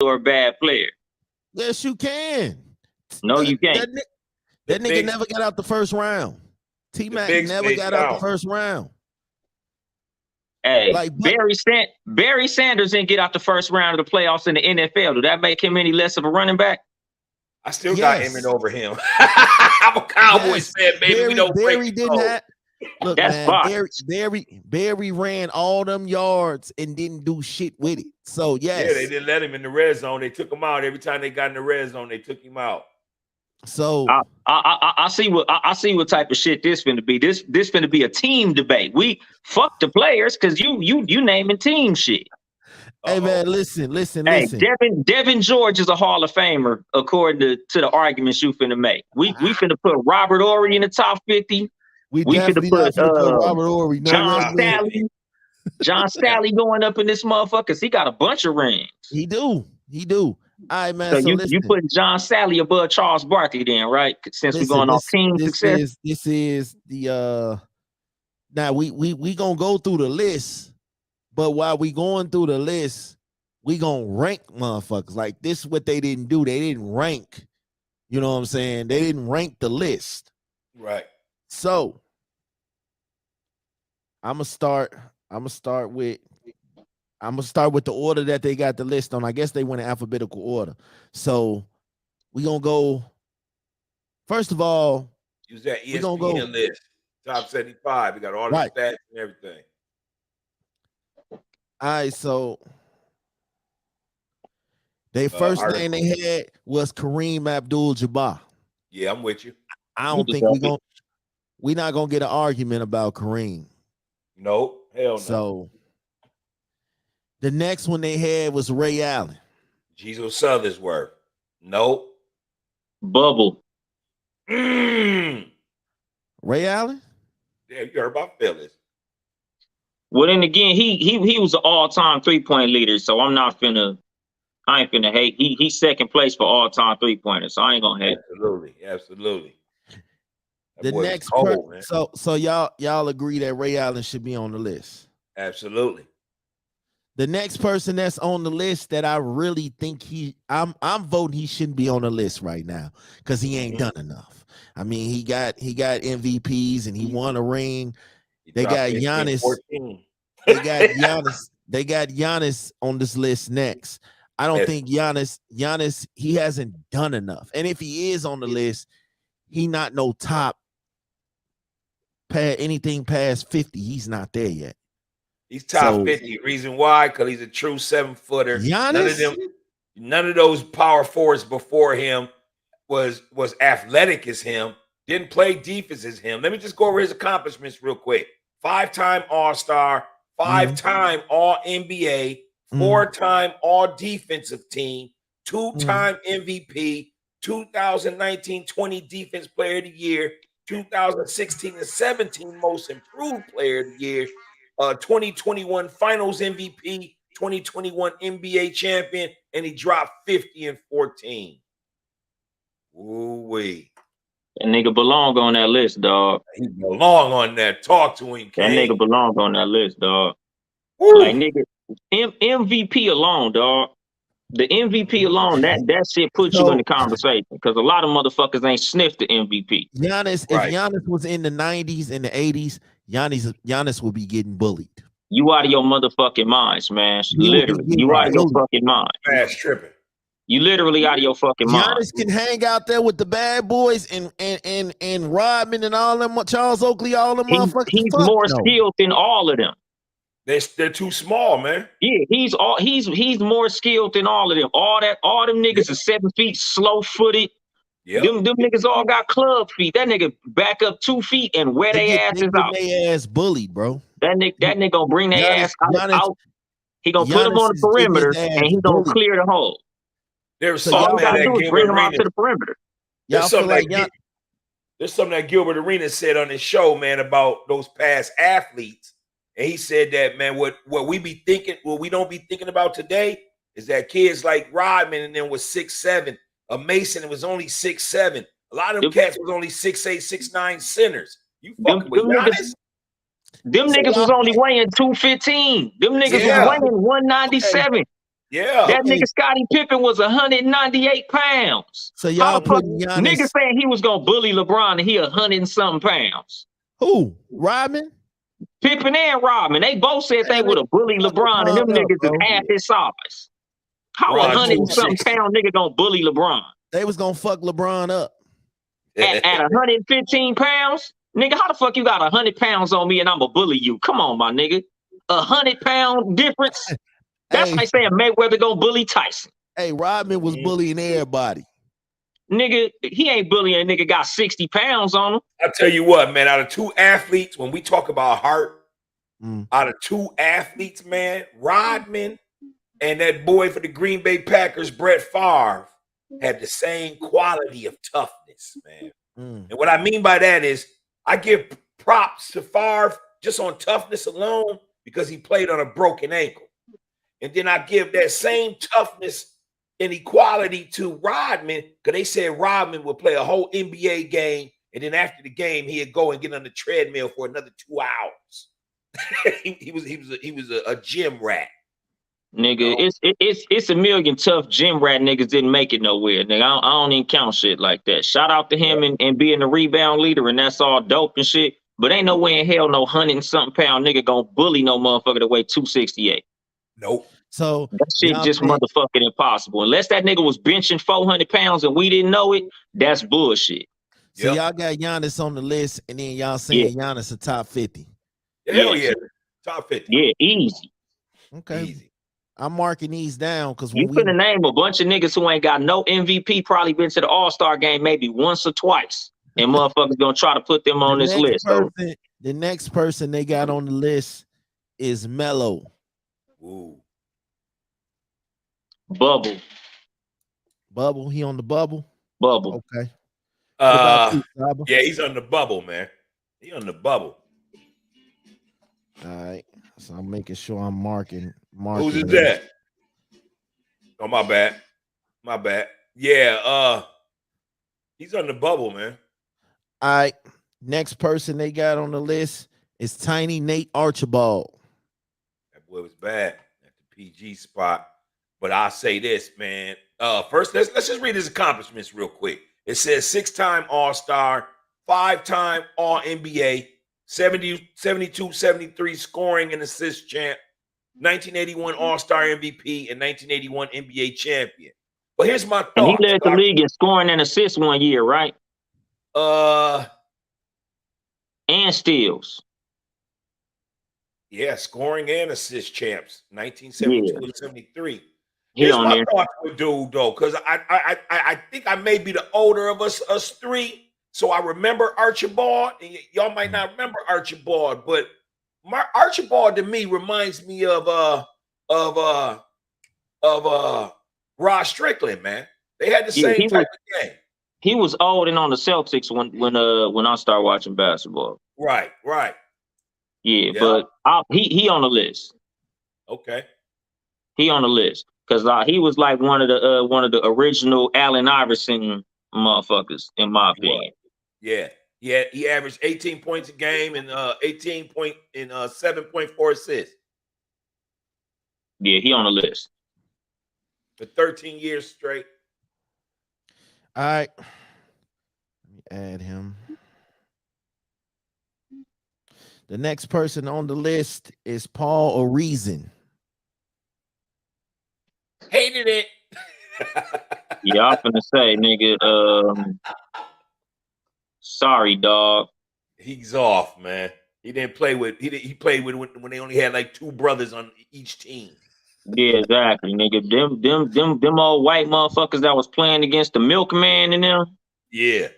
or a bad player. Yes, you can. No, you can't. That nigga never got out the first round. T-Mac never got out the first round. Hey, like Barry Sanders didn't get out the first round of the playoffs in the NFL. Did that make him any less of a running back? I still got Emmett over him. I'm a Cowboys fan, baby. We don't Barry didn't have. Look, that's man, Barry ran all them yards and didn't do shit with it. So yes, yeah, they didn't let him in the red zone. They took him out every time they got in the red zone. They took him out. So I see what type of shit this finna be. This finna be a team debate. We fuck the players because you naming team shit. Hey man, listen. Hey, Devin George is a Hall of Famer according to the arguments you finna make. We finna put Robert Horry in the top 50. We finna put Robert Horry. No John Staley going up in this motherfucker because he got a bunch of rings. He do. All right, man. So you putting John Staley above Charles Barkley then, right? Since we're going on team success. This is the now we gonna go through the list, but while we going through the list, we gonna rank motherfuckers. Like this is what they didn't do. They didn't rank. You know what I'm saying? They didn't rank the list. Right. So I'm gonna start with the order that they got the list on. I guess they went in alphabetical order. So we gonna go. First of all, use that ESPN list. Top 75. We got all the stats and everything. All right, so they first name they had was Kareem Abdul-Jabbar. Yeah, I'm with you. I don't think we're not gonna get an argument about Kareem. Nope, hell no. So the next one they had was Ray Allen. Jesus Sothersworth. Nope. Bubble. Ray Allen? Yeah, you heard about Phyllis. Well, then again, he was an all-time 3-point leader, so I ain't finna hate. He's second place for all-time 3-pointers, so I ain't gonna hate. Absolutely. The next person, so y'all agree that Ray Allen should be on the list? Absolutely. The next person that's on the list that I really think I'm voting he shouldn't be on the list right now because he ain't done enough. I mean, he got MVPs and he won a ring. They got Giannis. They got Giannis on this list next. I don't think Giannis, he hasn't done enough. And if he is on the list, he not no top anything past 50. He's not there yet. He's top 50. Reason why? Because he's a true 7-footer. Giannis? None of those power forwards before him was athletic as him. Didn't play defense as him. Let me just go over his accomplishments real quick. 5-time All-Star, 5-time All-NBA, 4-time All-Defensive Team, 2-time MVP, 2019-20 Defense Player of the Year, 2016 and 17 Most Improved Player of the Year, 2021 Finals MVP, 2021 NBA Champion, and he dropped 50 and 14. Ooh-wee. That nigga belong on that list, dog. He belong on that. Talk to him, King. That nigga belong on that list, dog. Woo. Like, nigga, MVP alone, dog. The MVP alone, that shit puts you in the conversation because a lot of motherfuckers ain't sniffed the MVP. Giannis, if Giannis was in the 90s and the 80s, Giannis would be getting bullied. You out of your motherfucking minds, man. Literally, you out of your fucking mind. Fast tripping. You literally out of your fucking mind. Giannis can hang out there with the bad boys and Rodman and all them, Charles Oakley, all them motherfuckers. He's more skilled than all of them. They're too small, man. Yeah, he's more skilled than all of them. All them niggas are 7 feet, slow footed. Yeah, them niggas all got club feet. That nigga back up 2 feet and wear their asses out. Their ass bullied, bro. That nigga gonna bring their ass out. He gonna put them on the perimeter and he gonna clear the hole. There's something that bring them out to the perimeter. There's something that Gilbert Arenas said on his show, man, about those past athletes. And he said that, man, what we don't be thinking about today is that kids like Rodman and then was 6'7", a Mason was only 6'7". A lot of them cats was only 6'8", 6'9" centers. You fucking with Giannis? Them niggas was only weighing 215. Them niggas was weighing 197. Yeah. That Hey. nigga Scottie Pippen was 198 pounds. So How y'all the fuck putting nigga Giannis. saying he was gonna bully LeBron and he 100 and something pounds? Who? Rodman? Pippen and Rodman, they both said they Man, would have bullied LeBron, and them LeBron up, niggas is bro. half his size. How Ron 100 and something 260. pound nigga gonna bully LeBron? They was gonna fuck LeBron up. At 115 pounds? Nigga, how the fuck you got 100 pounds on me and I'm gonna bully you? Come on, my nigga. 100-pound difference? That's Hey. like saying Mayweather gonna bully Tyson. Hey, Rodman was bullying everybody. Nigga, he ain't bullying a nigga got 60 pounds on him. I tell you what, man, out of two athletes, when we talk about heart, Mm. out of two athletes, man, Rodman and that boy for the Green Bay Packers, Brett Favre, had the same quality of toughness, man. Mm. And what I mean by that is I give props to Favre just on toughness alone because he played on a broken ankle. And then I give that same toughness and equality to Rodman because they said Rodman would play a whole NBA game, and then after the game, he'd go and get on the treadmill for another 2 hours. he was a gym rat. Nigga, it's a million tough gym rat niggas didn't make it nowhere. Nigga, I don't even count shit like that. Shout out to him and being the rebound leader, and that's all dope and shit. But ain't no way in hell no 100 and something pound nigga gonna bully no motherfucker that weigh 268. Nope. So that shit y'all just think- motherfucking impossible. Unless that nigga was benching 400 pounds and we didn't know it, that's bullshit. So Yep. y'all got Giannis on the list, and then y'all saying Giannis a top 50. Hell Yeah. yeah. Top 50. Yeah, easy. Okay. Easy. I'm marking these down because You when we finna name a bunch of niggas who ain't got no MVP, probably been to the All-Star game maybe once or twice. And motherfuckers gonna try to put them on this list. So the next person they got on the list is Melo. Ooh. bubble. Bubble, he on the bubble. Bubble. Okay. What about you, Saba? Yeah, he's on the bubble, man. He on the bubble. All right. So I'm making sure I'm marking. Who's is this. that? Oh, my bad. My bad. Yeah, he's on the bubble, man. All right. Next person they got on the list is Tiny Nate Archibald. That boy was bad at the PG spot. But I'll say this, man. First, let's just read his accomplishments real quick. It says 6-time All-Star, 5-time All-NBA, 72, 73 scoring and assist champ, 1981 All-Star MVP, and 1981 NBA champion. But here's my thought. And he led the league in scoring and assists one year, right? And steals. Yeah, scoring and assist champs, 1972 and 73. Here's my thoughts with dude though, because I think I may be the older of us three, so I remember Archibald. And y'all might not remember Archibald, but my Archibald to me reminds me of Rod Strickland, man. They had the same type of game. He was old and on the Celtics when I started watching basketball. Right. Yeah, but he on the list. Okay. He on the list because he was like one of the original Allen Iverson motherfuckers, in my opinion. Yeah. He averaged 18 points a game and 7.4 assists. Yeah, he on the list. For 13 years straight. All right. Let me add him. The next person on the list is Paul Arizin. Hated it. Yeah, I'm finna say, nigga, sorry, dog. He's off, man. He didn't play with he played with when they only had like 2 brothers on each team. Yeah, exactly, nigga. Them old white motherfuckers that was playing against the milkman and them. Yeah.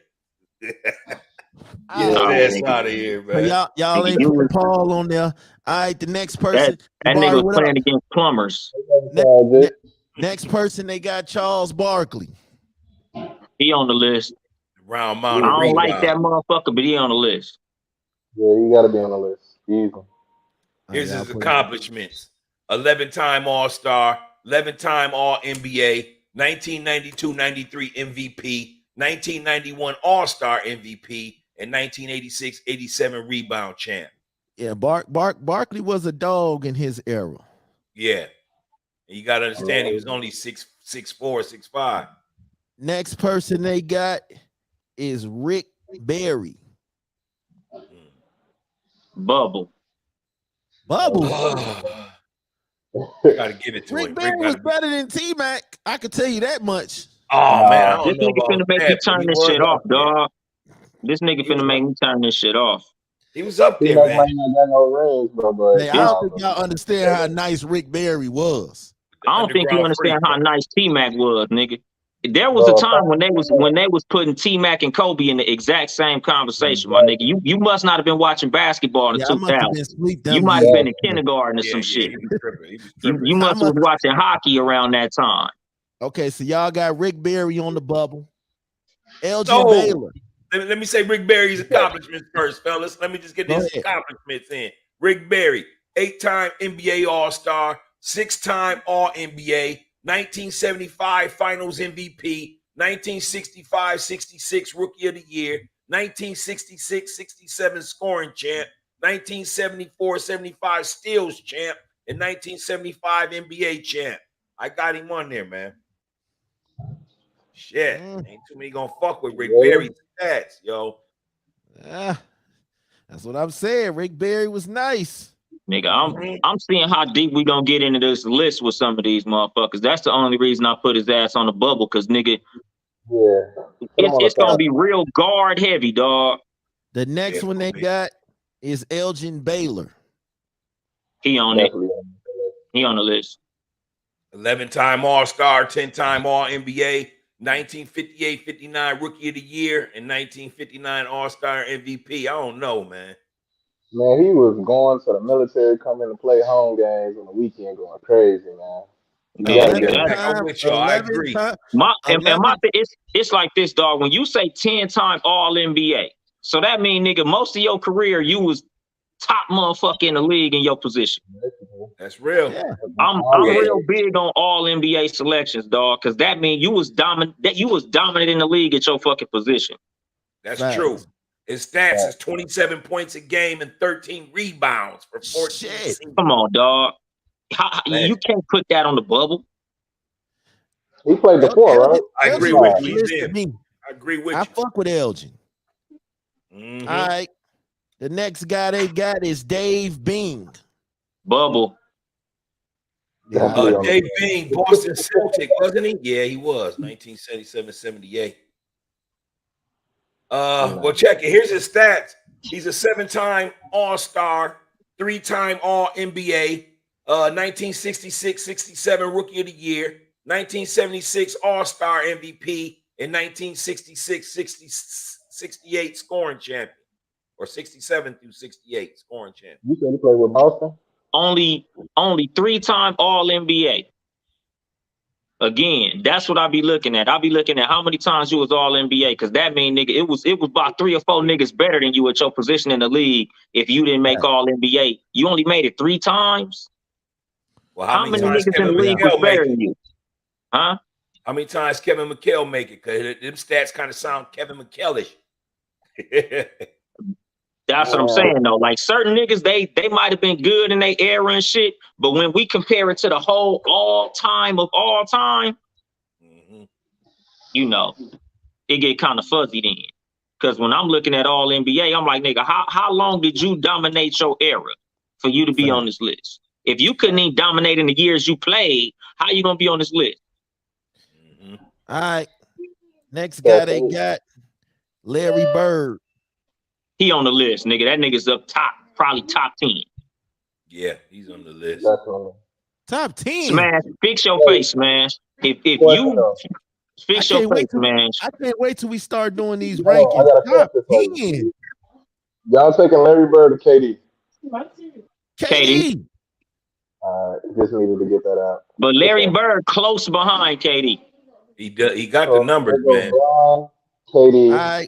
That's out of here, man. Y'all ain't putting Paul on there. All right, the next person. That nigga was playing against plumbers. Next person, they got Charles Barkley. He on the list. Round I mound. don't like that motherfucker, but he on the list. Yeah, you got to be on the list. Easy. Here's his accomplishments: 11-time All-Star, 11-time All-NBA, 1992-93 MVP, 1991 All-Star MVP, and 1986-87 rebound champ. Yeah, Barkley was a dog in his era. Yeah. And you got to understand, he was only 6'4", 6'5". Next person they got is Rick Barry. Bubble. Bubble. Got to give it to Rick him. Barry was better than T-Mac. I can tell you that much. Oh, man, I don't This know nigga about finna make that, me but turn he this was shit up off, there. dog. This nigga finna make me turn this shit off. He was up there, T-Mac man. might not got no rings, bro, but Hey, I don't think y'all understand how nice Rick Barry was. I don't think you Underground understand freak, how bro. nice T-Mac was, nigga. There was a time when they was putting T-Mac and Kobe in the exact same conversation, my nigga. You must not have been watching basketball in Yeah, the I must have 2000s. been asleep You them might have been in years. kindergarten or some Yeah, shit. he was tripping. He was tripping. You must I have was watching hockey around that time. Okay, so y'all got Rick Barry on the bubble. Elgin So, Baylor. let me say Rick Barry's accomplishments first, fellas. Let me just get Go his ahead. accomplishments in. Rick Barry, 8-time NBA All-Star, 6-time All-NBA, 1975 Finals MVP, 1965-66 Rookie of the Year, 1966-67 scoring champ, 1974-75 steals champ, and 1975 NBA champ. I got him on there, man. Shit, ain't too many gonna fuck with Rick Barry's stats, yo. That's what I'm saying. Rick Barry was nice. Nigga, I'm seeing how deep we gonna get into this list with some of these motherfuckers. That's the only reason I put his ass on the bubble, because nigga, it's gonna be real guard heavy, dog. The next one they got is Elgin Baylor. He on it. He on the list. 11-time All-Star, 10-time All-NBA, 1958-59 Rookie of the Year, and 1959 All-Star MVP. I don't know, man. Man, he was going to the military, coming to play home games on the weekend, going crazy, man. I'm with y'all. I agree. It's like this, dog. When you say 10-time All-NBA, so that mean, nigga, most of your career you was top motherfucker in the league in your position. That's real. Yeah. I'm real big on All-NBA selections, dog, because that means you was dominant in the league at your fucking position. That's true. His stats is 27 points a game and 13 rebounds for 14 seasons. Come on, dog. You can't put that on the bubble. He played before, right? I agree with you. I agree with you. I fuck with Elgin. All right. The next guy they got is Dave Bing. Bubble. Dave Bing, Boston Celtic, wasn't he? Yeah, he was. 1977-78. Well, check it. Here's his stats. He's a 7-time All-Star, 3-time All-NBA, 1966-67 Rookie of the Year, 1976 All-Star MVP, and 1966-68 scoring champion, or 67 through 68 scoring champion. You said he played with Boston? Only 3-time All-NBA. Again, that's what I be looking at. I be looking at how many times you was All-NBA, because that mean, nigga, it was about 3 or 4 niggas better than you at your position in the league. If you didn't make All-NBA, you only made it 3 times. Well, how many niggas in the league was better than you? Huh? How many times Kevin McHale make it? Because them stats kind of sound Kevin McHale-ish. That's what I'm saying, though. Like, certain niggas, they might have been good in their era and shit, but when we compare it to the whole all-time of all time, you know, it get kind of fuzzy then. Because when I'm looking at All-NBA, I'm like, nigga, how long did you dominate your era for you to be on this list? If you couldn't even dominate in the years you played, how you gonna be on this list? All right. Next guy they got, Larry Bird. He on the list, nigga. That nigga's up top, probably top 10. Yeah, he's on the list. Top 10. Smash, fix your face, Smash. If you fix your face, Smash. I can't wait till we start doing these rankings. Top 10. Y'all taking Larry Bird or KD? KD. Just needed to get that out. But Larry Bird close behind KD. He got the numbers, man. KD. All right.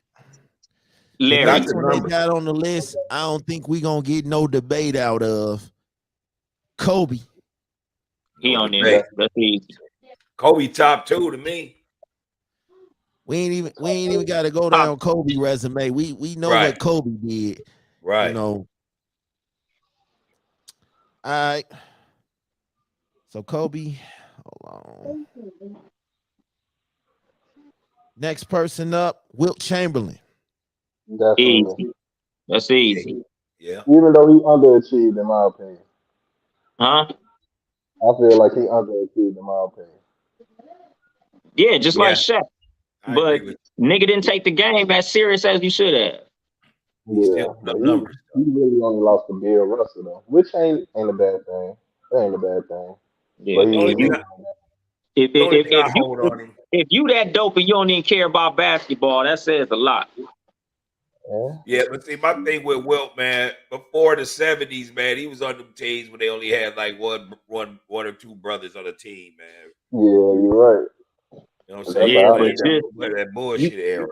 Larry. The next one they got on the list, I don't think we gonna get no debate out of. Kobe. He on there. That's easy. Kobe top 2 to me. We ain't even got to go down Kobe resume. We know what Kobe did. Right. You know. All right. So Kobe, hold on. Next person up, Wilt Chamberlain. Definitely. Easy. That's easy. Yeah. Even though he underachieved, in my opinion. Huh? I feel like he underachieved, in my opinion. Yeah, just like Yeah. Shaq. I agree But with nigga didn't take the game as serious as you should have. you. He Yeah, still put but up numbers. he really only lost to Bill Russell though, which ain't a bad thing. That ain't a bad thing. Yeah, But The he only if thing you really, I, if the if, only if, thing if I you hold if, on him. if you that dope and you don't even care about basketball, that says a lot. yeah. Yeah, but see, my thing with Wilt, man, before the 70s, man, he was on them teams when they only had like one or two brothers on the team, man. Yeah, you're right. You know what I'm That's saying? Yeah, how I but feel. just That you bullshit era.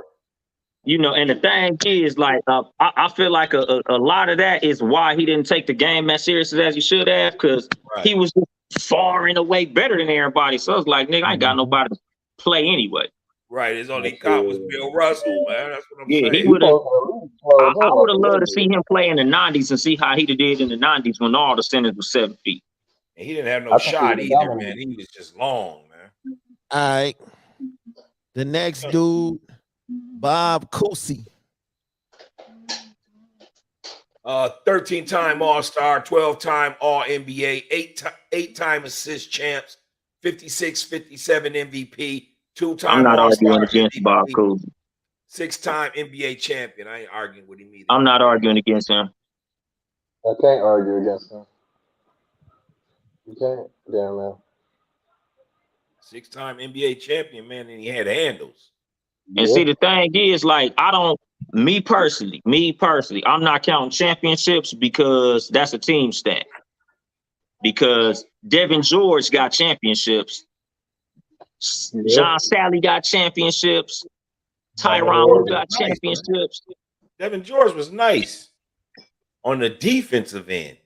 and the thing is, like, I feel like a lot of that is why he didn't take the game as serious as he should have, because Right. he was far and away better than everybody. So it's like, nigga, I ain't got nobody to play anyway. Right. His only That's cop was it. Bill Russell, man. That's what I'm Yeah, he saying. He would have. supposed to at least close I him would up have a loved little to see bit. him play in the '90s and see how he did in the '90s when all the centers were 7 feet. And he didn't have no I think he shot was either, dominant. man. He was just long, man. All right. The next dude, Bob Cousy. 13-time All-Star, 12-time All-NBA, eight-time assist champs, 56, 57 MVP, I'm two-time not All-Star arguing against Bob MVP, Cousy. 6-time NBA champion. I ain't arguing with him either. I'm not arguing against him. I can't argue against him. You can't. Damn man. 6-time NBA champion, man, and he had handles. And Yeah. see, the thing is, like, me personally, I'm not counting championships because that's a team stat. Because Devin George got championships, Yeah. John Sally got championships, Devin Tyronn George Lue was got nice, man. championships. Devin George was nice on the defensive end.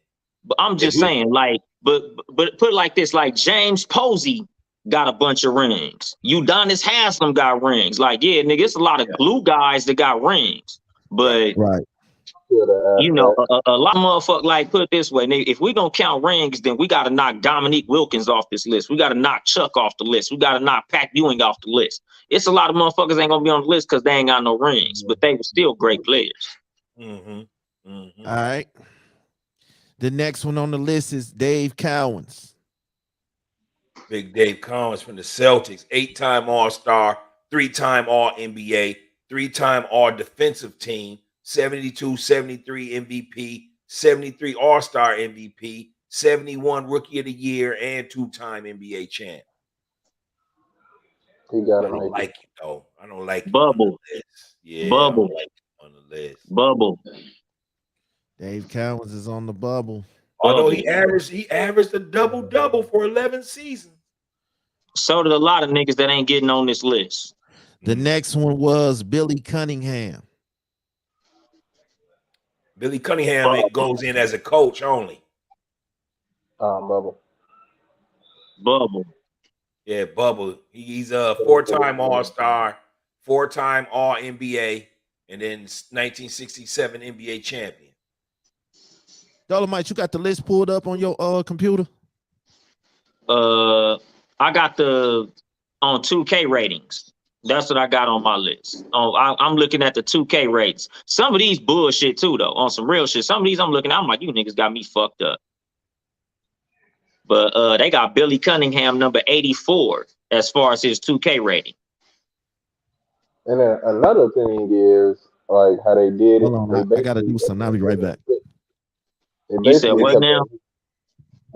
But I'm just Yeah, saying, like, but put it like this, like James Posey got a bunch of rings. Udonis Haslem got rings. Like, yeah, nigga, it's a lot of glue guys that got rings. But Right. Feel that you know, aspect. a lot of motherfuckers, like, put it this way, nigga, if we gonna count rings, then we gotta knock Dominique Wilkins off this list. We gotta knock Chuck off the list. We gotta knock Pat Ewing off the list. It's a lot of motherfuckers ain't gonna be on the list because they ain't got no rings, but they were still great players. Mm-hmm. Mm-hmm. All right. The next one on the list is Dave Cowens. Big Dave Collins from the Celtics, 8-time All-Star, 3-time All-NBA, 3-time All-Defensive Team, 72, 73 MVP, 73 All-Star MVP, 71 Rookie of the Year, and 2-time NBA champ. He I gotta don't make like him though. I don't like him Bubble. on the list. Yeah, Bubble. I don't like him on the list. Bubble. Dave Cowens is on the bubble. Although he averaged a double-double for 11 seasons. So did a lot of niggas that ain't getting on this list. The next one was Billy Cunningham. Billy Cunningham it goes in as a coach only. Bubble. Bubble. Yeah, Bubble. He's a 4-time All-Star, 4-time All-NBA, and then 1967 NBA champion. Dolomite, you got the list pulled up on your computer? I got the on 2K ratings. That's what I got on my list. I'm looking at the 2K rates. Some of these bullshit too, though. On some real shit. Some of these I'm looking at, I'm like, you niggas got me fucked up. But they got Billy Cunningham number 84 as far as his 2K rating. And then another thing is like how they did it. Hold on, I gotta do something. I'll be right back. You said what now?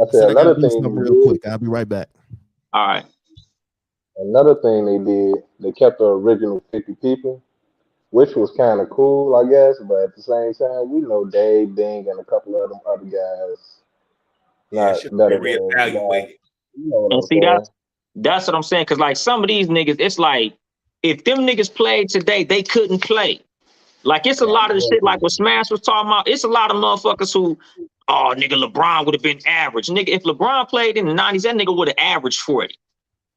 I said I gotta another do thing something they real did. quick. I'll be right back. All right. Another thing they did, they kept the original 50 people, which was kind of cool, I guess. But at the same time, we know Dave, Ding, and a couple of them other guys Yeah, not should be better than the guys. reevaluated. You know what And I'm see, saying? that's what I'm saying. Cause like some of these niggas, it's like if them niggas played today, they couldn't play. Like it's a lot of the shit like what Smash was talking about. It's a lot of motherfuckers who, oh nigga, LeBron would have been average. Nigga, if LeBron played in the 90s, that nigga would have averaged 40.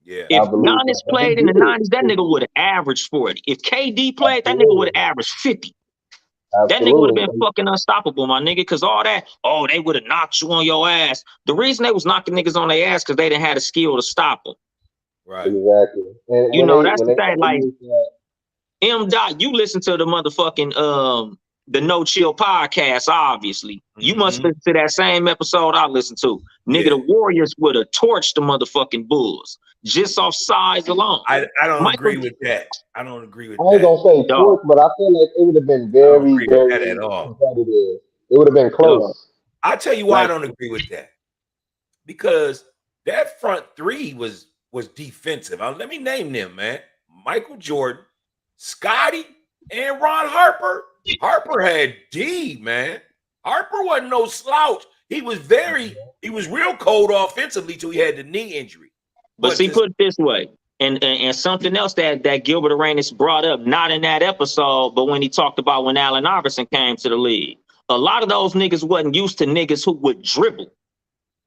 Yeah. If I believe Giannis that. played in the 90s, that nigga would have averaged 40. If KD played, that nigga would have averaged 50. That nigga would have been Absolutely. fucking unstoppable, my nigga. Cause all that, oh, they would have knocked you on your ass. The reason they was knocking niggas on their ass because they didn't have the skill to stop them. Right. Exactly. And You know, that's when the they thing. Like use that, M. Dot, you listen to the motherfucking the No Chill podcast, obviously. You must Mhm. listen to that same episode I listened to. Nigga, Yeah. the Warriors would have torched the motherfucking Bulls just off size alone. I don't Michael- agree with that. I don't agree with I ain't that. gonna say Dog. torch, but I feel like it would have been I don't very, agree with that very at all. competitive. It would have been close. I'll tell you why Like- I don't agree with that. Because that front three was defensive. Let me name them, man. Michael Jordan, Scotty, and Ron Harper. Harper had D, man. Harper wasn't no slouch. He was real cold offensively till he had the knee injury. But see, just- put it this way, and something else that Gilbert Arenas brought up, not in that episode, but when he talked about when Allen Iverson came to the league, a lot of those niggas wasn't used to niggas who would dribble.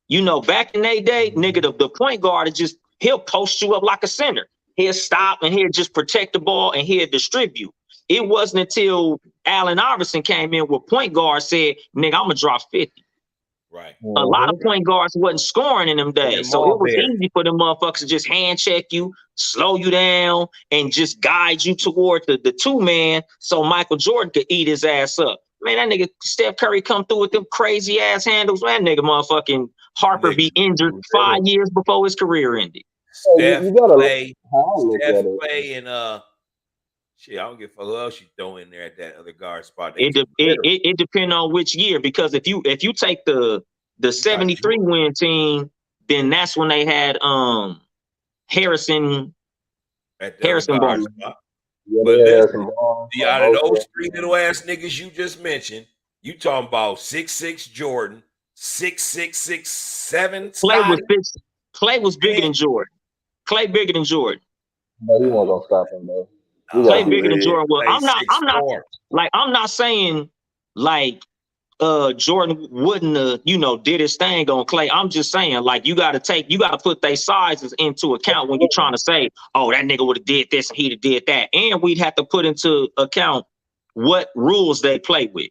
You know, back in their day, nigga, the point guard is just, he'll post you up like a center. He'll stop and he'll just protect the ball and he'll distribute. It wasn't until Allen Iverson came in where point guard said, nigga, I'm gonna drop 50. right. A lot of point guards wasn't scoring in them days. So it was easy for them motherfuckers to just hand check you, slow you down, and just guide you toward the two-man so Michael Jordan could eat his ass up. Man, that nigga Steph Curry come through with them crazy ass handles. Man, that nigga motherfucking Harper be injured 5 years before his career ended. Steph, you gotta Clay, how I look at Steph, it. Clay, and shit, I don't give a fuck who else you throw in there at that other guard spot. It depends on which year, because if you take the 73 win team, then that's when they had Harrison at the Harrison other guard Barnes. spot. Yeah, But they had listen, some ball. Out of those three little ass niggas you just mentioned, you talking about 6'6" Jordan, 6'6", 6'7" Clay was bigger than Jordan. Clay bigger than Jordan. But he wasn't gonna stop him though. Clay bigger than Jordan was. Clay I'm not saying like Jordan wouldn't have, did his thing on Clay. I'm just saying, like, you gotta put their sizes into account when you're trying to say, oh, that nigga would have did this and he'd have did that. And we'd have to put into account what rules they play with.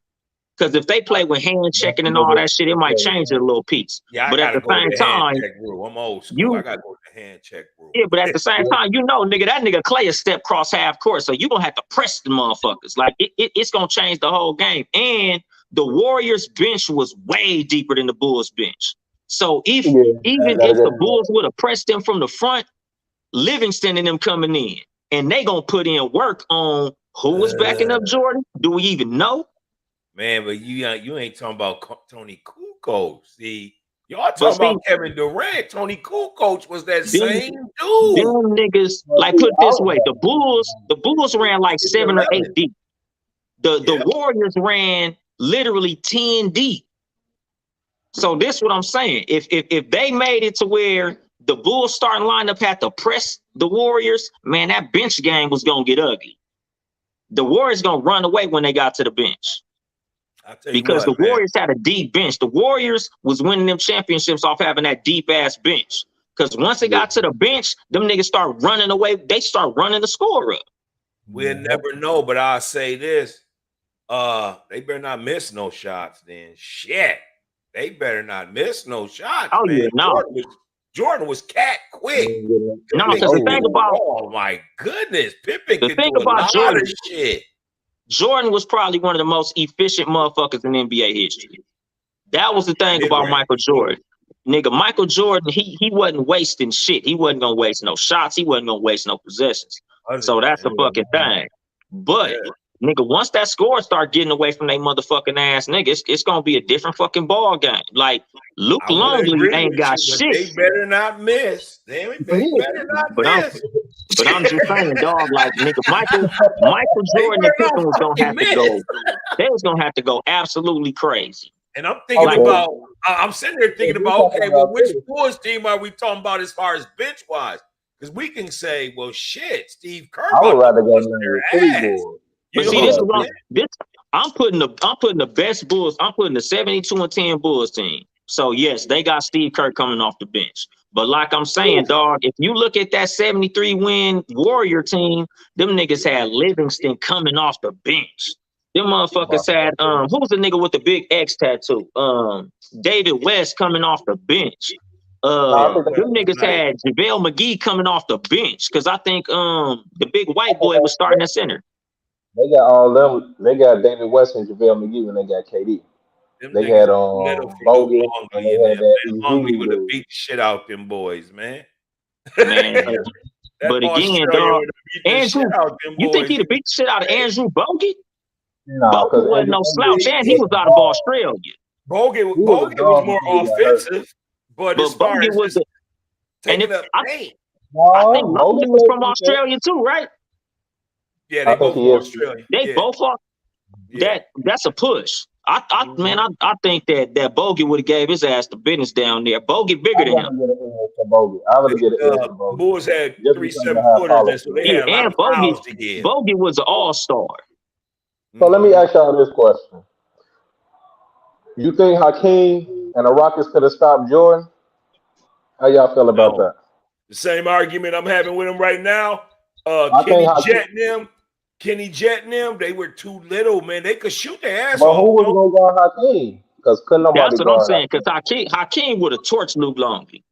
Because if they play with hand checking and all that shit, it might change it a little piece. Yeah, but at the same time, I'm old school. I gotta go with the hand check rule. Yeah, but at the same time, nigga, that nigga Clay is step cross half court, so you gonna have to press the motherfuckers. Like it's gonna change the whole game. And the Warriors bench was way deeper than the Bulls bench. So if the Bulls would have pressed them from the front, Livingston and them coming in, and they gonna put in work on who was backing up Jordan. Do we even know? Man, but you ain't talking about Tony Kukoc. See, y'all talking about Kevin Durant. Tony Kukoc was that same dude. Them niggas, like, put it this way, the Bulls ran like 7 or 8 deep. The Warriors ran literally 10 deep. So this is what I'm saying. If they made it to where the Bulls starting lineup had to press the Warriors, man, that bench game was gonna get ugly. The Warriors gonna run away when they got to the bench. Because the Warriors had a deep bench. The Warriors was winning them championships off having that deep ass bench. Because once they got to the bench, them niggas start running away. They start running the score up. We'll never know, but I'll say this. They better not miss no shots then. Shit. They better not miss no shots. Oh, man. yeah, no. Jordan was cat quick. No, because the thing about, oh my goodness, Pippen the can thing do about a lot Jordan, of shit. Jordan was probably one of the most efficient motherfuckers in NBA history. That was the thing about Michael Jordan. Nigga, Michael Jordan, he wasn't wasting shit. He wasn't gonna waste no shots. He wasn't gonna waste no possessions. So that's the fucking thing. But nigga, once that score start getting away from they motherfucking ass niggas, it's gonna be a different fucking ball game. Like Luke Longley ain't got shit. They better not miss. Damn it, they better not miss. But I'm just saying, dog, like, nigga, Michael Jordan and Pippen was gonna have to go. They was gonna have to go absolutely crazy. And I'm thinking about, I'm sitting there thinking about, okay, well, which Bulls team are we talking about as far as bench wise? Because we can say, well, shit, Steve Kerr. I would rather go to But see, this is wrong. I'm putting the best Bulls. I'm putting the 72-10 Bulls team. So yes, they got Steve Kerr coming off the bench. But like I'm saying, dog, if you look at that 73 win Warrior team, them niggas had Livingston coming off the bench. Them motherfuckers had who's the nigga with the big X tattoo? David West coming off the bench. I think Them niggas had JaVale McGee coming off the bench because I think the big white boy was starting at center. they got all them. They got David West and JaVale McGee when they got KD. Them They niggas had little for Bogut, Luke and Longley they in had there, that man. Longley Ezekiel would have dude. beat the shit out them boys, man. Man, That but again, Australia dog, would have beat the Andrew, shit out them you think boys. he'd have beat the shit out of Andrew Bogut? No, Bogut because wasn't no slouch, and he was out of Australia. Bogut He was a was dog more until he got hurt. offensive, but But as far Bogut as was just the, and taking if up I paint, think No, Longley Bogut was played from defense. Australia too, right? yeah, I they think both he from is. Australia. They Yeah, both are. yeah. That's a push. I think that Bogut would have gave his ass the business down there. Bogut bigger I'd than rather him. get an edge for Bogut. I would get an edge for Bogut. Bulls had Just 3 because of how 7-footers, polished and so they he is. had a lot And of fouls to give. Bogut was an all-star. So let me ask y'all this question. You think Hakeem and the Rockets could have stopped Jordan? How y'all feel about No. that? The same argument I'm having with him right now. I Kenny think Hakeem, Jet and them, they were too little, man. They could shoot their ass but who off. was Though. going to guard Hakeem? Because couldn't nobody That's what I'm guard saying. Hakeem. Because Hakeem would have torched Luke Longley.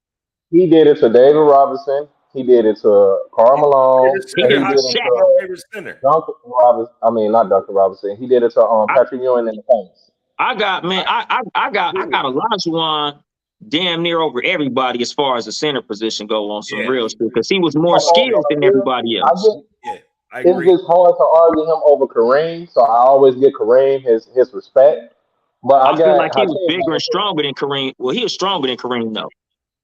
He did it to David Robinson. He did it to Karl Malone. He And did he it did to it Shaq. My to favorite center. Duncan Robinson. I mean, not Duncan Robinson. He did it to Patrick Ewing in the Saints. I got Olajuwon damn near over everybody as far as the center position go on some Yeah. real shit because he was more skilled than everybody I else. get, Yeah, I it's agree. just hard to argue him over Kareem, so I always give Kareem his respect. But I I feel got like he was Hakeem bigger and stronger than Kareem. Well, he was stronger than Kareem though.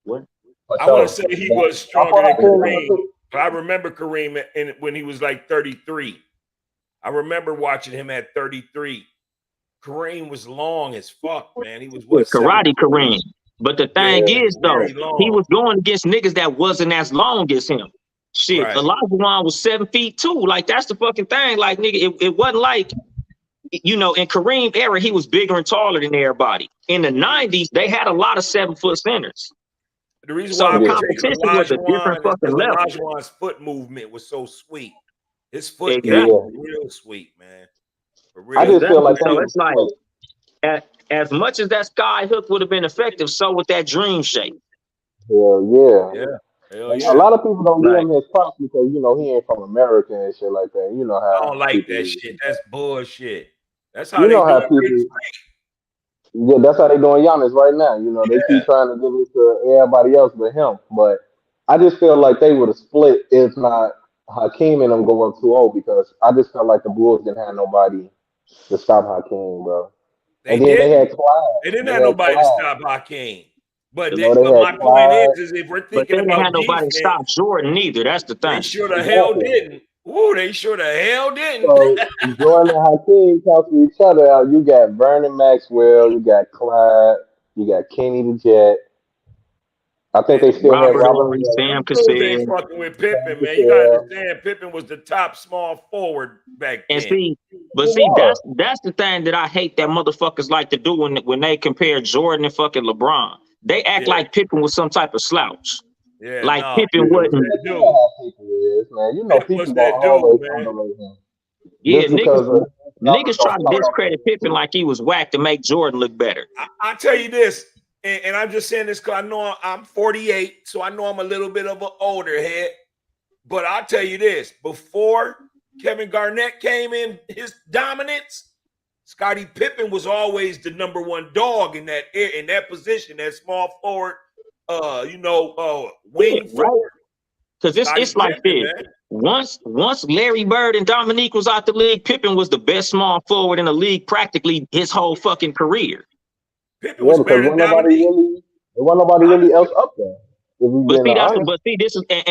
What? for I want to sure. say he But was I stronger thought than Hakeem was Kareem. too. But I remember Kareem when he was like 33. I remember watching him at 33. Kareem was long as fuck, man. He was what? Karate 7'3"? Kareem. But the thing Yeah, is though, Very long. he was going against niggas that wasn't as long as him. Shit, Right. Olajuwon was 7 feet 2. Like that's the fucking thing. Like nigga, it wasn't like in Kareem era, he was bigger and taller than everybody. In the 90s, they had a lot of 7-foot centers. The reason So why the I Yeah. would take competition was a different Olajuwon is fucking because level. Olajuwon's foot movement was so sweet. His foot Exactly. game was real sweet, man. For real. I just feel like So they it's like as much as that sky hook would have been effective, so with that dream shape. yeah. Yeah. Hell A yeah. lot of people don't give Like him his props because he ain't from America and shit like that. You know I how don't like people that is. shit. That's bullshit. That's how You they know how do people. it. Yeah, that's how they doing Giannis right now. They Yeah. keep trying to give it to everybody else but him. But I just feel like they would have split if not Hakeem and them go up 2-0 because I just felt like the Bulls didn't have nobody to stop Hakeem, bro. They And then they didn't. had Clyde. They didn't They have had nobody to Clyde. stop Hakeem. But They but my had point Clyde. is if we're but thinking they didn't about have nobody to defense, stop Jordan either. That's the they thing. sure the hell Exactly. didn't. Ooh, they sure the hell didn't. So Jordan and Hakeem cancel each other out. You got Vernon Maxwell, you got Clyde, you got Kenny the Jet. I think they still had Robert Robert Ory, Williams. Sam Bulls ain't Cassell. fucking with Pippen, man. You gotta understand, Pippen was the top small forward back And then. see, that's the thing that I hate that motherfuckers like to do when they compare Jordan and fucking LeBron. They act Yeah. like Pippen was some type of slouch. Yeah, Like no, Pippen wasn't. that You dude. know how people is, man. You know Pippen was people that gonna dude, always man. underrate him. Yeah, Just because of niggas try to discredit Pippen like he was whack to make Jordan look better. I tell you this, and I'm just saying this because I know I'm 48, so I know I'm a little bit of an older head. But I'll tell you this: before Kevin Garnett came in, his dominance, Scottie Pippen was always the number one dog in that position, that small forward, wing Yeah, forward. Because it's like Pippen, this. man. Once Larry Bird and Dominique was out the league, Pippen was the best small forward in the league practically his whole fucking career. Pippen was better than Dominique. There wasn't nobody really else up there.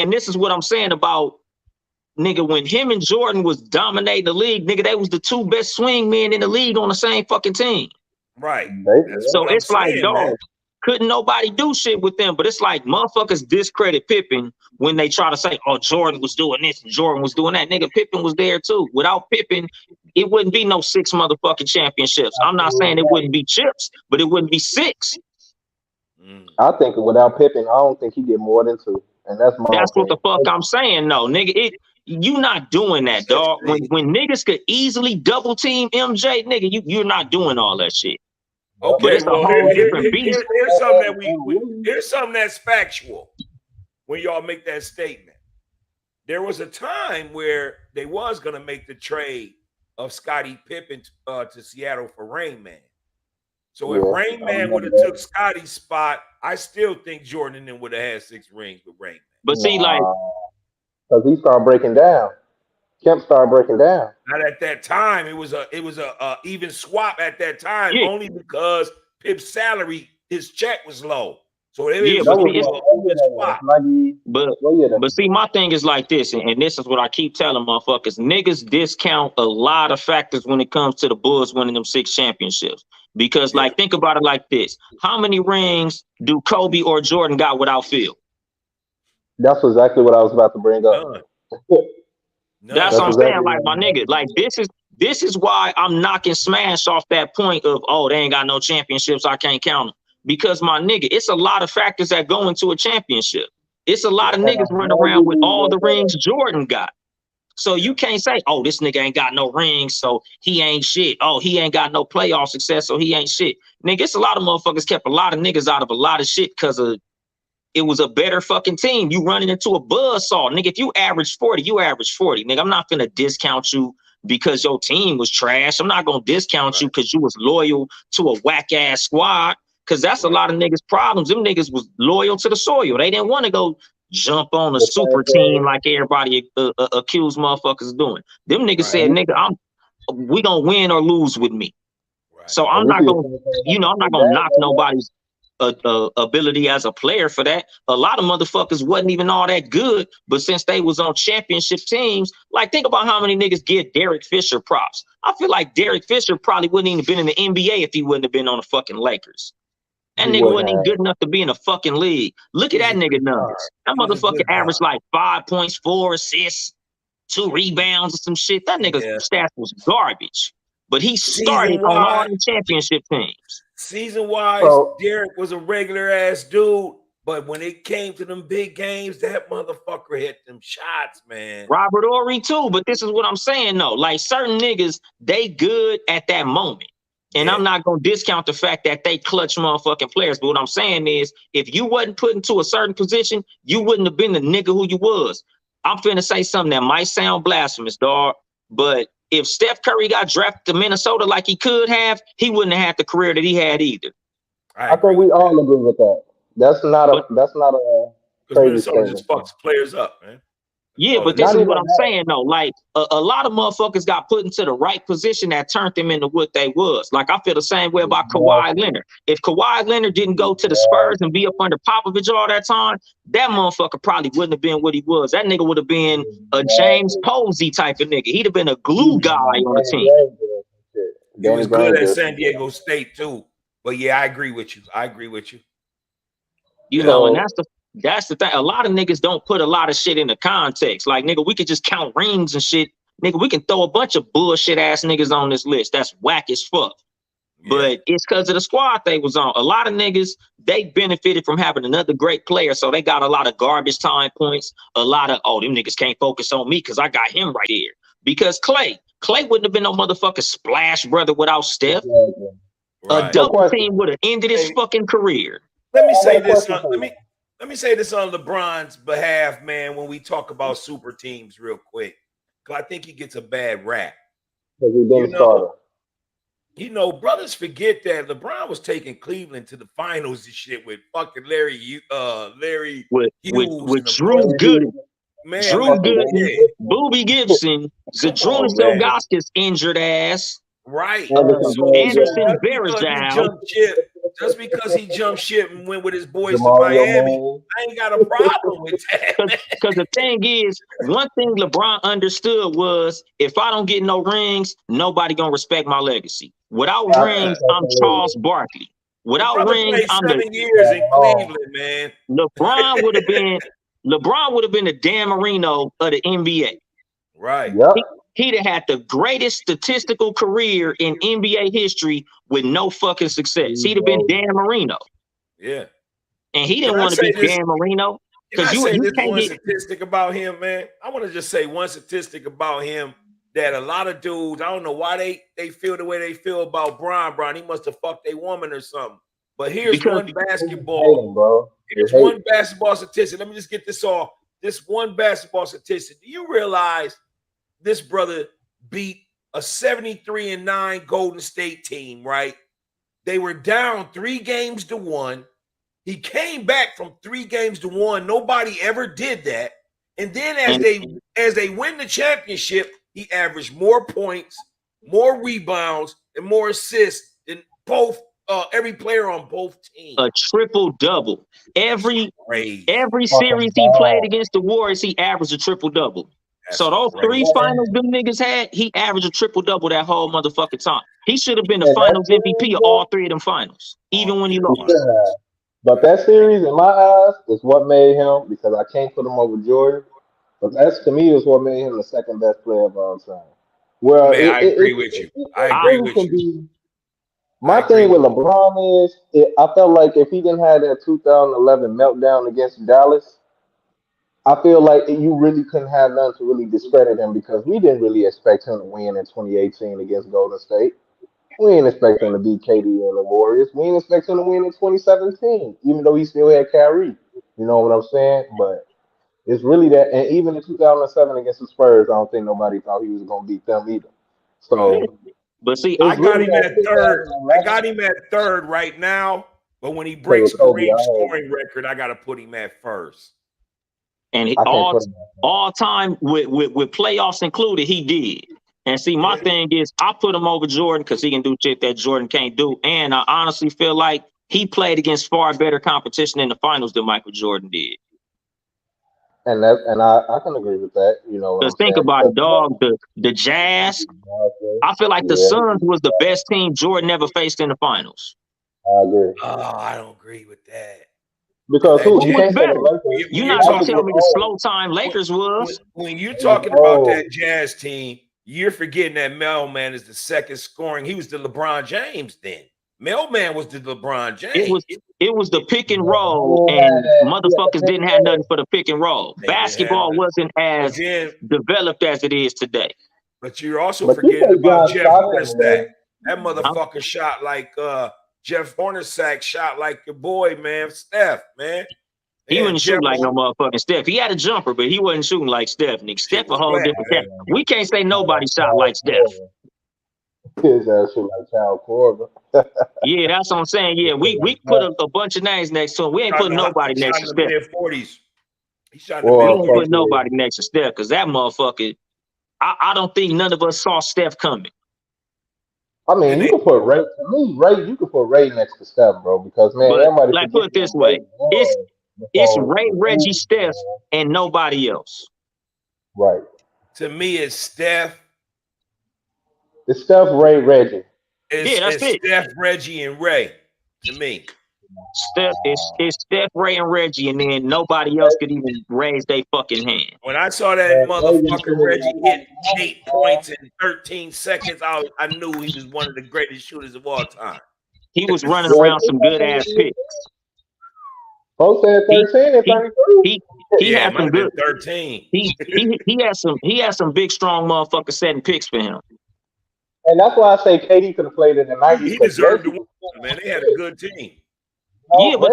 This is what I'm saying about nigga when him and Jordan was dominating the league, nigga, they was the two best swing men in the league on the same fucking team. Right. So what I'm it's like, saying, dog, man. couldn't nobody do shit with them. But it's like motherfuckers discredit Pippen when they try to say, oh, Jordan was doing this and Jordan was doing that. Nigga, Pippen was there too. Without Pippen, it wouldn't be no 6 motherfucking championships. I'm not saying it wouldn't be chips, but it wouldn't be 6. I think without Pippen, I don't think he get more than 2. And that's my That's opinion. what the fuck I'm saying, though, nigga. You not doing that, dog. When niggas could easily double team MJ, nigga, you're not doing all that shit. Okay, But it's a whole different beast. Here's something that here's something that's factual. When y'all make that statement, there was a time where they was gonna make the trade of Scottie Pippen to Seattle for Rain Man. So if Rain Man would have took Scottie's spot, I still think Jordan and them would have had 6 rings with Rain Man. But see, like, because he started breaking down. Kemp started breaking down. Not at that time. It was a even swap at that time, only because Pip's salary, his check was low. So it but see, my thing is like this, and this is what I keep telling motherfuckers: niggas discount a lot of factors when it comes to the Bulls winning them 6 championships. Because, like, think about it like this: how many rings do Kobe or Jordan got without Phil? That's exactly what I was about to bring up. That's what I'm saying, like, my nigga. Like, this is why I'm knocking Smash off that point of, oh, they ain't got no championships, I can't count them. Because, my nigga, it's a lot of factors that go into a championship. It's a lot of niggas running around with all the rings Jordan got. So you can't say, oh, this nigga ain't got no rings, so he ain't shit. Oh, he ain't got no playoff success, so he ain't shit. Nigga, it's a lot of motherfuckers kept a lot of niggas out of a lot of shit because of it was a better fucking team. You running into a buzzsaw. Nigga, if you average 40, you average 40. Nigga, I'm not finna discount you because your team was trash. I'm not gonna discount you because you was loyal to a whack-ass squad. Because that's a lot of niggas' problems. Them niggas was loyal to the soil. They didn't want to go jump on a super team like everybody accused motherfuckers of doing. Them niggas said, nigga, we gonna win or lose with me. So I'm not gonna, I'm not gonna knock nobody's ability as a player for that. A lot of motherfuckers wasn't even all that good, but since they was on championship teams, like, think about how many niggas give Derek Fisher props. I feel like Derek Fisher probably wouldn't even been in the NBA if he wouldn't have been on the fucking Lakers. That nigga wasn't even good enough to be in a fucking league. Look at that nigga numbers. That motherfucker averaged like 5 points, 4 assists, 2 rebounds, or some shit. That nigga's stats was garbage. But he started on all the championship teams. Season-wise, Derek was a regular-ass dude, but when it came to them big games, that motherfucker hit them shots, man. Robert Horry too, but this is what I'm saying, though. Like, certain niggas, they good at that moment. And I'm not going to discount the fact that they clutch motherfucking players. But what I'm saying is, if you wasn't put into a certain position, you wouldn't have been the nigga who you was. I'm finna say something that might sound blasphemous, dog. But if Steph Curry got drafted to Minnesota like he could have, he wouldn't have had the career that he had either. I think we all agree with that. That's not a crazy Minnesota statement. just fucks players up, man. Yeah, but this is what I'm saying, though. Like, a lot of motherfuckers got put into the right position that turned them into what they was. Like, I feel the same way about Kawhi Leonard. If Kawhi Leonard didn't go to the Spurs and be up under Popovich all that time, that motherfucker probably wouldn't have been what he was. That nigga would have been a James Posey type of nigga. He'd have been a glue guy on the team. He was good at San Diego State, too. But, yeah, I agree with you. You know, and that's the thing. A lot of niggas don't put a lot of shit into context. Like, nigga, we could just count rings and shit. Nigga, we can throw a bunch of bullshit ass niggas on this list. That's whack as fuck. Yeah. But it's because of the squad they was on. A lot of niggas, they benefited from having another great player. So they got a lot of garbage time points. A lot of, them niggas can't focus on me because I got him right here. Because Clay wouldn't have been no motherfucking splash brother without Steph. Right. A double team would have ended his fucking career. Let me say this. Let me say this on LeBron's behalf, man, when we talk about super teams real quick. Because I think he gets a bad rap. Brothers forget that LeBron was taking Cleveland to the finals and shit with fucking Larry Hughes with Drew Gooden. Man, Drew Gooden, Boobie Gibson, Zydrunas Ilgauskas injured ass. Right. Anderson Varejao. Just because he jumped ship and went with his boys to Miami, I ain't got a problem with that. Because the thing is, one thing LeBron understood was, if I don't get no rings, nobody gonna respect my legacy. Without rings, I'm Charles Barkley. Without rings, I'm 7 years in Cleveland, man. LeBron would have been the Dan Marino of the NBA. Right. Yep. He'd have had the greatest statistical career in NBA history with no fucking success. He'd have been Dan Marino. Yeah. And he didn't want to be Dan Marino. Can I Because say you this can't one get statistic about him, man? I want to just say one statistic about him that a lot of dudes, I don't know why they feel the way they feel about Bron. He must have fucked a woman or something. But here's because one basketball. Hating, bro. Here's one basketball statistic. Let me just get this off. This one basketball statistic. Do you realize this brother beat a 73-9 Golden State team, right? They were down 3-1. He came back from 3-1. Nobody ever did that. And then as they win the championship, he averaged more points, more rebounds, and more assists than both every player on both teams. a triple double. Every Crazy. series he played against the Warriors, he averaged a triple double. So those crazy. 3 finals them niggas had, he averaged a triple double that whole motherfucking time. He should have been the finals MVP of all 3 of them finals, even when he lost. Yeah. But that series, in my eyes, is what made him, because I can't put him over Jordan, but that's, to me, is what made him the second best player of all time. Well, Man, I agree with you. I agree with you. My thing with LeBron is, I felt like if he didn't have that 2011 meltdown against Dallas, I feel like you really couldn't have none to really discredit him, because we didn't really expect him to win in 2018 against Golden State. We didn't expect him to beat KD and the Warriors. We didn't expect him to win in 2017, even though he still had Kyrie. You know what I'm saying? But it's really that, and even in 2007 against the Spurs, I don't think nobody thought he was going to beat them either. So, but see, I got him at third. I got him at third right now. But when he breaks Kareem's scoring record, I got to put him at first. And all time with playoffs included, he did. And see, my thing is, I put him over Jordan because he can do shit that Jordan can't do. And I honestly feel like he played against far better competition in the finals than Michael Jordan did. And I can agree with that. You know, because think about it, dog. The Jazz. I feel like the Suns was the best team Jordan ever faced in the finals. I agree. Oh, I don't agree with that. Because who was better? You're not gonna tell me the slow time Lakers was. When you're talking about that Jazz team, you're forgetting that Mailman is the second scoring. He was the LeBron James then. Mailman was the LeBron James. It was the pick and roll, and motherfuckers didn't have nothing for the pick and roll. Basketball wasn't as developed as it is today. But you're also forgetting about Jeff Hornacek. That motherfucker shot like Jeff Hornacek shot like your boy, man, Steph, man. He wouldn't shoot like no motherfucking Steph. He had a jumper, but he wasn't shooting like Steph. Nick, Steph a whole different cat. We can't say nobody shot like Steph. His ass shoot like Kyle Korver. Yeah, that's what I'm saying. Yeah, we put a bunch of names next to him. We ain't putting nobody next to Steph. He shot we ain't putting nobody next to Steph because that motherfucker. I don't think none of us saw Steph coming. I mean, you can put Ray. To me, Ray, you can put Ray next to Steph, bro. Because man, but, like put it this way, it's Ray, Reggie, Steph, and nobody else. Right. To me, it's Steph. It's Steph, Ray, Reggie. It's Steph, Reggie, and Ray. To me, Steph it's Steph, Ray, and Reggie, and then nobody else could even raise their fucking hand. When I saw that motherfucker Reggie hit 8 points in 13 seconds, I knew he was one of the greatest shooters of all time. He was running around some good ass picks. Folks said 13 and 33. He had some good 13. He had some big strong motherfuckers setting picks for him. And that's why I say KD could have played in the 90s. He deserved to win, man. They had a good team. Yeah, but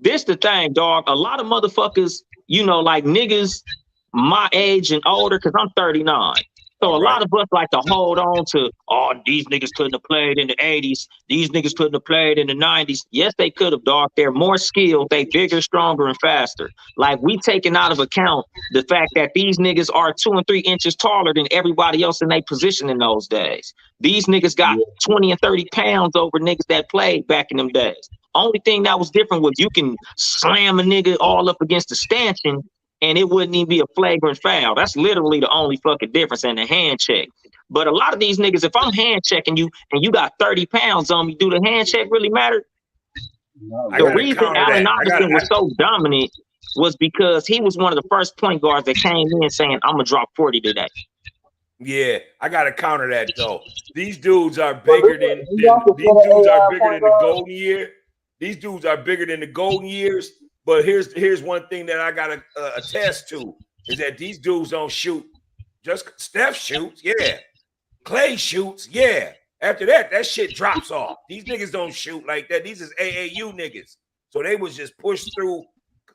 this the thing, dog. A lot of motherfuckers, you know, like niggas my age and older, because I'm 39. So a lot of us like to hold on to, these niggas couldn't have played in the 80s. These niggas couldn't have played in the 90s. Yes, they could have, dog. They're more skilled. They bigger, stronger, and faster. Like, we taking out of account the fact that these niggas are 2 and 3 inches taller than everybody else in their position in those days. These niggas got 20 and 30 pounds over niggas that played back in them days. Only thing that was different was you can slam a nigga all up against the stanchion and it wouldn't even be a flagrant foul. That's literally the only fucking difference in the hand check. But a lot of these niggas, if I'm hand checking you and you got 30 pounds on me, do the hand check really matter? The reason Allen Iverson was so dominant was because he was one of the first point guards that came in saying, I'm going to drop 40 today. Yeah, I got to counter that, though. These dudes are bigger than the golden year. These dudes are bigger than the golden years. But here's one thing that I gotta attest to is that these dudes don't shoot. Just Steph shoots, yeah. Clay shoots, yeah. After that shit drops off. These niggas don't shoot like that. These is AAU niggas. So they was just pushed through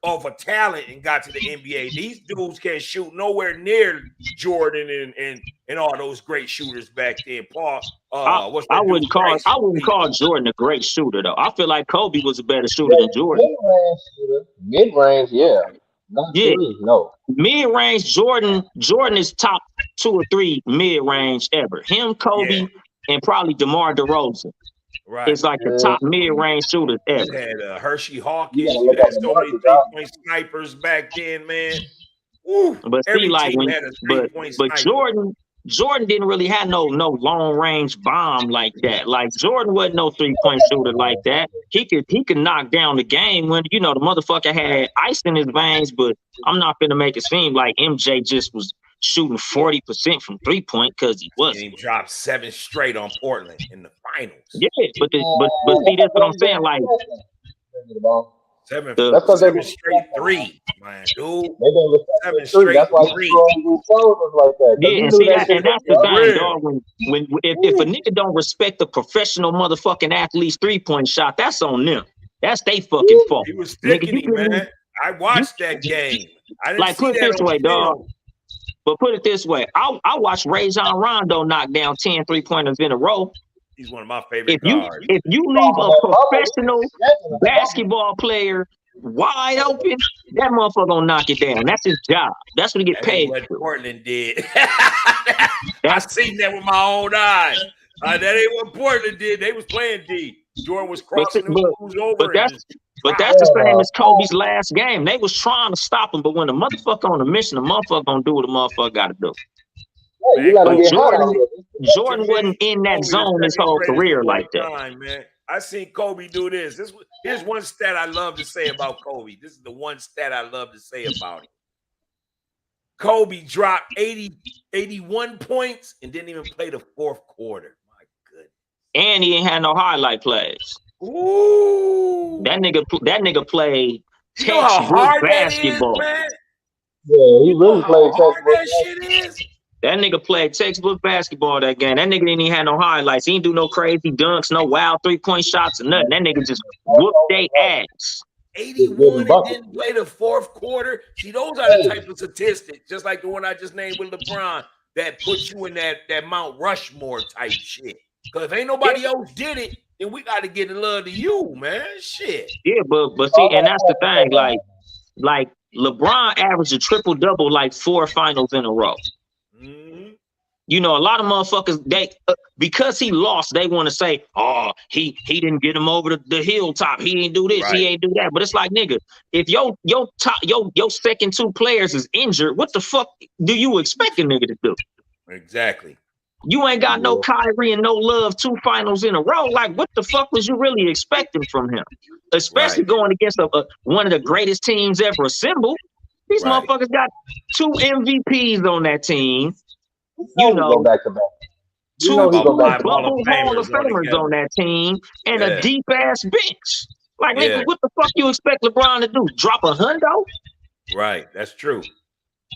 off of talent and got to the NBA. These dudes can't shoot nowhere near Jordan and all those great shooters back then. Paul, I wouldn't call Jordan a great shooter though. I feel like Kobe was a better shooter than Jordan. Mid-range, yeah. Not Yeah. three, no. Mid-range, Jordan is top 2 or 3 mid-range ever. Him, Kobe, and probably DeMar DeRozan. Right. It's like the top mid-range shooters ever. You had Hershey Hawkins. You You gotta had so many three-point snipers back then, man. Woo. But Every see, like team when had a three-point but sniper. Jordan didn't really have no long range bomb like that. Like Jordan wasn't no 3-point shooter like that. He could knock down the game when the motherfucker had ice in his veins. But I'm not gonna make it seem like MJ just was shooting 40% from 3-point because he wasn't. And he dropped 7 straight on Portland in the finals. Yeah, but see, that's what I'm saying. Like Seven That's straight three, man, dude. They didn't respect 7 the straight three. That's why three. he was like that. Yeah, and see that, and that's the thing, dog. If a nigga don't respect the professional motherfucking athlete's 3-point shot, that's on them. That's they fucking fault. He was sticking Nigga, it, man. I watched that game. I didn't Like, see put it that this on way, film. dog. But put it this way, I watched Rajon Rondo knock down 10 3-pointers in a row. He's one of my favorite If you guards. leave a professional basketball player wide open, that motherfucker gonna knock it down. That's his job. That's what he get That ain't paid what for. Portland did. I seen that with my own eyes. That ain't what Portland did. They was playing D. Jordan was crossing the moves over. But that's the same as Kobe's last game. They was trying to stop him, but when the motherfucker on a mission, the motherfucker gonna do what the motherfucker gotta do. Yeah, you gotta get hot out Jordan wasn't in that zone his whole career like that. Time, man. I seen Kobe do this. Here's one stat I love to say about Kobe. This is the one stat I love to say about him. Kobe dropped 81 points and didn't even play the fourth quarter. My goodness. And he ain't had no highlight plays. Ooh. That nigga played You know how textbook hard basketball. that is, man? Yeah, he really played How hard textbook. that shit is? That nigga played textbook basketball that game. That nigga didn't even have no highlights. He didn't do no crazy dunks, no wild 3-point shots or nothing. That nigga just whooped they ass. 81 and didn't play the fourth quarter. See, those are the type of statistics, just like the one I just named with LeBron, that puts you in that Mount Rushmore type shit. Because if ain't nobody else did it, then we got to get in love to you, man. Shit. Yeah, but see, and that's the thing. Like LeBron averaged a triple-double like 4 finals in a row. Mm-hmm. You know, a lot of motherfuckers, they because he lost, they want to say, oh, he didn't get him over the hilltop. He didn't do this, Right. he ain't do that. But it's like, nigga, if your second 2 players is injured, what the fuck do you expect a nigga to do? Exactly. You ain't got no Kyrie and no Love 2 finals in a row. Like, what the fuck was you really expecting from him? Especially going against one of the greatest teams ever assembled. These Right. motherfuckers got 2 MVPs on that team. You know, go back to back. 2 Hall of bubble Famers Hall of Famers together. on that team and a deep ass bench. Like, Yeah. nigga, what the fuck you expect LeBron to do? Drop a hundo? Right. That's true.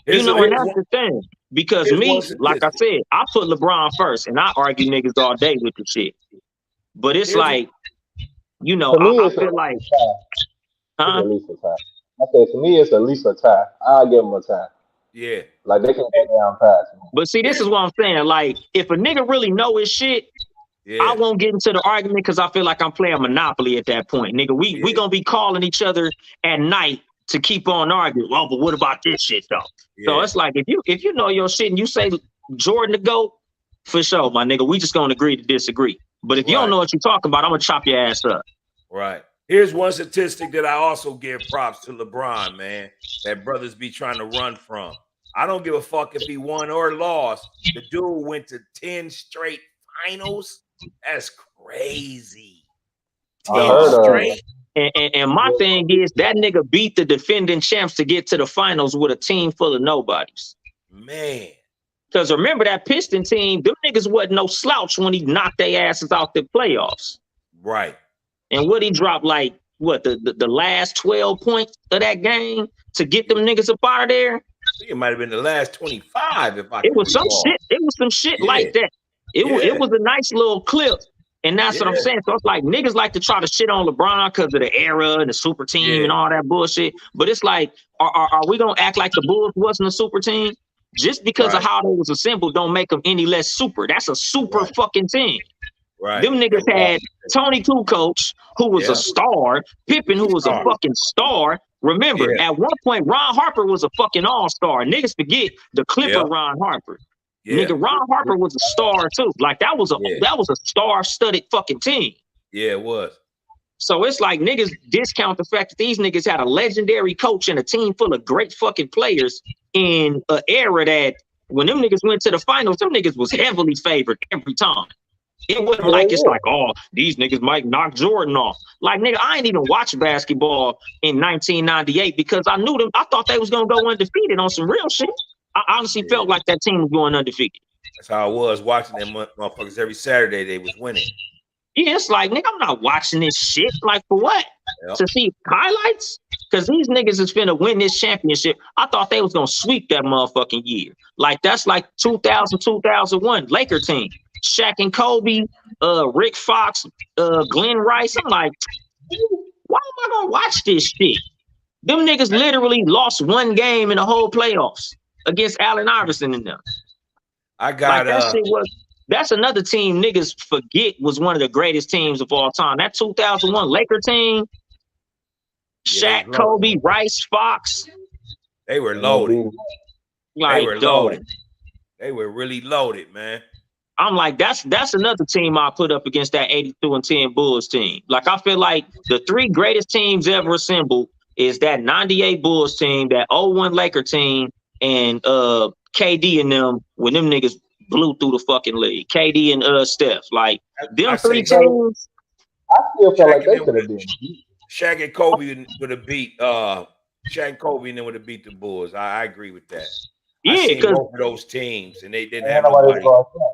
And that's the thing. Because here's me, one like I said, I put LeBron first, and I argue niggas all day with the shit. But it's like, you know, I feel like, huh? At least a tie. I said to me, it's at least a tie. I'll give him a tie. Yeah. Like they can go down past me. But see, this is what I'm saying. Like, if a nigga really know his shit, I won't get into the argument because I feel like I'm playing Monopoly at that point. Nigga, we gonna be calling each other at night to keep on arguing. Well, but what about this shit though? So it's like if you know your shit and you say Jordan to go, for sure, my nigga, we just gonna agree to disagree. But if you don't know what you're talking about, I'm gonna chop your ass up. Right. Here's one statistic that I also give props to LeBron, man, that brothers be trying to run from. I don't give a fuck if he won or lost. The dude went to 10 straight finals. That's crazy. 10 straight. And my thing is that nigga beat the defending champs to get to the finals with a team full of nobodies. Man. Because remember that Piston team, them niggas wasn't no slouch when he knocked their asses out the playoffs. Right. And what he dropped like the last 12 points of that game to get them niggas up out of there. I think it might have been the last 25 if I It can was some recall. shit. It was some shit Yeah. like that. It was a nice little clip. And that's what I'm Yeah. saying. So it's like niggas like to try to shit on LeBron because of the era and the super team and all that bullshit. But it's like, are we gonna act like the Bulls wasn't a super team? Just because of Right. how they was assembled don't make them any less super. That's a super Right. fucking team. Right. Them niggas had Tony Kukoc, who was Yeah. a star, Pippen, who was a Star. fucking star. Remember, Yeah. at one point, Ron Harper was a fucking all-star. Niggas forget the Clipper Yeah. Ron Harper. Yeah. Nigga, Ron Harper was a star too. Like that was a star-studded fucking team. Yeah, it was. So it's like niggas discount the fact that these niggas had a legendary coach and a team full of great fucking players in an era that when them niggas went to the finals, them niggas was heavily favored every time. It wasn't like it's like, oh, these niggas might knock Jordan off. Like, nigga, I ain't even watch basketball in 1998 because I knew them. I thought they was gonna go undefeated on some real shit. I honestly felt like that team was going undefeated. That's how I was watching them motherfuckers every Saturday. They was winning. Yeah, it's like, nigga, I'm not watching this shit. Like, for what? Yep. To see highlights? Because these niggas is finna win this championship. I thought they was gonna sweep that motherfucking year. Like, that's like 2000, 2001 Laker team. Shaq and Kobe, Rick Fox, Glenn Rice. I'm like, why am I gonna watch this shit? Them niggas literally lost one game in the whole playoffs against Allen Iverson and them. I got like that shit was. That's another team niggas forget was one of the greatest teams of all time. That 2001 Laker team, Shaq, Kobe, Rice, Fox. They were loaded. Like, they were loaded. They were really loaded, man. I'm like, that's another team I put up against that 82-10 Bulls team. Like, I feel like the three greatest teams ever assembled is that 98 Bulls team, that 01 Laker team, and KD and them when them niggas blew through the fucking league. KD and Steph. Like, them three teams. I still feel like they could have been. Shaq and Kobe would have beat Shaq and Kobe and then would have beat the Bulls. I agree with that. Yeah, because both of those teams and they didn't have nobody.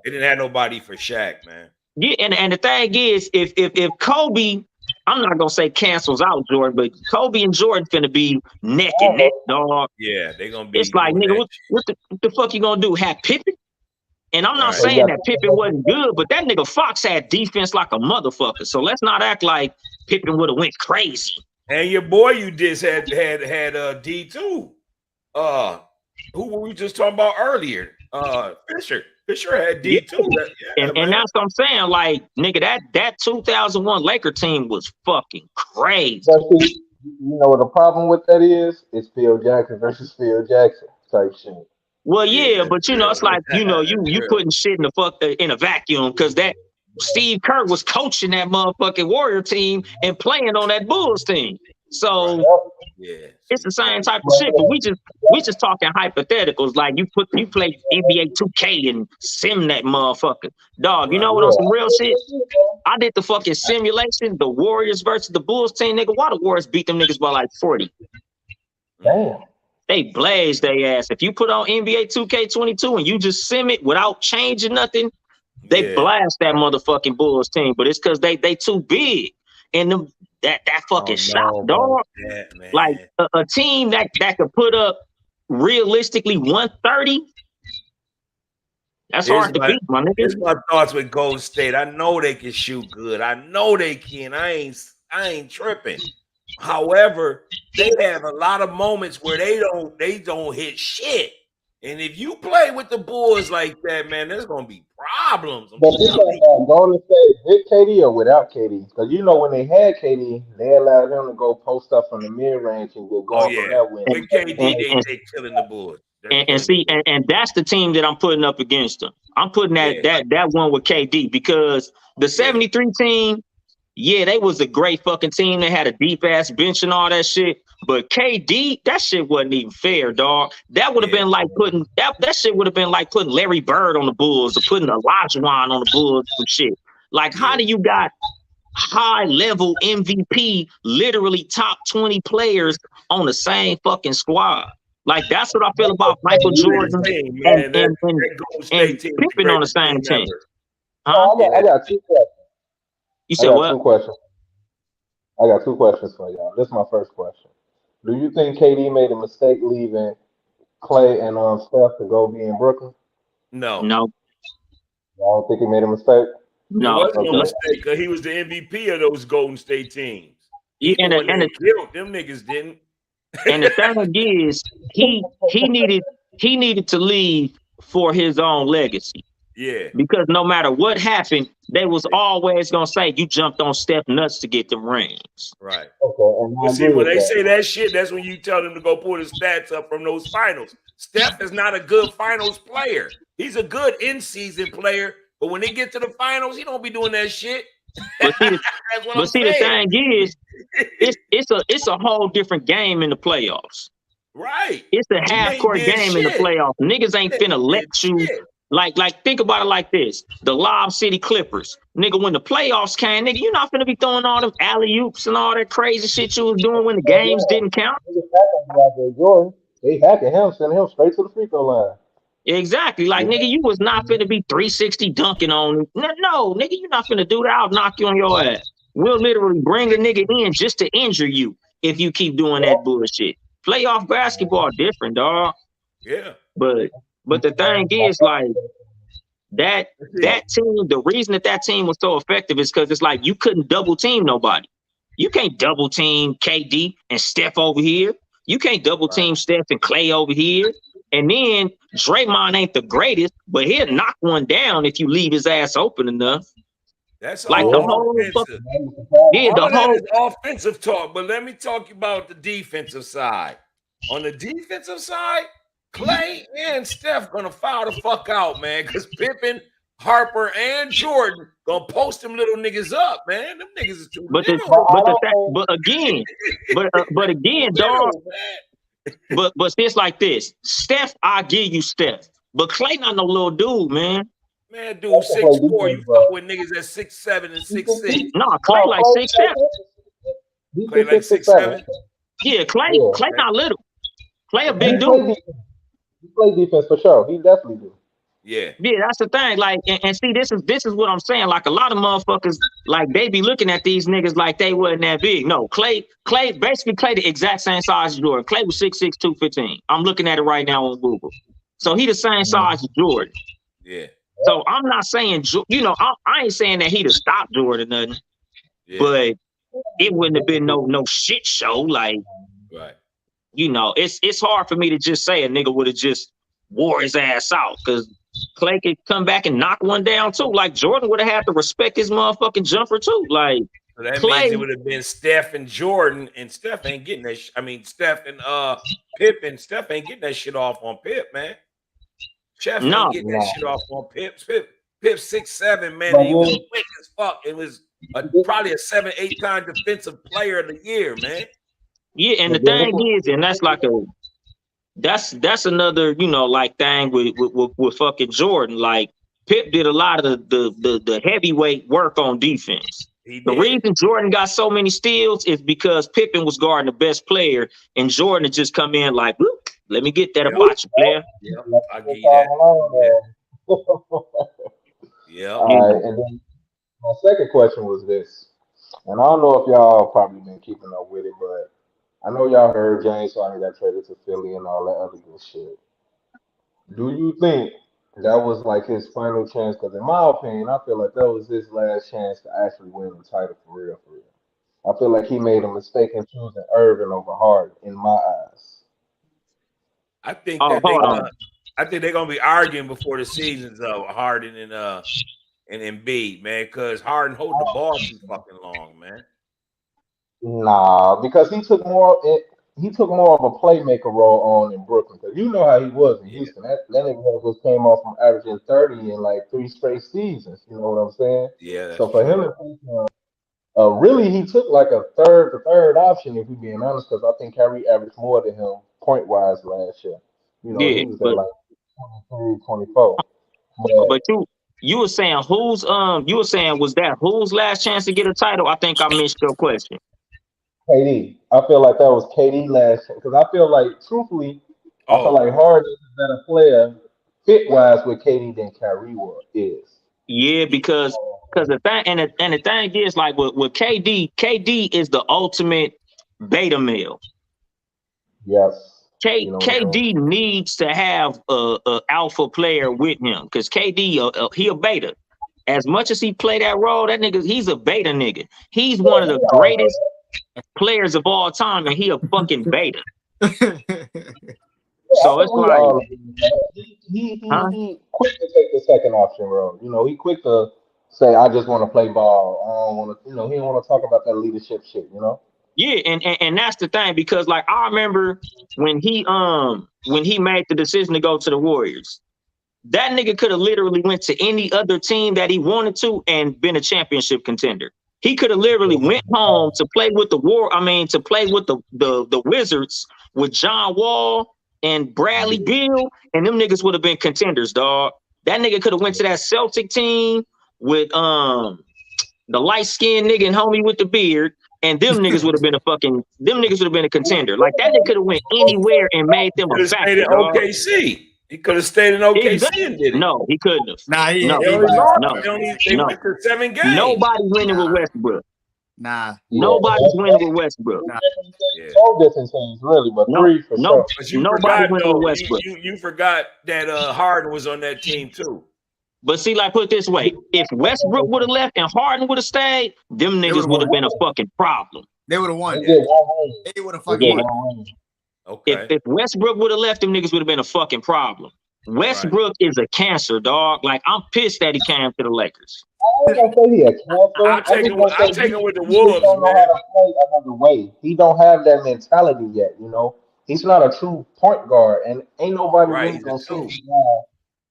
They didn't have nobody for Shaq, man. Yeah, and the thing is, if Kobe, I'm not gonna say cancels out Jordan, but Kobe and Jordan finna be neck and neck, dog. Yeah, they gonna be. It's like, nigga, what the fuck you gonna do? Have Pippen? And I'm not saying that Pippen wasn't good, but that nigga Fox had defense like a motherfucker. So let's not act like Pippen would have went crazy. And your boy, you just had D2. Who were we just talking about earlier? Fisher. Fisher had D2. Yeah, and that's what I'm saying. Like, nigga, that 2001 Laker team was fucking crazy. But see, you know what the problem with that is? It's Phil Jackson versus Phil Jackson type shit. Well, yeah, but you know, it's like, you know, you putting shit in a vacuum because that Steve Kerr was coaching that motherfucking Warrior team and playing on that Bulls team. So it's the same type of shit, but we just talking hypotheticals. Like you play NBA 2K and sim that motherfucker. Dog, you know what, on some real shit? I did the fucking simulation, the Warriors versus the Bulls team, nigga. Why the Warriors beat them niggas by like 40? Damn. They blazed their ass. If you put on NBA 2K22 and you just sim it without changing nothing, they blast that motherfucking Bulls team. But it's because they too big. And them that fucking shot, dog. Yeah, like a team that could put up realistically 130. That's hard to beat, my nigga. Here's my thoughts with Golden State. I know they can shoot good. I know they can. I ain't tripping. However, they have a lot of moments where they don't hit shit. And if you play with the Bulls like that, man, there's gonna be problems. But you talking about Golden State with KD or without KD? Because you know when they had KD, they allowed him to go post up from the mid range and get going from that win. With KD, they killing the Bulls. And that's the team that I'm putting up against them. I'm putting that one with KD because the 73 team, yeah, they was a great fucking team. They had a deep ass bench and all that shit. But KD, that shit wasn't even fair, dog. That would have been like putting that shit would have been like putting Larry Bird on the Bulls or putting Olajuwon on the Bulls and shit. Like, how do you got high level MVP, literally top 20 players on the same fucking squad? Like, that's what I feel about Michael Jordan and Pippen on the same team. Huh? I got two questions. You said what? Two questions. I got two questions for y'all. This is my first question. Do you think KD made a mistake leaving Clay and Steph to go be in Brooklyn? No, No, I don't think he made a mistake. it no. wasn't no Okay. mistake because he was the MVP of those Golden State teams. Yeah, He the one that killed them niggas, didn't. and the thing is, he needed to leave for his own legacy. Yeah. Because no matter what happened, they was always gonna say you jumped on Steph nuts to get them rings. Right. Okay, and I But see, agree when with they that. say that shit, that's when you tell them to go pull the stats up from those finals. Steph is not a good finals player. He's a good in-season player, but when they get to the finals, he don't be doing that shit. But see, That's what but I'm see the saying. thing is, it's a whole different game in the playoffs. Right. It's a He half ain't court did game in the shit. playoffs. Niggas ain't He finna ain't let did you shit. like think about it like this. The Lob City Clippers. Nigga, when the playoffs came, nigga, you're not finna be throwing all them alley-oops and all that crazy shit you was doing when the games didn't count. Niggas hacking DeAndre Jordan. They hacking him, sending him straight to the free throw line. Exactly. Like, nigga, you was not finna be 360 dunking on him. No, nigga, you're not finna do that. I'll knock you on your ass. We'll literally bring a nigga in just to injure you if you keep doing that bullshit. Playoff basketball different, dog. Yeah. But the thing is, like, that team, the reason that team was so effective is because it's like you couldn't double team nobody. You can't double team KD and Steph over here. You can't double team Steph and Clay over here. And then Draymond ain't the greatest, but he'll knock one down if you leave his ass open enough. That's Like all the whole offensive. yeah, All the of that whole is offensive talk, but let me talk about the defensive side. On the defensive side, Clay and Steph gonna foul the fuck out, man, because Pippen, Harper, and Jordan gonna post them little niggas up, man. Them niggas is too but little. but again, dog. But it's like this. Steph, I give you Steph. But Clay not no little dude, man. Man, dude, 6'4", you fuck with niggas at 6'7" and 6'6". No, Clay like 6'7". Clay like 6'7". Yeah, Clay not little. Clay a He big play dude. defense. He play defense for sure. He definitely do. Yeah. Yeah, that's the thing. Like, and see, this is what I'm saying. Like, a lot of motherfuckers, like, they be looking at these niggas like they wasn't that big. No, Clay basically Clay the exact same size as Jordan. Clay was 6'6", 215. I'm looking at it right now on Google. So he the same size as Jordan. Yeah. So I'm not saying, you know, I ain't saying that he'd have stopped Jordan or nothing, but it wouldn't have been no shit show. Like, right. You know, it's hard for me to just say a nigga would have just wore his ass out because Clay could come back and knock one down too. Like Jordan would have had to respect his motherfucking jumper too. Like So that Clay, means it would have been Steph and Jordan, and Steph ain't getting that. I mean, Steph and Pip, and Steph ain't getting that shit off on Pip, man. Chef ain't getting that shit off on Pip. Pip 6'7", man. And he was quick as fuck. It was probably a 7-8 time defensive player of the year, man. Yeah, and the thing is, and that's like that's another, you know, like thing with fucking Jordan. Like Pip did a lot of the heavyweight work on defense. The reason Jordan got so many steals is because Pippen was guarding the best player, and Jordan had just come in like, let me get that about you, player. Yeah, I'll give you that. Yeah. All right, and then my second question was this, and I don't know if y'all probably been keeping up with it, but I know y'all heard James Harden got traded to Philly and all that other good shit. Do you think that was like his final chance? Because in my opinion, I feel like that was his last chance to actually win the title for real, for real. I feel like he made a mistake in choosing Irving over Harden in my eyes. I think they're gonna be arguing before the season's up, Harden and Embiid, man, because Harden hold the ball too fucking long, man. Nah, because he took more of a playmaker role on in Brooklyn. Because you know how he was in Houston. That nigga just came off from averaging 30 in like 3 straight seasons. You know what I'm saying? Yeah. So for him, really, he took like the third option, if we're being honest, because I think Kyrie averaged more than him point wise last year. You know, he was at like 23, 24. But you were saying was that whose last chance to get a title? I think I missed your question. KD. I feel like that was KD last chance because I feel like, truthfully, I feel like Harden is a better player fit wise with KD than Kyrie is. Yeah, because Because the thing and the thing is like with KD is the ultimate beta male. Yes. You know, KD needs to have a alpha player with him because KD he a beta. As much as he play that role, that nigga he's a beta nigga. He's one of the greatest players of all time, and he a fucking beta. So it's like he quick to take the second option role. You know, he quick to say, "I just want to play ball. I don't want to." You know, he don't want to talk about that leadership shit. You know. yeah, and that's the thing because like I remember when he made the decision to go to the Warriors, that nigga could have literally went to any other team that he wanted to and been a championship contender. He could have literally went home to play with to play with the Wizards with John Wall and Bradley Beal, and them niggas would have been contenders, dog. That nigga could have went to that Celtic team with the light-skinned nigga and homie with the beard, and them niggas would have been a contender. Like that nigga could have went anywhere and made them a factor. Stayed in OKC. He could have stayed in OKC Exactly. and did it. No, he couldn't have. Nah, They No. went to 7 games. Nobody's winning with Westbrook. Nah. Nobody's winning with Westbrook. Yeah. So different teams, really, but No, three for no. sure. But you Nobody forgot went though. with Westbrook. You forgot that Harden was on that team too. But see, like put it this way, if Westbrook would have left and Harden would have stayed, them niggas would have been a fucking problem. They would have won. They did one ring. They would have They fucking did won. one ring. Okay. If Westbrook would have left, them niggas would have been a fucking problem. Westbrook is a cancer, dog. Like I'm pissed that he came to the Lakers. I ain't gonna say he a cancer. I'll take him with the He just Wolves, don't know man. how to play another way. He don't have that mentality yet. You know, he's not a true point guard, and ain't nobody Right, really he's a gonna sit two. him down.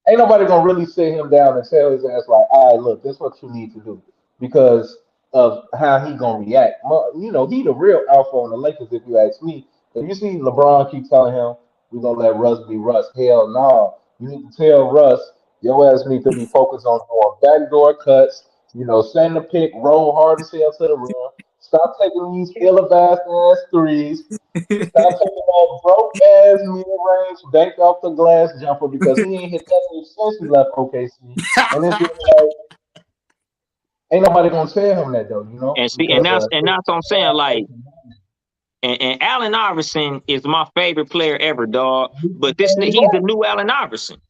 Ain't nobody gonna really sit him down and tell his ass like, "All right, look, this is what you need to do," because of how he gonna react. You know, he the real alpha on the Lakers, if you ask me. If you see LeBron keep telling him, "We're gonna let Russ be Russ," hell no. You need to tell Russ, your ass need to be focused on doing backdoor cuts. You know, send the pick, roll hard as hell to the rim. Stop taking these ill-advised ass threes. Stop taking that broke ass mid-range, bank off the glass jumper because he ain't hit that many since he left OKC. And it's just like, ain't nobody gonna tell him that though, you know. And see, Because, and that's what I'm saying. Like, and Allen Iverson is my favorite player ever, dog. But he's the new Allen Iverson.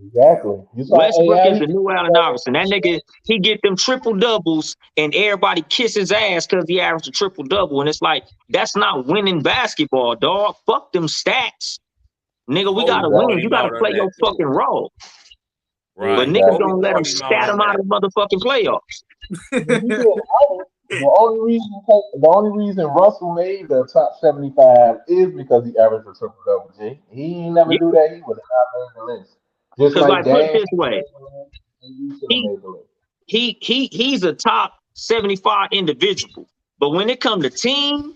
exactly. You saw Westbrook AI? is the new Allen Iverson. That nigga, he get them triple doubles, and everybody kiss his ass because he averaged a triple double. And it's like that's not winning basketball, dog. Fuck them stats, nigga. We gotta win. You gotta play your fucking role. Right. But niggas don't let him stat him out of motherfucking playoffs. The only reason Russell made the top 75 is because he averaged a triple double. G. He ain't never do that. He would have not made the list. Just Because like like put it Dan, this way, he's a top 75 individual. But when it comes to team,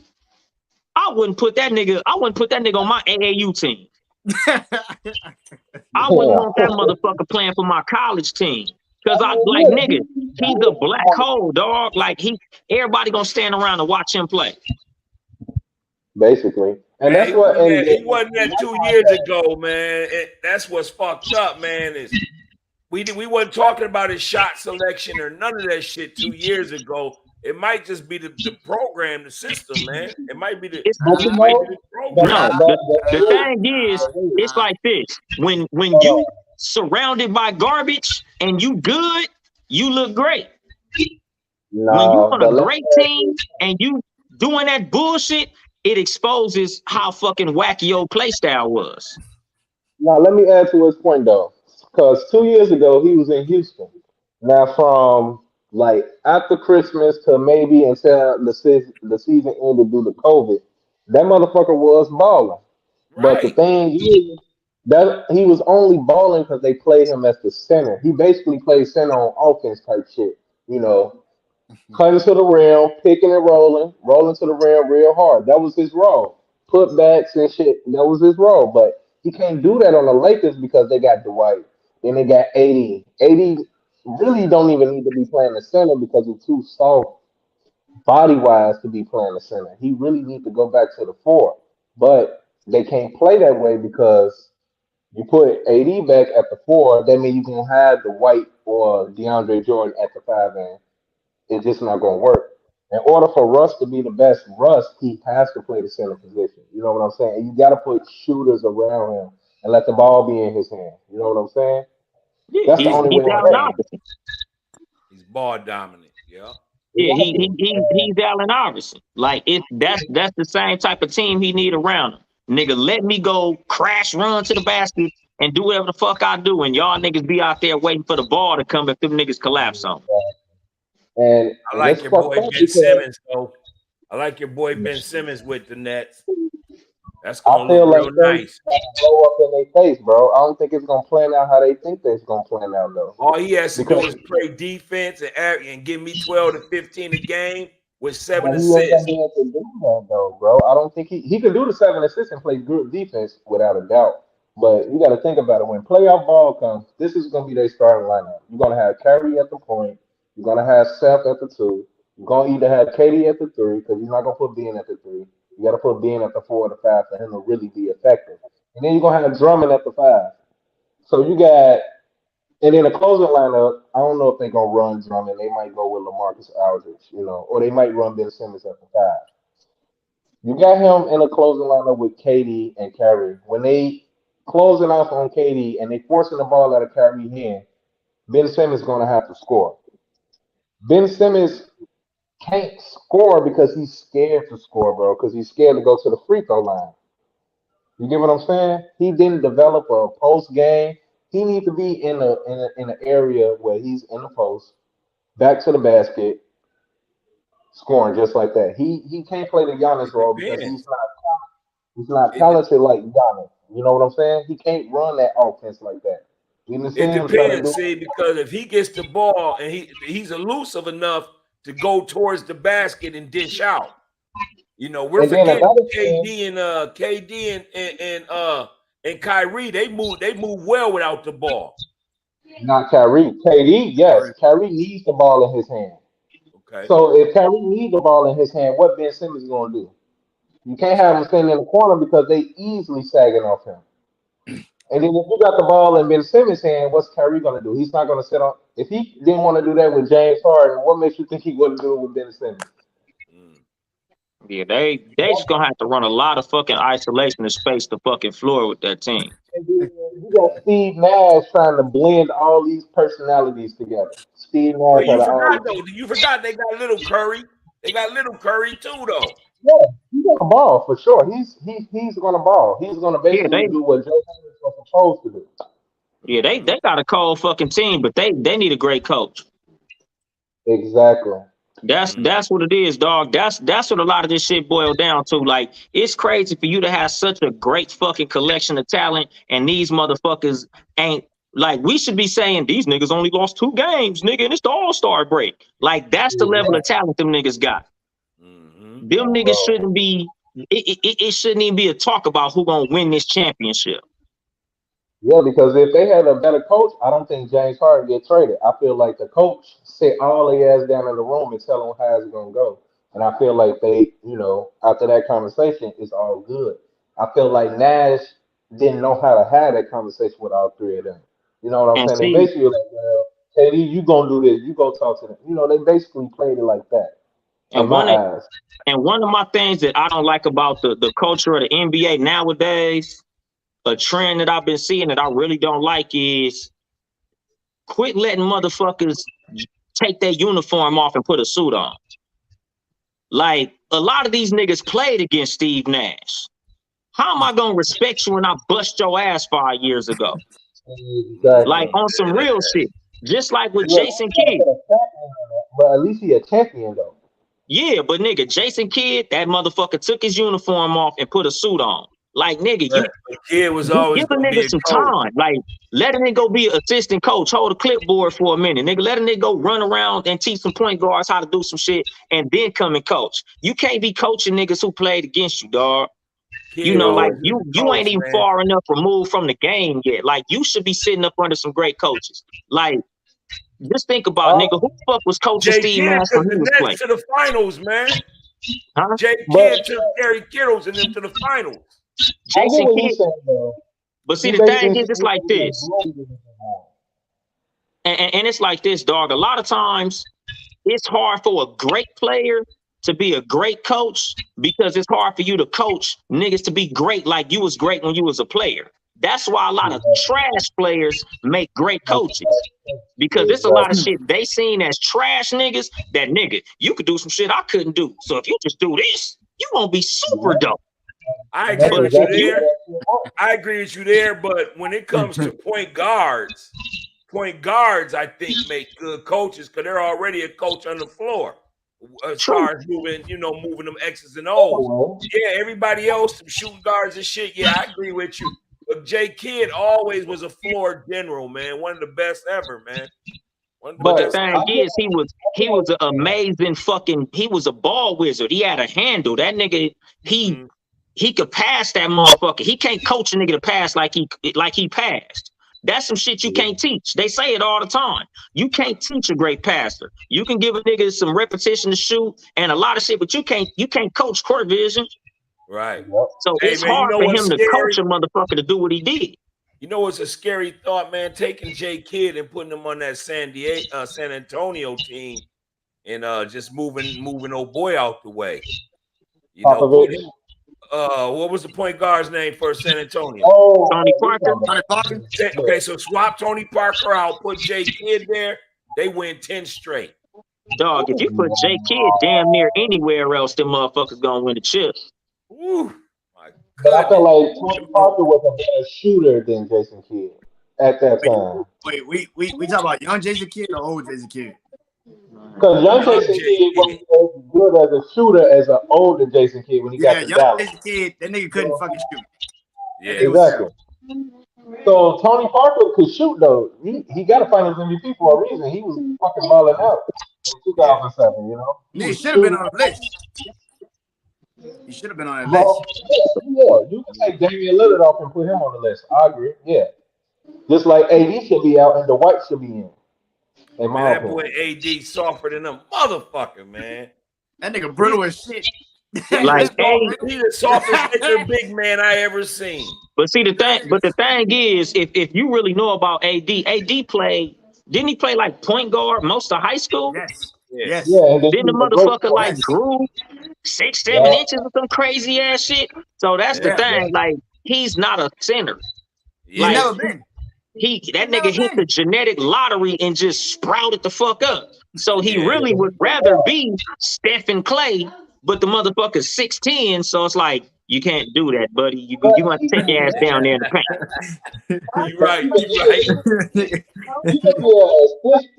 I wouldn't put that nigga on my AAU team. I wouldn't want that motherfucker playing for my college team. Cause I like nigga, he's a black hole, dog. Like everybody gonna stand around and watch him play. Basically. And Man, that's what he wasn't that 2 years ago, man. That's what's fucked up, man. Is we wasn't talking about his shot selection or none of that shit 2 years ago. It might just be the program, the system, man. It might be the program. No, the thing is, it's like this. When you surrounded by garbage and you good, you look great. When you on a great team and you doing that bullshit, it exposes how fucking wacky your play style was. Now let me add to his point though, because 2 years ago he was in Houston. Now from like after Christmas to maybe until the season ended due to COVID, that motherfucker was balling. But the thing is that he was only balling because they played him as the center. He basically played center on offense type shit, you know, cutting to the rim, picking and rolling to the rim real hard. That was his role. Putbacks and shit. That was his role. But he can't do that on the Lakers because they got Dwight. Then they got 80. 80 really don't even need to be playing the center because he's too soft body wise to be playing the center. He really needs to go back to the 4. But they can't play that way because you put AD back at the 4, that means you're gonna have the White or DeAndre Jordan at the 5 end. It's just not going to work. In order for Russ to be the best Russ, he has to play the center position. You know what I'm saying? And you got to put shooters around him and let the ball be in his hand. You know what I'm saying? Yeah, That's the only he's way it Allen happens. Iverson. He's ball dominant. Yeah. Yeah, Exactly. he's Allen Iverson. Like that's the same type of team he need around him. Nigga, let me go crash run to the basket and do whatever the fuck I do, and y'all niggas be out there waiting for the ball to come if them niggas collapse on. And I like that's your fucked boy up Ben because Simmons, though. I like your boy Ben Simmons with the Nets. That's I gonna feel look like real things nice. blow up in their face, bro. I don't think it's gonna plan out how they think it's gonna plan out, though. All he has to do Because is play defense and give me 12 to 15 a game with 7 but he ain't gonna assists. be able to do that, though, bro. I don't think he can do the 7 assists and play good defense without a doubt. But you got to think about it. When playoff ball comes, this is gonna be their starting lineup. You're gonna have Kyrie at the point. You're gonna have Seth at the 2. You're gonna either have Katie at the 3 because he's not gonna put Ben at the 3. You got to put Ben at the 4 or the 5 for him to really be effective. And then you're gonna have Drummond at the 5. So you got, and then the closing lineup. I don't know if they're gonna run Drummond. They might go with LaMarcus Aldridge, or they might run Ben Simmons at the 5. You got him in a closing lineup with KD and Kyrie. When they closing off on KD and they forcing the ball out of Kyrie hand, Ben Simmons gonna have to score. Ben Simmons can't score because he's scared to score, bro. Because he's scared to go to the free throw line. You get what I'm saying? He didn't develop a post game. He needs to be in an area where he's in the post, back to the basket, scoring just like that. He can't play the Giannis It role because depends. he's not It, de- talented like Giannis. You know what I'm saying? He can't run that offense like that. You didn't see it him try to do depends, see, because if he gets the ball and he's elusive enough to go towards the basket and dish out. We're and then forgetting another KD thing, and and Kyrie. They move well without the ball. not Kyrie. KD, yes. Kyrie needs the ball in his hand. Okay. So if Kyrie needs the ball in his hand, what Ben Simmons is gonna do? You can't have him standing in the corner because they easily sagging off him. And then if you got the ball in Ben Simmons' hand, what's Kyrie gonna do? He's not gonna sit on. If he didn't want to do that with James Harden, what makes you think he wouldn't do it with Ben Simmons? Mm. Yeah, they just gonna have to run a lot of fucking isolation to space the fucking floor with that team. And then you got Steve Nash trying to blend all these personalities together. Steve But Nash had you an forgot all. though. You forgot they got little Curry. They got little Curry too though. Yeah, he's gonna ball for sure. He's gonna ball. He's gonna Yeah, basically do what Joe Harris was supposed to do. they got a cold fucking team, but they need a great coach. Exactly. That's what it is, dog. That's what a lot of this shit boiled down to. Like, it's crazy for you to have such a great fucking collection of talent, and these motherfuckers ain't like, we should be saying these niggas only lost 2 games, nigga, and it's the All-Star break. Like, that's the level of talent them niggas got. Mm-hmm. Them niggas Bro. shouldn't be. It shouldn't even be a talk about who gonna win this championship. Yeah, because if they had a better coach, I don't think James Harden get traded. I feel like the coach sit all their ass down in the room and tell them how it's gonna go. And I feel like they, after that conversation, it's all good. I feel like Nash didn't know how to have that conversation with all 3 of them. You know what I'm And saying? They see, basically were like, well, KD, you gonna do this, you go talk to them. They basically played it like that, in and my one of, eyes. and one of my things that I don't like about the culture of the NBA nowadays, a trend that I've been seeing that I really don't like is quit letting motherfuckers take their uniform off and put a suit on. Like, a lot of these niggas played against Steve Nash. How am I gonna respect you when I bust your ass 5 years ago? Exactly. Like, on some real shit. Just like with Yeah, Jason Kidd. but at least he a champion though. Yeah, but nigga, Jason Kidd, that motherfucker took his uniform off and put a suit on. Like, nigga, The kid was always give a gonna be nigga a some coach. time. Like, let a nigga go be an assistant coach, hold a clipboard for a minute. Nigga, let a nigga go run around and teach some point guards how to do some shit and then come and coach. You can't be coaching niggas who played against you, dog. Kid Like, always you was a coach, ain't even man. far enough removed from the game yet. Like, you should be sitting up under some great coaches. Like, just think about, nigga, who the fuck was coaching Jay Steve Kidd Nash took when he the was playing? Nets to the finals, man. Huh? Jay Kidd took Gary Kittles and them to the finals. I get Jason what you Kidd. saying though. But see, You the thing basically is, it's like this. and it's like this, dog. A lot of times it's hard for a great player to be a great coach because it's hard for you to coach niggas to be great like you was great when you was a player. That's why a lot of trash players make great coaches because there's a lot of shit they seen as trash niggas that nigga, you could do some shit I couldn't do. So if you just do this, you gonna be super dope. I agree with you there. I agree with you there, but when it comes to point guards, I think make good coaches because they're already a coach on the floor. As far as moving them X's and O's. Yeah, everybody else, some shooting guards and shit. Yeah, I agree with you. But Jay Kidd always was a floor general, man. One of the best ever, man. But the thing is, he was an amazing he was a ball wizard. He had a handle. That nigga, he could pass that motherfucker. He can't coach a nigga to pass like he passed. That's some shit you can't teach. They say it all the time. You can't teach a great passer. You can give a nigga some repetition to shoot and a lot of shit, but you can't coach court vision. Right. So it's hard for him to coach a motherfucker to do what he did. You know what's a scary thought, man? Taking Jay Kidd and putting him on that San Antonio team and just moving old boy out the way. You know, what was the point guard's name for San Antonio? Tony Parker. Okay, so swap Tony Parker out, put Jay Kidd there. They win 10 straight. Dog, if you put Jay Kidd damn near anywhere else, them motherfuckers gonna win the chip. Ooh, but I feel like Tony Parker was a better shooter than Jason Kidd at that time. Wait, we talk about young Jason Kidd or old Jason Kidd? Because young Jason Kidd wasn't as good as a shooter as an older Jason Kidd when he got to Dallas. Jason Kidd, that nigga couldn't fucking shoot. Yeah, exactly. So Tony Parker could shoot though. He got a Finals MVP for a reason. He was fucking balling out in 2007. You know, he should have been on the list. He should have been on that list. Yeah, you can take Damian Lillard off and put him on the list. I agree. Yeah, just like AD should be out and the White should be in. Man, that boy AD softer than a motherfucker, man. That nigga brittle as shit. Like he's the softest big man I ever seen. But see the thing is, if you really know about AD played, didn't he play like point guard most of high school? Yes. Yes. Yeah, then the motherfucker like grew 6-7 inches or some crazy ass shit. So that's the thing. Like he's not a center. He's never been. That nigga hit the genetic lottery and just sprouted the fuck up. So he really would rather be Stephen Clay, but the motherfucker's 6'10", so it's like you can't do that, buddy. You want to take your ass down there in the paint. You're right.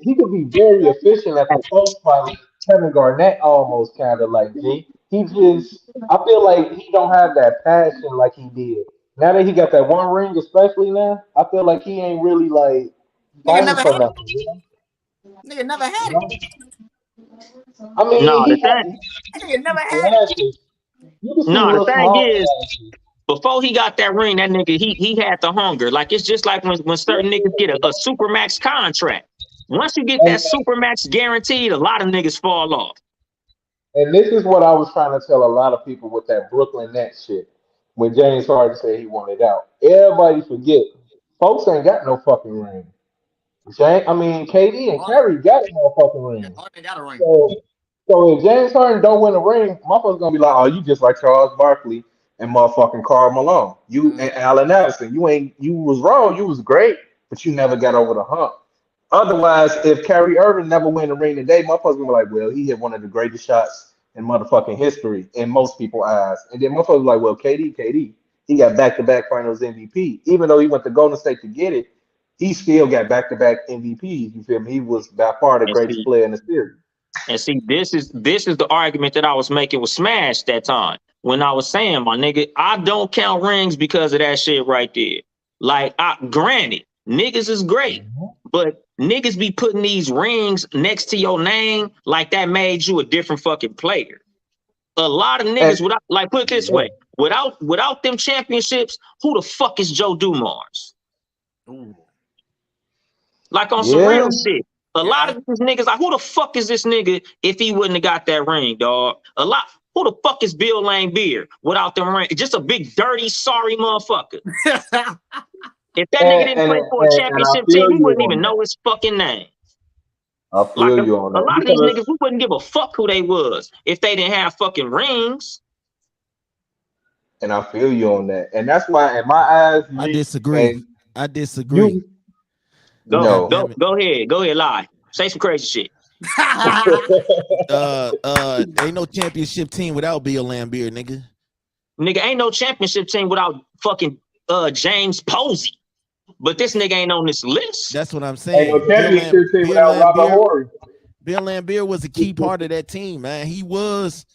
He could be very efficient at the post spot. Kevin Garnett almost kind of like G. I feel like he don't have that passion like he did. Now that he got that one ring, especially now, I feel like he ain't really like fighting for nothing. Nigga never had it. I mean, nigga never had it. No, the thing is, before he got that ring, that nigga he had the hunger. Like it's just like when certain niggas get a supermax contract. Once you get that supermax guaranteed, a lot of niggas fall off. And this is what I was trying to tell a lot of people with that Brooklyn Nets shit. When James Harden said he wanted out, everybody forget, folks ain't got no fucking ring. KD and Kyrie got no fucking ring. Harden got a ring. So if James Harden don't win a ring, motherfuckers gonna be like, oh, you just like Charles Barkley and motherfucking Karl Malone. You and Allen Iverson. You was wrong. You was great, but you never got over the hump. Otherwise, if Kyrie Irving never win a ring today, motherfuckers gonna be like, well, he hit one of the greatest shots in motherfucking history in most people's eyes. And then motherfuckers like, well, KD, he got back-to-back Finals MVP. Even though he went to Golden State to get it, he still got back-to-back MVPs. You feel me? He was by far the greatest player in the series. And see, this is the argument that I was making with Smash that time when I was saying, my nigga, I don't count rings because of that shit right there. Like, granted, niggas is great, but niggas be putting these rings next to your name like that made you a different fucking player. A lot of niggas, put it this way, without them championships, who the fuck is Joe Dumars? Like on some real shit. A lot of these niggas, like, who the fuck is this nigga if he wouldn't have got that ring, dog? Who the fuck is Bill Laimbeer without them ring? Just a big, dirty, sorry motherfucker. If that nigga didn't play for a I championship feel team, we you wouldn't on even that. know his fucking name. I Like feel you on a that lot of these because niggas, we wouldn't give a fuck who they was if they didn't have fucking rings. and I feel you on that, and that's why in my eyes, I G, disagree. and I disagree. you no. Go ahead, lie. Say some crazy shit. Ain't no championship team without Bill Laimbeer, nigga. Nigga, ain't no championship team without fucking James Posey. But this nigga ain't on this list. That's what I'm Ain't saying. no championship team without Robert Horry. Bill Laimbeer was a key part of that team, man. He was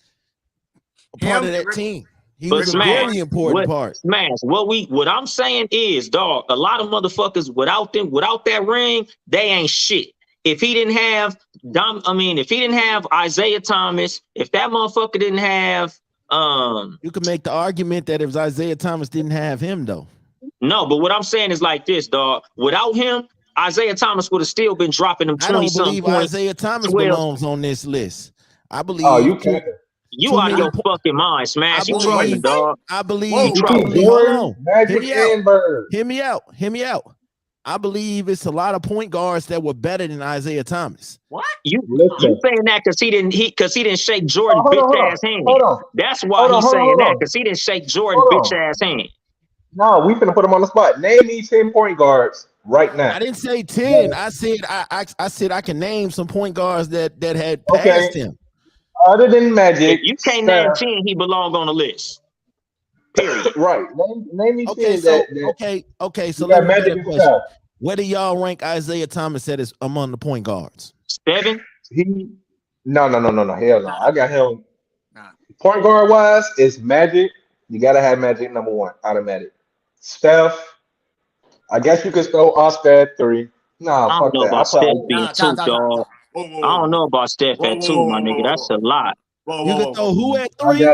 a part of that team. He was a very important part. Smash. What I'm saying is, dog, a lot of motherfuckers without that ring, they ain't shit. If he didn't have if he didn't have Isaiah Thomas, if that motherfucker didn't have you can make the argument that if Isaiah Thomas didn't have him, though. No, but what I'm saying is like this, dog. Without him, Isaiah Thomas would have still been dropping them 20 I don't believe points. Isaiah Thomas 12. belongs on this list. I believe you can't. You out of your fucking mind, Smash. You trolling, dog. I believe hold on. Magic and Bird. Hear me out. I believe it's a lot of point guards that were better than Isaiah Thomas. What? You saying that because he didn't shake Jordan bitch ass hand. That's why he's saying that, because he didn't shake Jordan bitch ass hand. No, we finna put him on the spot. Name me 10 point guards right now. I didn't say 10. I said I can name some point guards that had passed him. Other than Magic, if you can't name 10, he belong on the list. Period. Right. Name me 10. Okay. So let me ask a question. Where do y'all rank Isaiah Thomas at among the point guards? 7. No. Hell no. I got him. Point guard wise, it's Magic. You gotta have Magic number 1, automatic. Steph. I guess you could throw Oscar at 3. Nah, I don't know about Steph being 2, dog. I don't know about Steph at 2, my nigga. That's a lot. You could throw who at 3?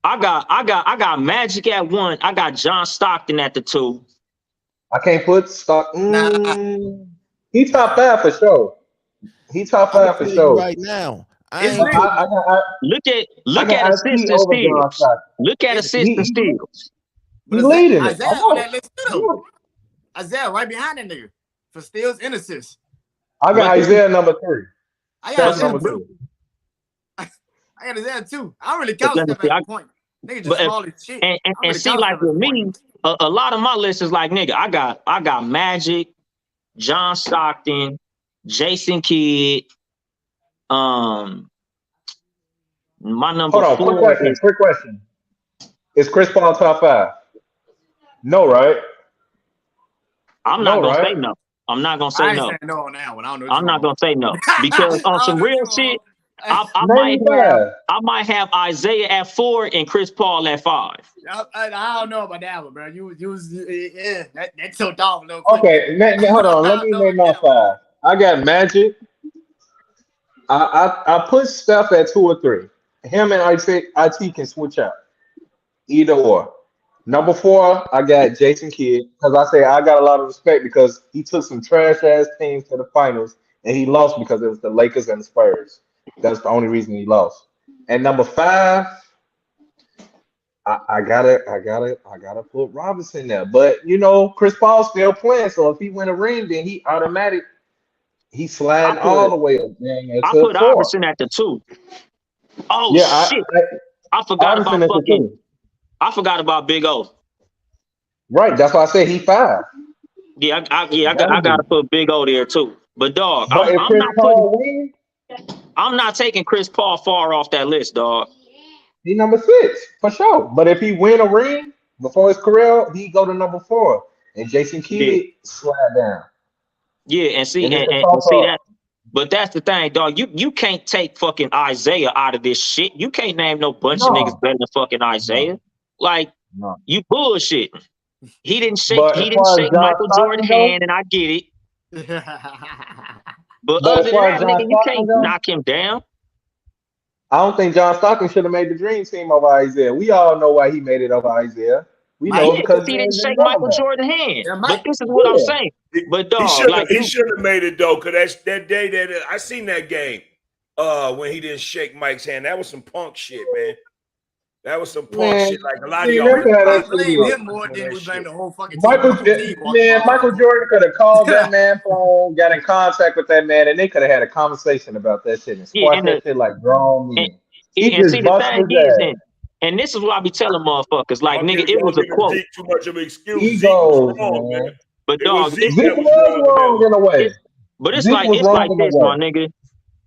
I got Magic at 1. I got John Stockton at the 2. I can't put Stockton. He top 5 for sure. He top 5 for sure. Right now. Look at assists and steals. Look at assists and steals. He's leading it. Isaiah on that list too. Isaiah right behind that nigga for steals and assists. I got Isaiah number 3. I got Isaiah number 2. I got Isaiah 2. I don't really count Steph at that point. Nigga just small as shit. And see, like with me, a lot of my list is like, nigga, I got Magic, John Stockton, Jason Kidd. My number 4. Quick question. Is Chris Paul top 5? No, right? I'm not gonna say no. I'm not gonna say no. No on that one. I don't know. I'm not gonna say no because on some real shit, I might have Isaiah at 4 and Chris Paul at 5. I don't know about that one, bro. You was that tilt off a little quick. Okay, hold on. Let me name my 5. I got Magic. I put Steph at 2 or 3. Him and IT can switch out. Either or. Number 4, I got Jason Kidd, because I say I got a lot of respect because he took some trash ass teams to the finals and he lost because it was the Lakers and the Spurs. That's the only reason he lost. And number 5, I gotta put Robinson there. But you know, Chris Paul's still playing, so if he win a ring, then he's sliding all the way up. I put Iverson at the 2. Oh yeah, shit! I forgot about I forgot about Big O. Right, that's why I said he 5. Yeah, I gotta put Big O there too. But dog, I'm not taking Chris Paul far off that list, dog. He number 6 for sure. But if he win a ring before his career, he go to number 4, and Jason Kidd slide down. Yeah, and see that. But that's the thing, dog. You can't take fucking Isaiah out of this shit. You can't name no bunch of niggas better than fucking Isaiah. Like you bullshit. He didn't shake Michael Jordan's hand, and I get it. But other than that, nigga, you can't knock him down. I don't think John Stockton should have made the dream team over Isaiah. We all know why he made it over Isaiah. We know because he didn't shake Michael Jordan's hand. But this is what I'm saying. But dog, he should have made it though, because that day that I seen that game when he didn't shake Mike's hand. That was some punk shit, man. That was some punk Man, shit. Like a lot of see, y'all. that's how that We shit blame was. him more than we blame the whole fucking team. Michael, The whole team walked man, off. Michael Jordan could have called that man phone, got in contact with that man, and they could have had a conversation about that shit and Yeah, squash that shit like grown and, men. He and see just the busted thing his is, ass. and this is what I be telling motherfuckers, like Y'all nigga, give, it y'all was a giving quote, Zeke too much of an excuse. Zeke Egos, was wrong, man. man. but It was dog, Zeke Zeke that was was wrong wrong in a way. but it's Zeke was wrong like in a this, way. my nigga.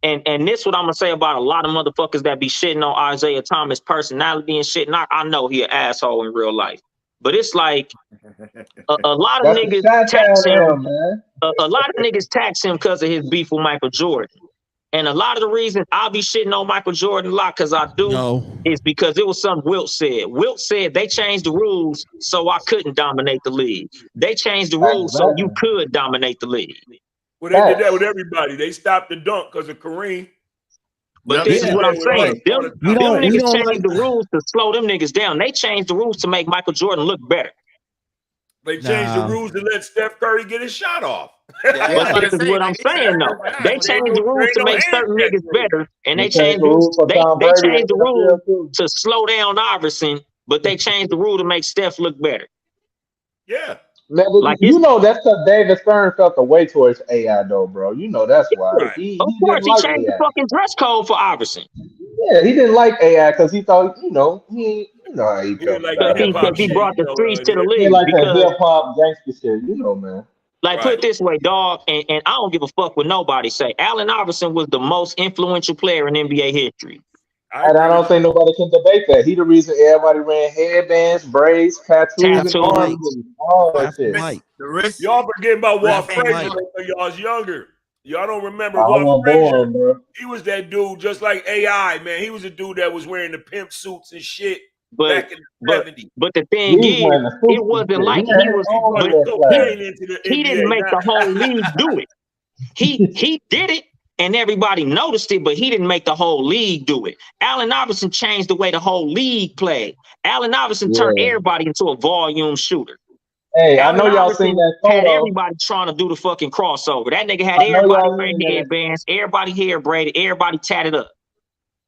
And this what I'm gonna say about a lot of motherfuckers that be shitting on Isaiah Thomas' personality and shit. And I know he an asshole in real life, but it's like a lot of That's the niggas shot tax down him. him, man. A lot of niggas tax him because of his beef with Michael Jordan. And a lot of the reason I'll be shitting on Michael Jordan a lot because I do No. is because it was something Wilt said. Wilt said they changed the rules so I couldn't dominate the league. They changed the rules so you Exactly. could dominate the league. Well, they did that with everybody. They stopped the dunk because of Kareem. But Yeah, this is what I'm saying. Them We niggas don't changed like the rules to slow them niggas down. They changed the rules to make Michael Jordan look better. They changed the Nah. rules to let Steph Curry get his shot off. Yeah, But I this was is about to what say, I'm like, they saying said, though. yeah, They but changed the rules to make certain niggas better, and They they changed changed the rules for Tom they Brady in changed the the rules NFL too. to slow down Iverson, but they changed the rule to make Steph look better. Yeah. Man, but Like you it's know that's because David Stern felt the way towards AI though, bro. You know that's why Right. he of didn't course he like changed the AI. fucking dress code for Iverson. Yeah, he didn't like AI because he thought, you know how he He felt didn't like about the it. hip hop Because he shit. brought the streets to the He didn't league. like that Because hip hop gangster shit, you know, man. like put it this way, dog, and I don't give a fuck what nobody say. Allen Iverson was the most influential player in NBA history. And I don't think nobody can debate that. He the reason everybody ran headbands, braids, tattoos, and arms, and all that shit. The wrist. Y'all forgetting about Walt Right. Frazier when y'all was younger. Y'all don't remember I Walt wasn't Frazier. born, bro. He was that dude just like AI, man. He was a dude that was wearing the pimp suits and shit But back in the 70s. but the He thing was is, wearing the suits it and wasn't shit. like He had he his was. own But red flag. into the He didn't NBA make now. the whole league do it. He did it, and everybody noticed it, but he didn't make the whole league do it. Allen Iverson changed the way the whole league played. Allen Iverson turned Yeah. everybody into a volume shooter. Hey, I Allen know y'all Iverson seen that had photo. everybody trying to do the fucking crossover. That nigga had I know everybody y'all wearing seen that. headbands, everybody hair braided, everybody tatted up.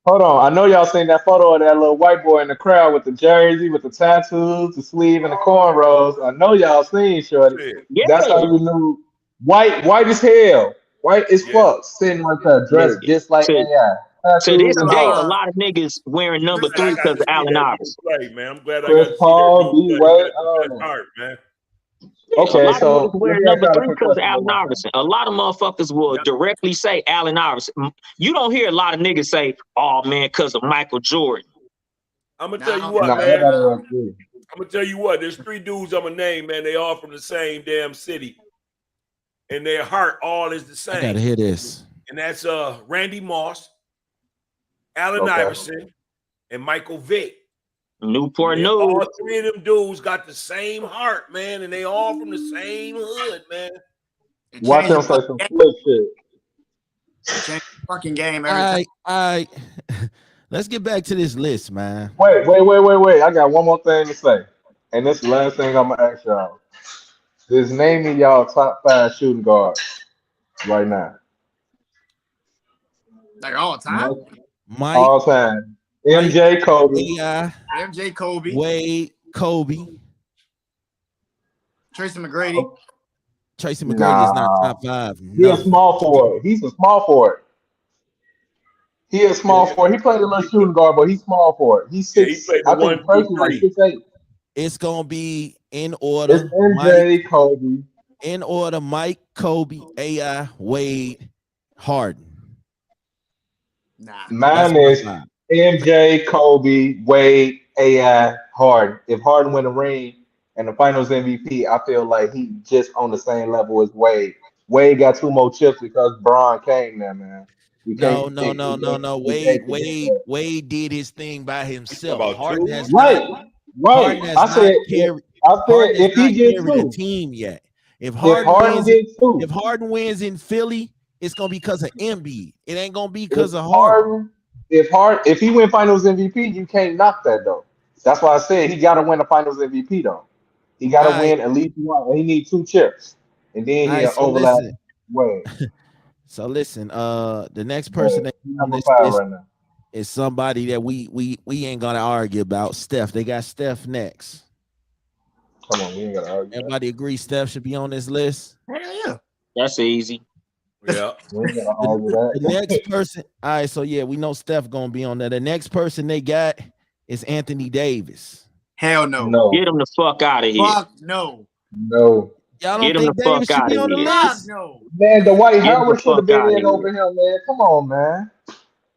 Hold on, I know y'all seen that photo of that little white boy in the crowd with the jersey, with the tattoos, the sleeve, and the cornrows. I know y'all seen, shorty. Yeah, That's how you knew. White as hell, white as Yeah. fuck, sitting right there, dressed nigga. just like AI. To this Tattoos and day, a all. lot of niggas wearing number Glad I 3 got because to of see Allen that Iverson. dude play, man. I'm glad I Chris got to see Paul, that dude D play. Wade, That's heart, man. Yeah, a Okay, lot of so niggas let wearing me ask number y'all a 3 quick because of question Allen one more Iverson. A lot of motherfuckers will Yep. directly say Allen Iverson. You don't hear a lot of niggas say, "Oh man," because of Michael Jordan. I'm gonna tell you time. what, No, man. nobody agree. I'm gonna tell you what. There's 3 dudes I'm gonna name, man. They all from the same damn city, and their heart all is the I gotta same. hear this. And that's Randy Moss, Allen Okay. Iverson, and Michael Vick. Newport And News. all 3 of them dudes got the same heart, man, and they all from the same hood, man. Watch him say some slick shit. Change the fucking game every All time. right, all right. Let's get back to this list, man. Wait. I got one more thing to say. And this is the last thing I'm gonna ask y'all. Just name me y'all top 5 shooting guards right now. Like all time. Mike, All time. MJ, Kobe. AI, MJ, Kobe, Wade, Kobe. Tracy McGrady. Tracy McGrady is not Nah. top 5. He a Nothing. small forward. He's a small forward. He a small forward. He played a little shooting guard, but he's small forward. He's Yeah, he 6. played the I think 1, 2, Tracy like 3. 6'8". It's gonna be in It's order. Mike, MJ, Kobe. in order. Mike, Kobe, AI, Wade, Harden. Nah. Mine That's my is 5. MJ, Kobe, Wade, AI, Harden. If Harden win a ring and the Finals MVP, I feel like he just on the same level as Wade. Wade got 2 more chips because Bron came there, man. We No. can't forget that. Wade did his thing by himself. about Harden 2? has not. Right. Harden has I not said carried. I Harden said has if not he get carried a 2, team yet. If if Harden Harden wins, gets 2, if Harden wins in Philly, it's gonna be because of Embiid. It ain't gonna be because of Harden. if he win Finals MVP, you can't knock that though. That's why I said he got to win the Finals MVP though. He got to All right. win at least one. He needs 2 chips, and then All right, he'll so overlap. listen. Wait, So listen. The next person that he's on number this 5 list, right now. is somebody that we ain't gonna argue about. Steph. They got Steph next. Come on, we ain't gotta argue. Everybody agree Steph should be on this list. Hell yeah. That's easy. Yeah. We ain't gotta argue The that. next person, all right, so yeah, we know Steph gonna be on there. The next person they got is Anthony Davis. Hell no. No, Get him the fuck out of here. Fuck no. no. Y'all Get don't him think the fuck Davis should be outta on the here. Fuck list? no. Man, Dwight Get the Howard should have fuck been outta in here. over him, man. Come on, man.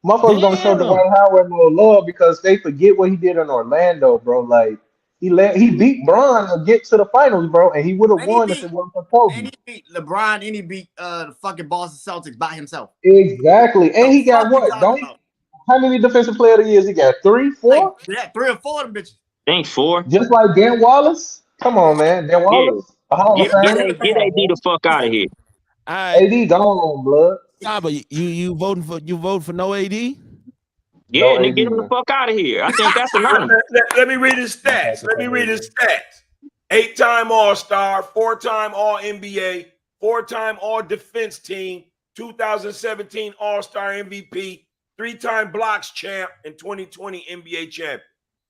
Motherfuckers gonna show Damn. Dwight Howard no love because they forget what he did in Orlando, bro. Like he beat Bron to get to the finals, bro, and he would have And he won if beat- it wasn't for Kobe. And he beat LeBron and he beat the fucking Boston Celtics by himself. Exactly, and he The fuck got you what? talking Don't he? about? How many defensive player of the years he got? 3, 4? Like, yeah, 3 or 4 of them bitches. Think 4. Just like Dan Wallace. Come on, man. Dan Wallace, a Hall of Get Famer. AD the fuck out of here. All right, AD gone, blood. nah, but you voting for no AD? Yeah, No nigga, AD, get him the man. fuck out of here. I think that's anonymous. Let me read his stats. Let me read his stats. 8-time All-Star, 4-time All-NBA, 4-time All-Defense Team, 2017 All-Star MVP, 3-time blocks champ, and 2020 NBA champ.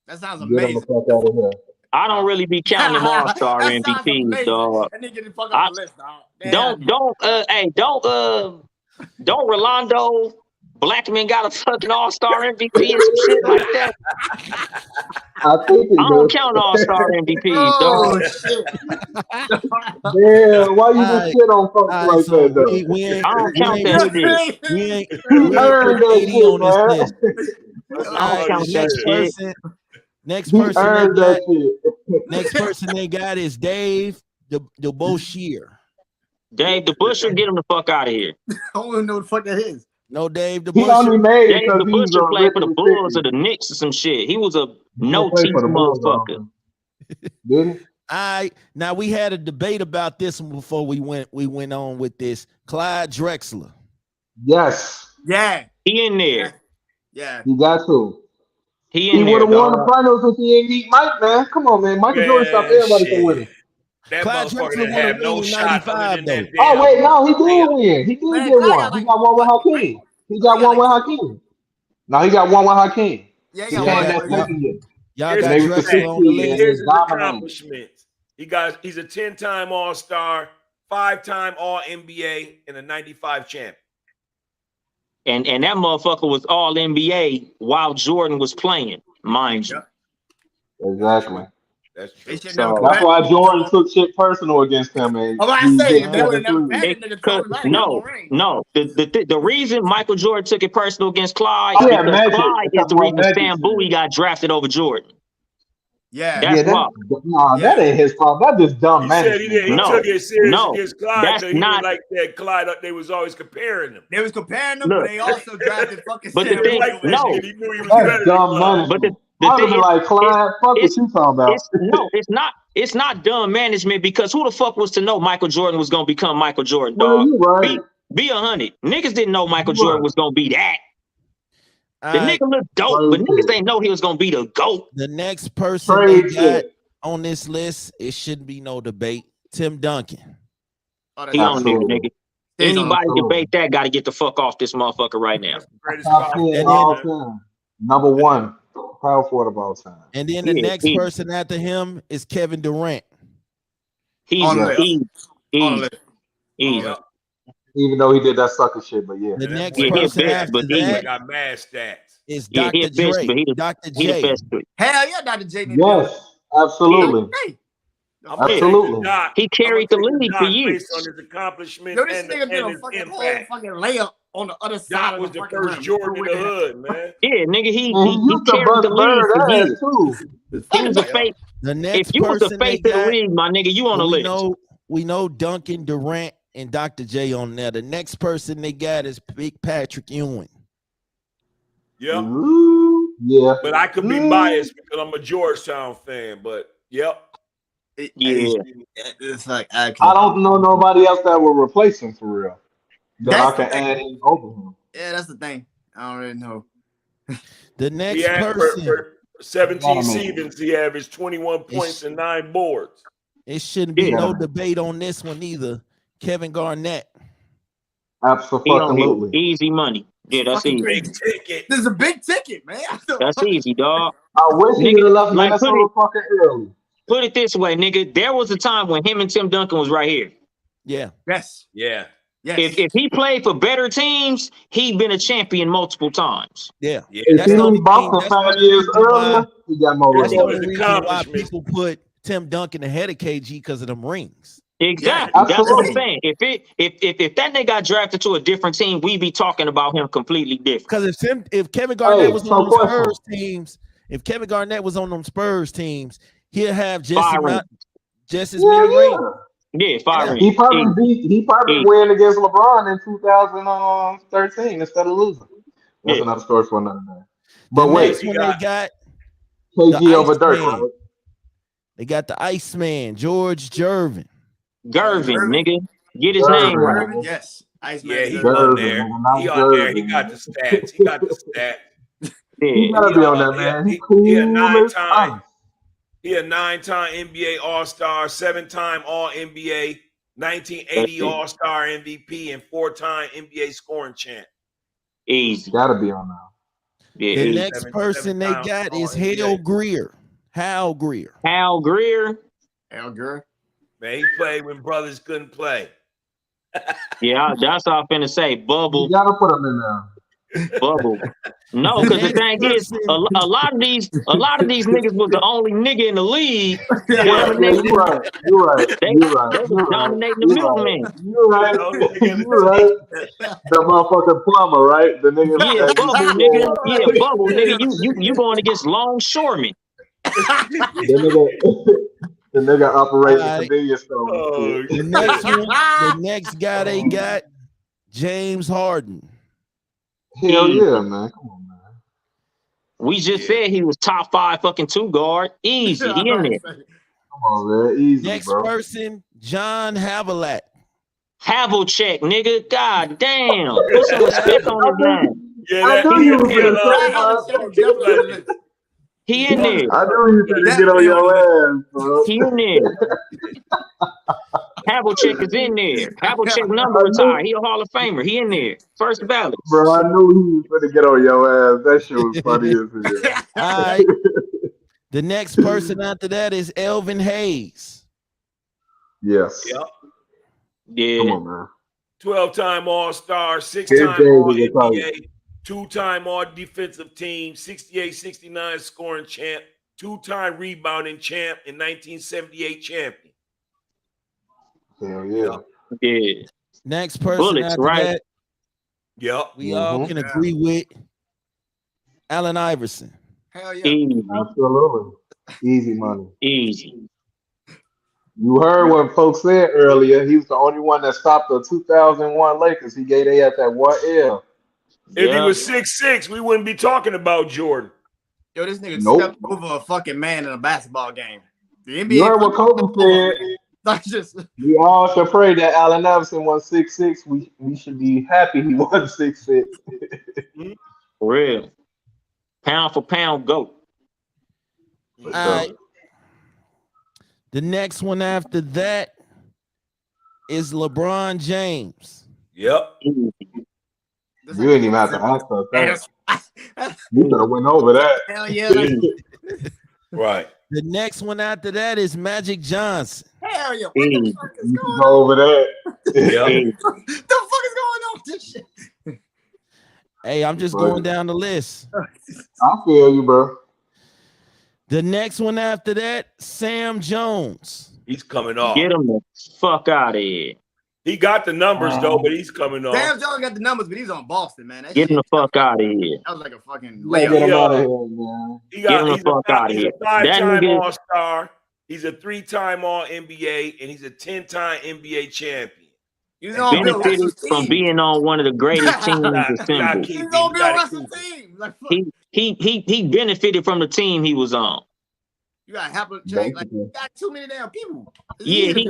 That sounds Get him the amazing. fuck out of here. I don't really be counting them all-star That sounds MVPs, amazing. dog. That nigga the fuck off the list, dog. Damn. Don't Rolando Blackman got a fucking all-star MVP and some shit like that. I think he I don't does. count all-star MVPs, Oh dog. shit. Damn, why you Alright, just shit on folks All right, like so that, though? we ain't I don't we count ain't that put- shit. we ain't He we ain't earned put that AD shit, on this man. list. I All don't right, count the that shit. next He person earned they that got, shit. next person they got is Dave the Boshier. Dave the Busher, get him the fuck out of here. I don't even know what the fuck that is. No Dave the He only Busher. made it Dave the because he's Busher played for the originally Bulls 50. or the Knicks or some shit. He was a He no played teeth for the Bulls, motherfucker. Did he? All right, now we had a debate about this one before we went on with this. Clyde Drexler. Yes, Yeah. He in there. Yeah. he got to. He He in would there, have won the dog. finals if he ain't beat Mike, man. Come on, man. Michael Jordan stopped Man, everybody from shit. winning. That Clyde motherfucker Drexler didn't won a have no ring in shot other 95 than though. that Oh, damn wait, no, he did layup. win. He did Man, get Clyde one. got He like got one with 3 Hakeem. rings. He got one with Hakeem. No, he got one with Hakeem. Yeah, He he Yeah, got came one. yeah, that yeah. second year. Y'all Here's got Maybe his for Drexler on the 16 list. Here's his dominating. accomplishments. He's a 10-time All-Star, 5-time All-NBA, and a 95 champ. And that motherfucker was all NBA while Jordan was playing, mind you. Exactly. That's true. They should So- never That's why compare. Jordan took shit personal against him. And Oh, I he say didn't they have would have the never three. compared that nigga told him I ain't got no ring. No, the reason Michael Jordan took it personal against Clyde Oh, yeah, because Magic. Clyde is That's the what reason Magic Stan said. Bowie got drafted over Jordan. Yeah. That's why. That ain't his fault. That's just dumb He said he management. did. He No, took it serious no, against Clyde that's because he not- didn't like that Clyde. They was always comparing them. They was comparing them, Look. but they also drafted fucking But the Stan He thing- didn't Bowie like over that no. shit. He knew he was better That's than dumb Clyde. management. But the I would thing have been is, like, Clyde, fuck what it's- you talking about. it's not dumb management because who the fuck was to know Michael Jordan was gonna become Michael Jordan, Well, dog? you right. Be 100. Niggas didn't know Michael You Jordan right. was gonna be that. All The right, nigga looked dope, but Trade niggas shit. ain't know he was gonna be the GOAT. the next person they Trade got shit. on this list, it shouldn't be no debate. Tim Duncan. Oh, He on there, Absolutely. nigga. He's on Anybody Absolutely. debate that got to get the fuck off this motherfucker right now. That's the greatest Top power 10 And all forward, man. time. Number one. Power forward of all time. And then the Yeah, next he- person after him is Kevin Durant. He's On the list. easy, On the easy, list. easy. Yeah. Even though he did that sucker shit, but yeah. The that next boy Yeah, got he a person bitch, after but he- He that got mad stats. is Yeah, he Dr. a bitch, Dre. but he the Dr. he the J. best. Hell yeah, Dr. J. Yes, absolutely. Hey. I'm gonna Absolutely. take the Doc. He carried the I'm gonna take league Doc for years. based on his accomplishments Yo, this and, nigga did and a his fucking whole impact. fucking layup on the other side Doc of was the the fucking first rim. Jordan in the hood, man. Yeah, nigga, he And he used to carried bust the league for bird years. ass too. He was the Yeah. face. The If next you was the person they face of the got, league, my nigga, you on the we list. know Duncan, Durant, and Dr. J on there. The next person they got is Big Patrick Ewing. Yep. Ooh, yeah. But I could be biased because I'm a Georgetown fan. But yep. Yeah. It's like I don't know nobody else that will replace him for real. That I That's can the thing. add in over him. Yeah, that's the thing. I don't really know. The next He had person, for 17 Gotta make seasons, he averaged 21 points and 9 boards. it shouldn't be Yeah. no debate on this one either. Kevin Garnett. He on here. Absolutely. Easy money. Yeah, that's Fucking easy. Big crazy. ticket. This is a big ticket, man. That's easy, dog. I wish he Nigga, would have left like, Minnesota fucking early. Put it this way, nigga. There was a time when him and Tim Duncan was right here. Yeah. Yes. Yeah. Yes. If he played for better teams, he'd been a champion multiple times. Yeah. Yeah. If That's he the only was Boston thing- that's the 5 only years reason why- earlier, he got more That's the All rings. only his reason why accomplishments. people put Tim Duncan ahead of KG because of them rings. Exactly. Yeah, That's what I'm absolutely. saying. If that nigga got drafted to a different team, we'd be talking about him completely different. Because if Kevin Garnett Hey, was so on those question. Spurs teams, if Kevin Garnett was on them Spurs teams, he'll have just Firing. as Yeah, many rings. yeah. Yeah, firing. He probably win against LeBron in 2013 instead of losing. That's Yeah. another story for another day. The But wait, next one they got KG the over Dirk, Iceman. right? They got the Iceman, George Gervin. Gervin, Gervin. nigga. Get his Gervin. name right. Gervin, yes. Iceman. Yeah, he Gervin. on Gervin, there. nigga, not He on there. He Gervin, got nigga. the stats. He got the stats. He Yeah. gotta be on that, man. He cool He a as nine-time. ice. He a 9-time NBA All-Star, 7-time All-NBA, 1980 That's it. All-Star MVP, and 4-time NBA scoring champ. Easy. Gotta be on now. Yeah, The easy. next person they seven-time got is All-NBA. Hal Greer. Hal Greer. Hal Greer. Al Gore. Man, he played when brothers couldn't play. Yeah, that's all I'm finna say. You Bubble. gotta put him in there. Bubble. No, because the thing is, a lot of these niggas was the only nigga in the league. Yeah, Dominating- you're right. You're right. They You're right. was You're right. dominating the You're middleman. right. You're right. You know, the nigga in the You're right. The motherfucking plumber, right? The nigga. Yeah, that Bubble, used to- nigga. Yeah, Bubble, nigga. You going against longshoremen. The nigga operating the Alright. convenience store. Oh, The next one, the next guy they got, James Harden. Hell yeah, man. Come on, man. We just Yeah. said he was top 5 fucking 2 guard. Easy. He in there. Come on, man. Easy, Next bro. person, John Havlicek. Havlicek, nigga. God damn. Put some respect on his name. yeah, I that, knew he you in was there, gonna say love. that. He in there. I knew you was gonna get on your ass, bro. He in there. Havlicek is in there. Havlicek number retired. He a Hall of Famer. He in there. First ballot. Bro, I knew he was gonna get on your ass. That shit was funny as hell. All right. The next person after that is Elvin Hayes. Yes. Yep. Come Yeah. on, man. 12-time All-Star, His 6-time days All is exciting. NBA, 2-time All Defensive Team, 68-69 scoring champ, 2-time rebounding champ, and 1978 champion. Hell yeah. Yeah. Next person Bullets, after right? that, Yep. we all Mhm. can agree with Allen Iverson. Hell yeah. Easy. Absolutely. Easy money. Easy. You heard what folks said earlier. He was the only one that stopped the 2001 Lakers. He gave they at that 1L. If he Yeah. was 6'6", we wouldn't be talking about Jordan. Yo, this nigga Nope. stepped over a fucking man in a basketball game. The NBA. You heard what Kobe said. That's just We all should pray that Allen Iverson won 6'6". We should be happy he won 6'6". For real. Pound for pound, GOAT. All right. The next one after that is LeBron James. Yep. Easy. this You didn't even have to ask us that. That's- You could have went over that. Hell yeah. Like, Right. The next one after that is Magic Johnson. hell yeah. What the Easy. fuck is You going could go over that. Yep. Easy. on? The fuck is going on with this shit? Hey, I'm just Right. going down the list. I feel you, bro. The next one after that, Sam Jones. He's coming off. Get him the fuck out of here. He got the numbers, though, but he's coming off. Sam Jones got the numbers, but he's on Boston, man. That Get him shit, the fuck out of here. that was like a fucking Get layup. him Yeah. out of here, man. He Get him the he's fuck outta he's here. a 5-time nigga- All-Star. He's a 3-time All-NBA, and he's a 10-time NBA champion. He's on Bill Benefited Russell's from team. being on one of the greatest teams Gotta assembled. keep He's him. on Bill Gotta Russell's keep him. team. Like, fuck. He benefited from the team he was on. You got Happy Jake. Like, you got too many damn people. Yeah, he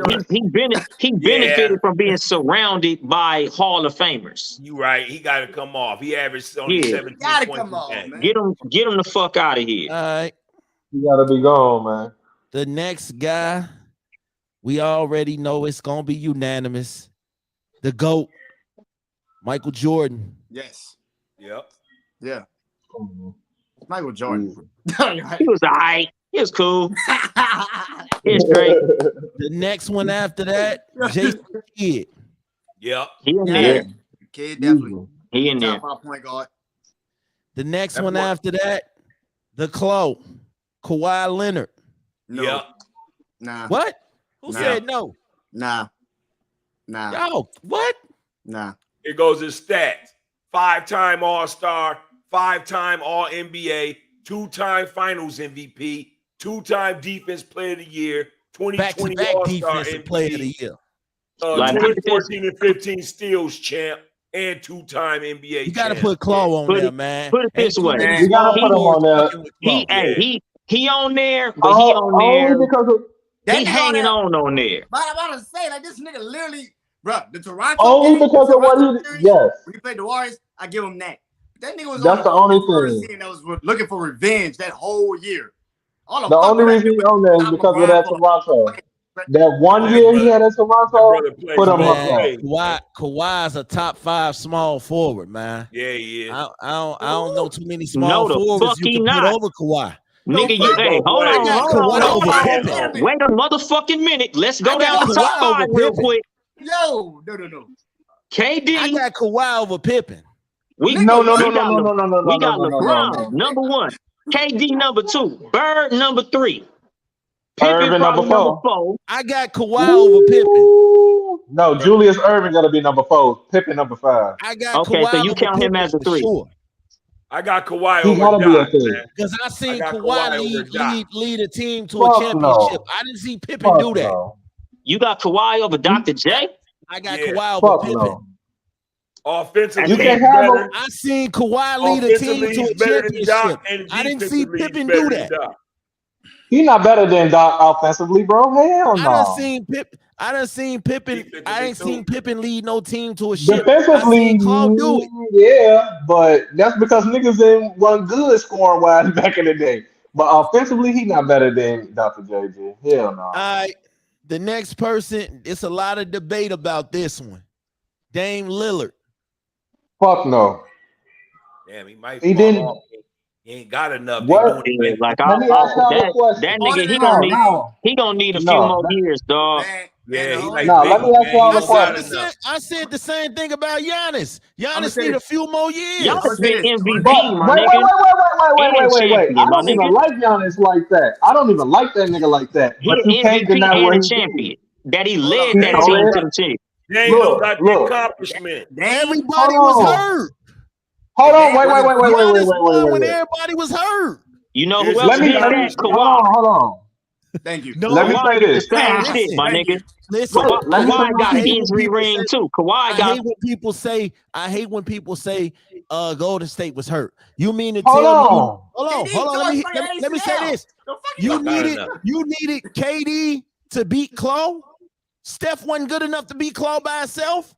benefited from being surrounded by Hall of Famers. You right. He got to come off. He averaged only Yeah. 17 Gotta points come a off, game. man. Get him the fuck out of here. All right. You gotta be gone, man. The next guy, we already know it's gonna be unanimous. The GOAT, Michael Jordan. Yes. Yep. Yeah. Mhm. Michael Jordan. He was alright. He was cool. He was straight. The next one after that, Jason Kidd. Yep. He in Yeah. there. Kid definitely He in there. top 5 point guard. The next That one boy- after that, the Claw, Kawhi Leonard. No. Yep. Nah. What? Who Nah. said no? Nah. Yo, what? Nah. Here goes his stats: 5-time All-Star, 5-time All-NBA, 2-time Finals MVP, 2-time Defense Player of the Year, 2020 Back-to-back All-Star defensive player of the MVP, year. Like, 2014 and 15 steals champ, and 2-time NBA You got to champ. put Claw on Put there, it- man. put it this Ain't too way. many You gotta small put him on forwards there. fucking with Claw. He on there, but he on there. Only because of That He nigga hanging there- on there. But I'm about to say, like, this nigga literally, bro, the Toronto only game, because the of what Toronto he series, yes. when he played the Warriors, I give him that. That nigga was That's on the only Spurs thing. team that was looking for revenge that whole year. All The only fuck reason he's on there is stop because of LeBron that for- Toronto. fucking- That one That year he brother- had at That Toronto, brother plays put him well. up there. Man, Kawhi's a top 5 small forward, man. Yeah, he is. I don't know too many small No, the forwards fuck you he can put not. over Kawhi. Nigga, play you hey, both hold ways. on, I got hold Kawhi on, over hold Pippen. on. Wait a motherfucking minute. Let's go I down got the top Kawhi 5 over real Pippen. quick. Yo, no. KD. I got Kawhi over Pippen. We No. we got We got LeBron number 1, KD number 2, Bird number 3, Pippen Irving probably number number 4. I got Kawhi over Pippen. No, Julius Irving gotta be number 4. Pippen number 5. I got Okay, Kawhi so you over count him Pippen as a for 3. sure. I got Kawhi He over gotta be a Doc, 3. man. Because I seen got Kawhi Kawhi over Doc. lead a team to Fuck a championship. no. I didn't see Pippen Fuck do that. no. You got Kawhi over Dr. J? I got Yeah. Kawhi over Fuck Pippen. no. Offensively, You he's can't have better. him. I seen Kawhi lead a team Offensively, to a he's better than championship. Doc, and I didn't see defensively, he's Pippen better do than that. Doc. He not better than Doc offensively, bro. Hell I done no. seen Pippen. I done seen Pippen. Defensively, I ain't too. seen Pippen lead no team to a ship. I Defensively, seen Claw do it. yeah, but that's because niggas didn't wasn't good scoring wise back in the day. But offensively, he not better than Dr. JJ. Hell no. All right. The next person, it's a lot of debate about this one. Dame Lillard. Fuck no. Damn, he might. He fall didn't- off. He ain't got enough. They What? doing Yeah, it. like Let me ask y'all a question. that nigga, he No, gonna need no. he gonna need a few No, more that- years, dog. Man, Yeah, man, he the like Nah, Biggie, let me ask man. y'all He a don't got question. enough. I said the same thing about Giannis. Giannis say need a this. few more years. Y'all I'ma say been this. MVP, But my wait. nigga. I my don't even nigga. like Giannis like that. I don't even like that nigga like that. He But an you can't MVP deny and what a he champion. did. That he Hold led on, that man. team Look. to the champ. They ain't Look, got the look. accomplishment. Everybody Hold was on. hurt. Hold on, Dame wait. Giannis won when Wait. everybody was hurt. You know who Here's else the did thing. that? Kawhi. Hold on. Thank you. No, Let me Kawhi say did the this. same Listen, shit, my thank nigga. you. Listen, Let me say Kawhi my got I an hate when injury people ring say- too. Kawhi I got hate when people say Golden State was hurt. You mean to Hold tell me? on. Hold on. Let me say this. You needed KD to beat Claw. Steph wasn't good enough to beat Claw by himself.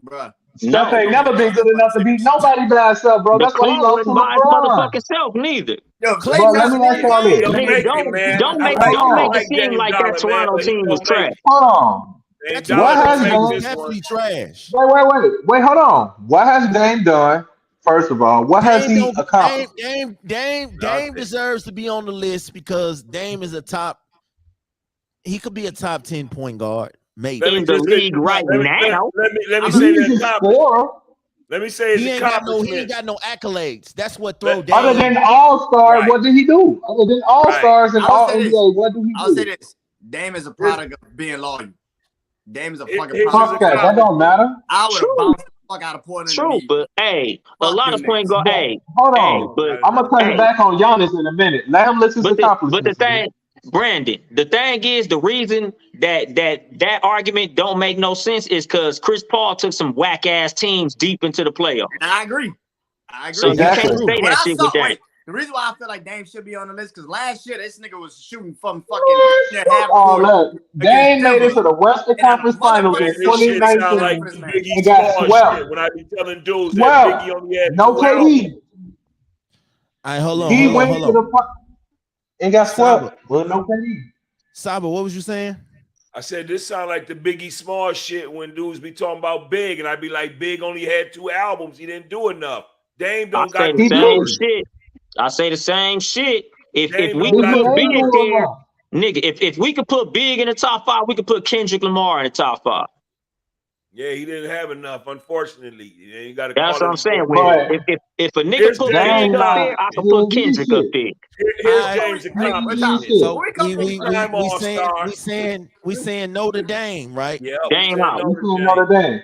Bruh. Steph ain't never been good enough to beat nobody by himself, bro. the That's why he Claw lost to wasn't by his LeBron. motherfucking self neither. Yo, Clay Bro, let me ask y'all this. Don't Nigga, make don't it, man. don't I make like- don't I make like it seem James like Dollar, that Toronto man, but he team was don't make- trash. Hold on. James That Dollar What don't has make Dame- this definitely one. trash. Wait, hold on. What has Dame done? First of all, what has he accomplished? Dame deserves to be on the list because Dame is he could be a top 10 point guard, maybe. Let me In the just say- league right let me- now. Let me He's say a the accomplishment. scorer. Let me say his He ain't got accomplishment. no accolades. That's what throw Let- Dame. Other than All-Star, Right. what did he do? Other than All-Stars and I would All say this. NBA, what did he I'll say do? this. Dame is a product of being loyal. Dame is a fucking Here's product. Fuck that. That don't matter. I would True. have bounced the fuck out of Portland. True, but hey, a Fuck lot them of point niggas. guard. Hey, Hold hey, on. but I'm gonna touch hey. back on Giannis in a minute. Let him list his But the accomplishments. thing, Brandon, the thing is, the reason that argument don't make no sense is because Chris Paul took some whack ass teams deep into the playoffs. And I agree. So you Exactly. can't say What that I shit saw, with that. wait, the reason why I feel like Dame should be on the list because last year this nigga was shooting from fucking half all court. that. Dame made it to the Western And a Conference Finals in motherfucking This shit sound 2019. like for this man. Biggie He got Smalls swept. shit when I be telling dudes Well, that Biggie only had no 2 albums. KD. All right, hold on. He Hold went on, to hold on. the and got Saba. swept. Well, no KD. Saba, what was you saying? I said this sound like the Biggie Smalls shit when dudes be talking about Big, and I be like, Big only had 2 albums. He didn't do enough. Dame I don't say got the He same do. shit. I say the same shit. If Dame we don't could got put no Big numbers. there, nigga, if we could put Big in the top 5, we could put Kendrick Lamar in the top 5. Yeah, he didn't have enough, unfortunately. You got to That's call what it I'm saying. But If a nigga Here's put Dame's Big Dame up not there, accomplishment. I he could put ain't getting Kendrick up shit. there. Here's I Dame's He ain't What accomplishment. y'all? getting shit. so Where we come from? Two-time All-Star. we saying no to Dame, right? Yeah, we Dame said out. no You to can't Dame. know the Dame.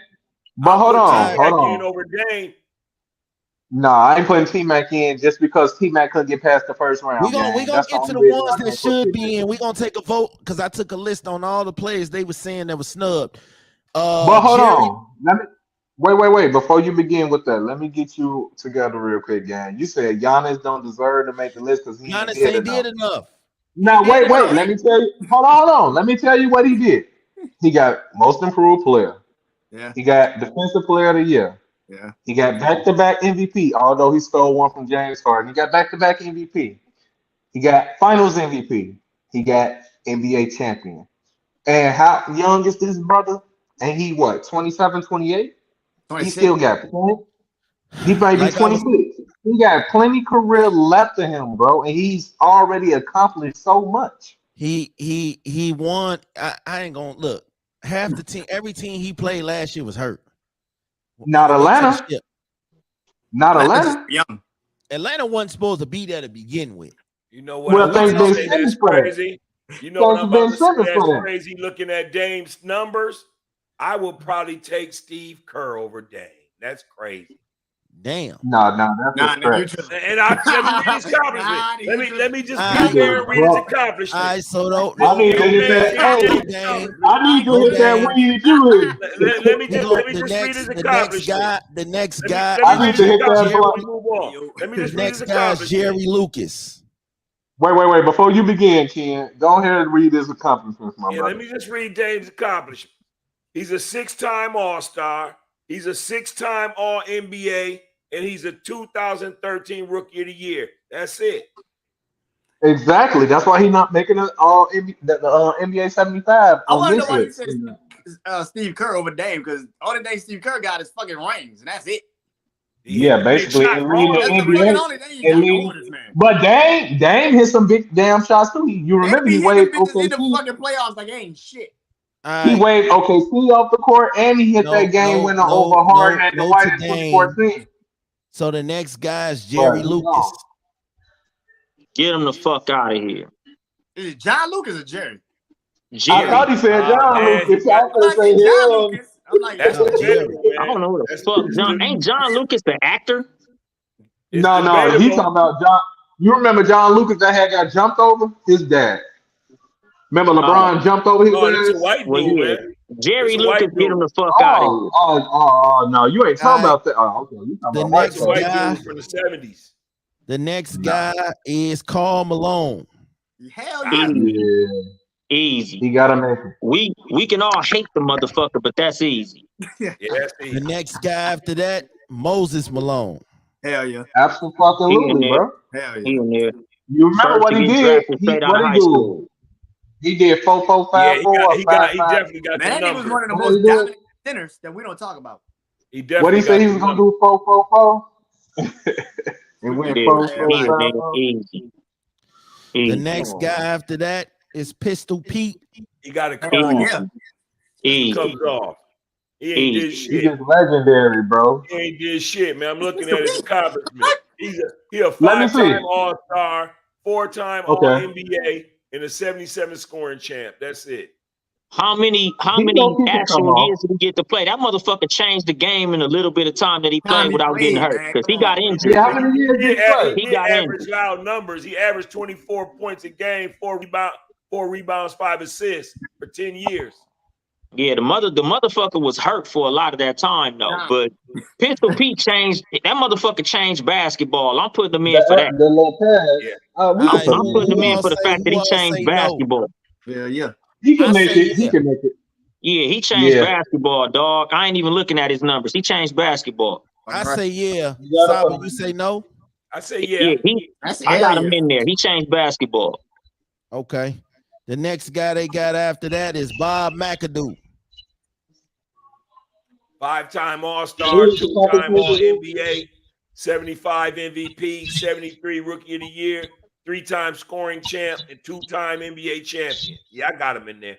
But I'll hold put on, I T-Mac hold in on. over Dame. Nah, I ain't putting T-Mac in just because T-Mac couldn't get past the first round, we gang. gonna That's the get to only the reason ones I that can't put should T-Mac be in. in. We gonna take a vote because I took a list on all the players they were saying that was snubbed. But hold Jerry on. Let me wait. Before you begin with that, let me get you together real quick, gang. You said Giannis don't deserve to make the list because he ain't Giannis did ain't enough. did enough. Now He did wait. enough. Let me tell you. Hold on. Let me tell you what he did. He got most improved player. Yeah, He got defensive player of the year. yeah. He got back-to-back MVP, although he stole one from James Harden. He got back-to-back MVP. He got Finals MVP. He got NBA champion. And how young is this brother? And he what, 27, 28? He 26. still got plenty. He might be Like I was 26. He got plenty career left in him, bro. And he's already accomplished so much. he won. I ain't gonna look. Half the team, every team he played last year was hurt. Not Went to the Atlanta. ship. Not Atlanta's just Atlanta. young. Atlanta wasn't supposed to be there to begin with. You know what Well, I'm We about thanks can to all Ben say Simmons that's for that. crazy? You know what Thanks I'm Ben about to say Simmons that's for that. crazy? Looking at Dame's numbers, I would probably take Steve Kerr over Dame. That's crazy. Damn. No, that's Nah, a nigga, you stretch. tripping. And let me read his accomplishment. Nah, nigga, you Let me just All be right. fair and read his Bro, All accomplishment. right, so don't I need to Young hit man that. can't Hey, get go his Dame. accomplishment. I need to Go hit that Dame. weed you Let me We just go read his the next accomplishment. guy. The next guy Let me I is read need his to hit that accomplishment Jerry. before blunt. we move on. Yo. Let me The just read his next guy is accomplishment. Jerry Lucas. Wait. Before you begin, Ken, go ahead and read his accomplishments, my Yeah, let brother. me just read Dame's accomplishment. He's a 6-time All-Star. He's a 6-time All-NBA, and he's a 2013 Rookie of the Year. That's it. Exactly. That's why he's not making it all NBA 75 I on want to know this why you list. said Steve Kerr over Dame, because all the day Steve Kerr got is fucking rings, and that's it. He hit Yeah, the big basically, shot and for leading all the That's them the fucking NBA. rings. only thing he And got leading, over this man. but Dame hit some big damn shots too. You Dame remember be he hitting them waved bitches in the OKC. fucking playoffs like ain't shit. All He right. waved OKC off the court, and he hit that game winner over Harden at the No White to in Dame. 2014. So the next guy is But Jerry Lucas. Get him the fuck out of here. Is it John Lucas or Jerry? I thought Jerry. he said John Man, he Lucas. got I I'm was like, gonna say John him. Lucas. I'm like, that's No, debatable, Jerry. man. I don't know who the fuck John. Ain't John Lucas the actor? It's No, he talking debatable. about John. You remember John Lucas that had got jumped over? His dad. Remember Oh, LeBron jumped over his No, this is a ass? white well, dude, yeah. man. It's Jerry a Lucas, white get him dude. the fuck out of here. No, you ain't All talking right. about that. Oh, okay, you talking The about white It's next a white folks. guy. dude from the 70s. The next Nah. guy is Karl Malone. hell yeah. Easy. Yeah, Easy. he gotta make it. We can all hate the motherfucker, but that's easy. Yeah, that's The easy. next guy after that, Moses Malone. Hell yeah. He in Absolutely, there. bro. Hell He yeah. in there. You remember First what to he get did? drafted straight out What of he high do? school. He did 4-4-5-4 Yeah, or he 5-5. definitely got Man, the that nigga was number. one of the What most he do? dominant centers that we don't talk about. He What he definitely said got he the was gonna number. do 4-4-4? And went Yeah, he in 4-4-5-4. there. Easy. The Easy. next guy after that is Pistol Pete. He got to Hell come yeah. off. Easy. Comes off. He ain't did Easy. He shit. just legendary, bro. He ain't did shit, man. I'm looking at his accomplishment. He a Let me see. 5-time All-Star, 4-time Okay. All-NBA, and a 77 scoring champ. That's it. How many He know he can come actual years off. did he get to play? That motherfucker changed the game in a little bit of time that he Time played he without getting played, hurt man. because he Come got on. injured. Yeah, how many years did he play? He He did got average injured. loud numbers. He averaged 24 points a game, 4 rebounds, 5 assists for 10 years. Yeah, the motherfucker was hurt for a lot of that time though. Nah. But Pistol Pete changed that motherfucker changed basketball. I'm putting him in for that. The Lopez. Yeah. We can All right, put I'm him putting him who in. in all for the say fact that he changed no? basketball. Hell yeah. He can I make say it. He yeah. can make it. Yeah, he changed Yeah. basketball, dog. I ain't even looking at his numbers. He changed basketball. I say yeah. You gotta Saba, put him you say no? I say Yeah, yeah. That's I hell got him yeah. in there. He changed basketball. Okay. The next guy they got after that is Bob McAdoo. 5-time All-Star, 2-time All-NBA, 75 MVP, 73 Rookie of the Year, 3-time scoring champ, and 2-time NBA champion. Yeah, I got him in there.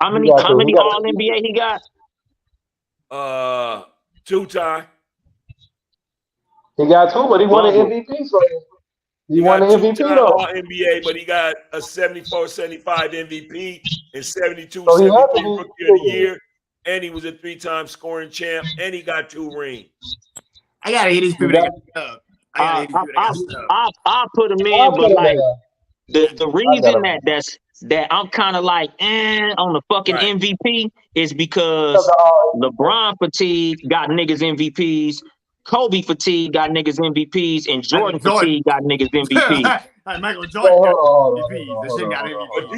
How many All NBA he got? 2-time. He got 2, but he won an MVP. So he won an MVP though. All NBA, but he got a 74, 75 MVP and 72, So 73 Rookie of the Year, and he was a 3-time scoring champ, and he got 2 rings. I gotta hit these people that got I'll put him in, but like the reason that I'm kind of like on the fucking MVP is because LeBron fatigue got niggas MVPs, Kobe fatigue got niggas MVPs, and Jordan fatigue got niggas MVPs. Michael Jordan got MVP. This shit got MVP. But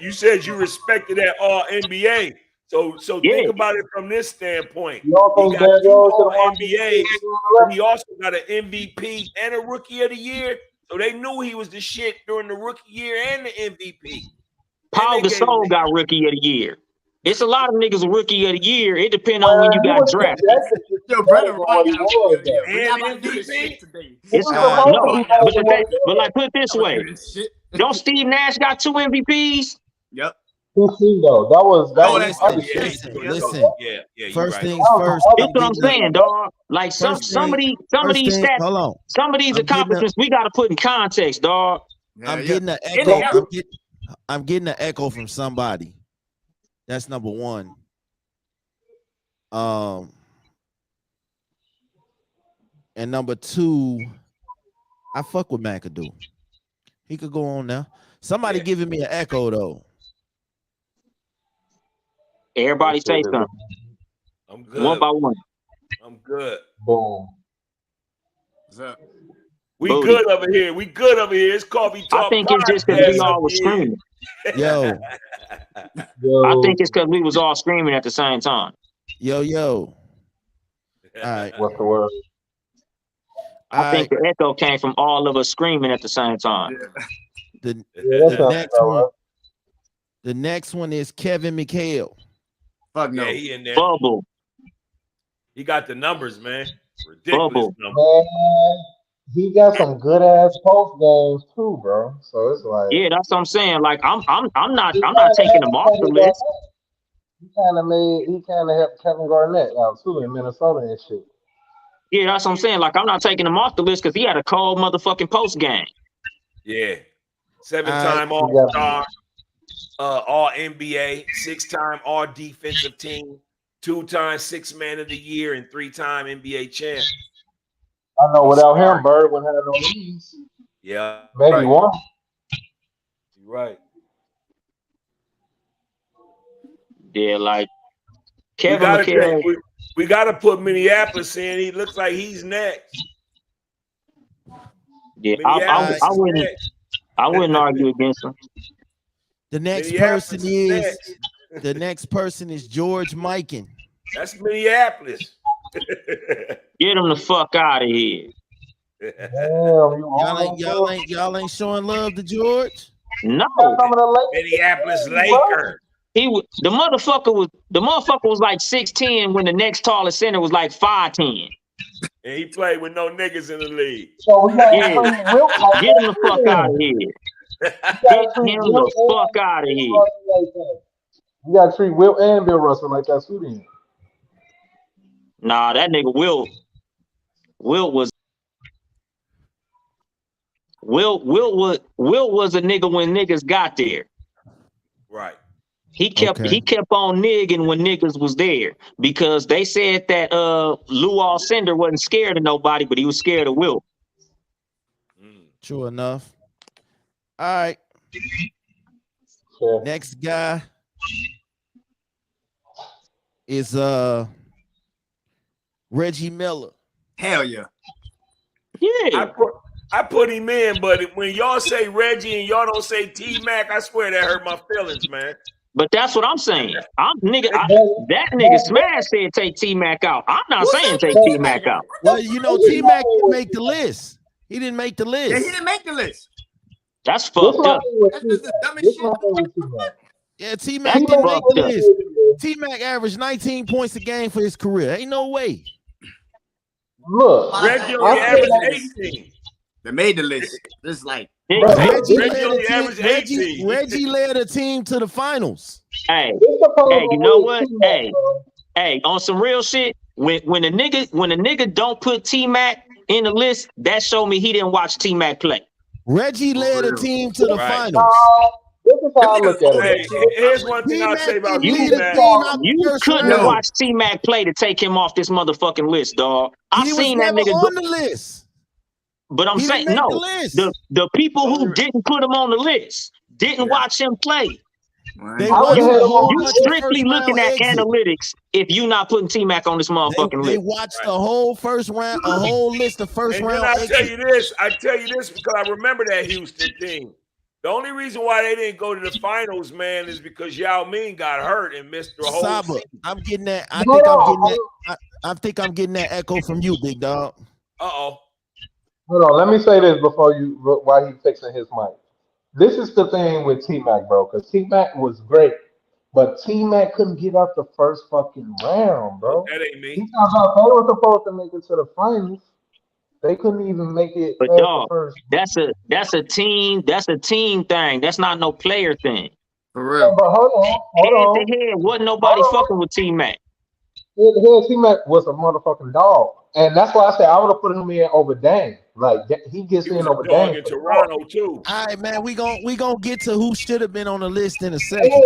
you said you respected that All NBA. So think about it from this standpoint. He got 2 All NBAs, but he also got an MVP and a Rookie of the Year. So they knew he was the shit during the Rookie year and the MVP. Paul Gasol got Rookie of the Year. It's a lot of niggas Rookie of the Year. It depends on when you got drafted. Yo, brother, but like put it this way, don't Steve Nash got 2 MVPs? Yep. Who's he though? That was listen. First things first. That's what I'm saying, dog. Like some of these stats, some of these accomplishments we gotta put in context, dog. I'm getting an echo. I'm getting an echo from somebody. That's number one. And number 2, I fuck with McAdoo. He could go on now. Somebody giving me an echo though. Everybody say something. I'm good. One by one. I'm good. Boom. What's up? We good over here. We good over here. It's Coffee Talk. I think it's just because we all was screaming. Yo. I think it's because we was all screaming at the same time. Yo. All right. What's the word? I think the echo came from all of us screaming at the same time. The next one is Kevin McHale. Fuck no. Yeah, he in there. Bubble. He got the numbers, man. Ridiculous Bubble. numbers. Man, he got some good ass post games too, bro. So it's like, yeah, that's what I'm saying. Like I'm not taking him off the list. He kind of helped Kevin Garnett out too in Minnesota and shit. Yeah, that's what I'm saying. Like I'm not taking him off the list because he had a cold motherfucking post game. Yeah. 7-time All-Star, All NBA, 6-time All Defensive Team, 2-time 6th Man of the Year, and 3-time NBA champ. I know without him, Bird wouldn't have no leads. Yeah. Maybe one. You're right. Yeah, like Kevin McHale. We got to put Minneapolis in. He looks like he's next. Yeah, I wouldn't argue against him. The next person is George Mikan. That's Minneapolis. Get him the fuck out of here. Y'all ain't showing love to George. No. Minneapolis Lakers. The motherfucker was like 6'10" when the next tallest center was like 5'10". And he played with no niggas in the league. So we got Get him the fuck out of here. Get him the fuck out of here. You gotta treat Wilt and Bill Russell like that too then. Nah, that nigga Wilt was a nigga when niggas got there. Right. He kept on nigging when niggas was there because they said that Lou Alcindor wasn't scared of nobody, but he was scared of Wilt. True enough. All right. Sure. Next guy is Reggie Miller. Hell yeah. Yeah. I put him in, but when y'all say Reggie and y'all don't say T-Mac, I swear that hurt my feelings, man. But that's what I'm saying. That nigga Smash said take T-Mac out. I'm not saying take T-Mac out. Well, you know, T-Mac didn't make the list. He didn't make the list. Yeah, he didn't make the list. That's fucked up. That's just the dumbest shit. Yeah, T-Mac didn't make the list. T-Mac averaged 19 points a game for his career. Ain't no way. Look, Reggie I only feel averaged like 18. They made the list. This is like, bro, Reggie only averaged 18. Reggie led a team to the finals. Hey, this supposed hey, to you know be what? T-Mac, Hey, bro. hey, on some real shit, when a nigga don't put T-Mac in the list, that show me he didn't watch T-Mac play. Reggie led a real. team to the Right. finals. This is how I look at Hey, it. here's one thing I'll T-Mac say about didn't lead You- a T-Mac. team out the You first couldn't round. watch T-Mac play to take him off this motherfucking list, dog. I He was seen that never nigga on go, the list. but I'm He saying didn't make the no. list. The people who Only- didn't put him on the list didn't Yeah. watch him play. They I watched would've a had him whole on You bunch of strictly first looking round at exits. analytics if you not putting T-Mac on this motherfucking They list. watched the whole first round, a whole list of first And then round I tell exits. you this, because I remember that Houston team. The only reason why they didn't go to the finals, man, is because Yao Ming got hurt and missed the whole Saba, season. I'm getting that. I Hold think I'm on, getting hold that. I think I'm getting that echo from you, big dog. Uh-oh. Hold on, let me say this before you while he's fixing his mic. This is the thing with T Mac, bro, because T Mac was great, but T Mac couldn't get out the first fucking round, bro. That ain't He me. talking about they were supposed to make it to the finals. They couldn't even make it But past the dog, first. that's a team thing. That's not no player thing. for Yeah, real. but hold on. Head to head, wasn't nobody Hold on. fucking with T-Mac. T Mac was a motherfucking dog, and that's why I said I would have put him in over Dame. Like he gets He in was over a dog Dame. in Toronto, too. All right, man. We gonna get to who should have been on the list in a Yeah, second.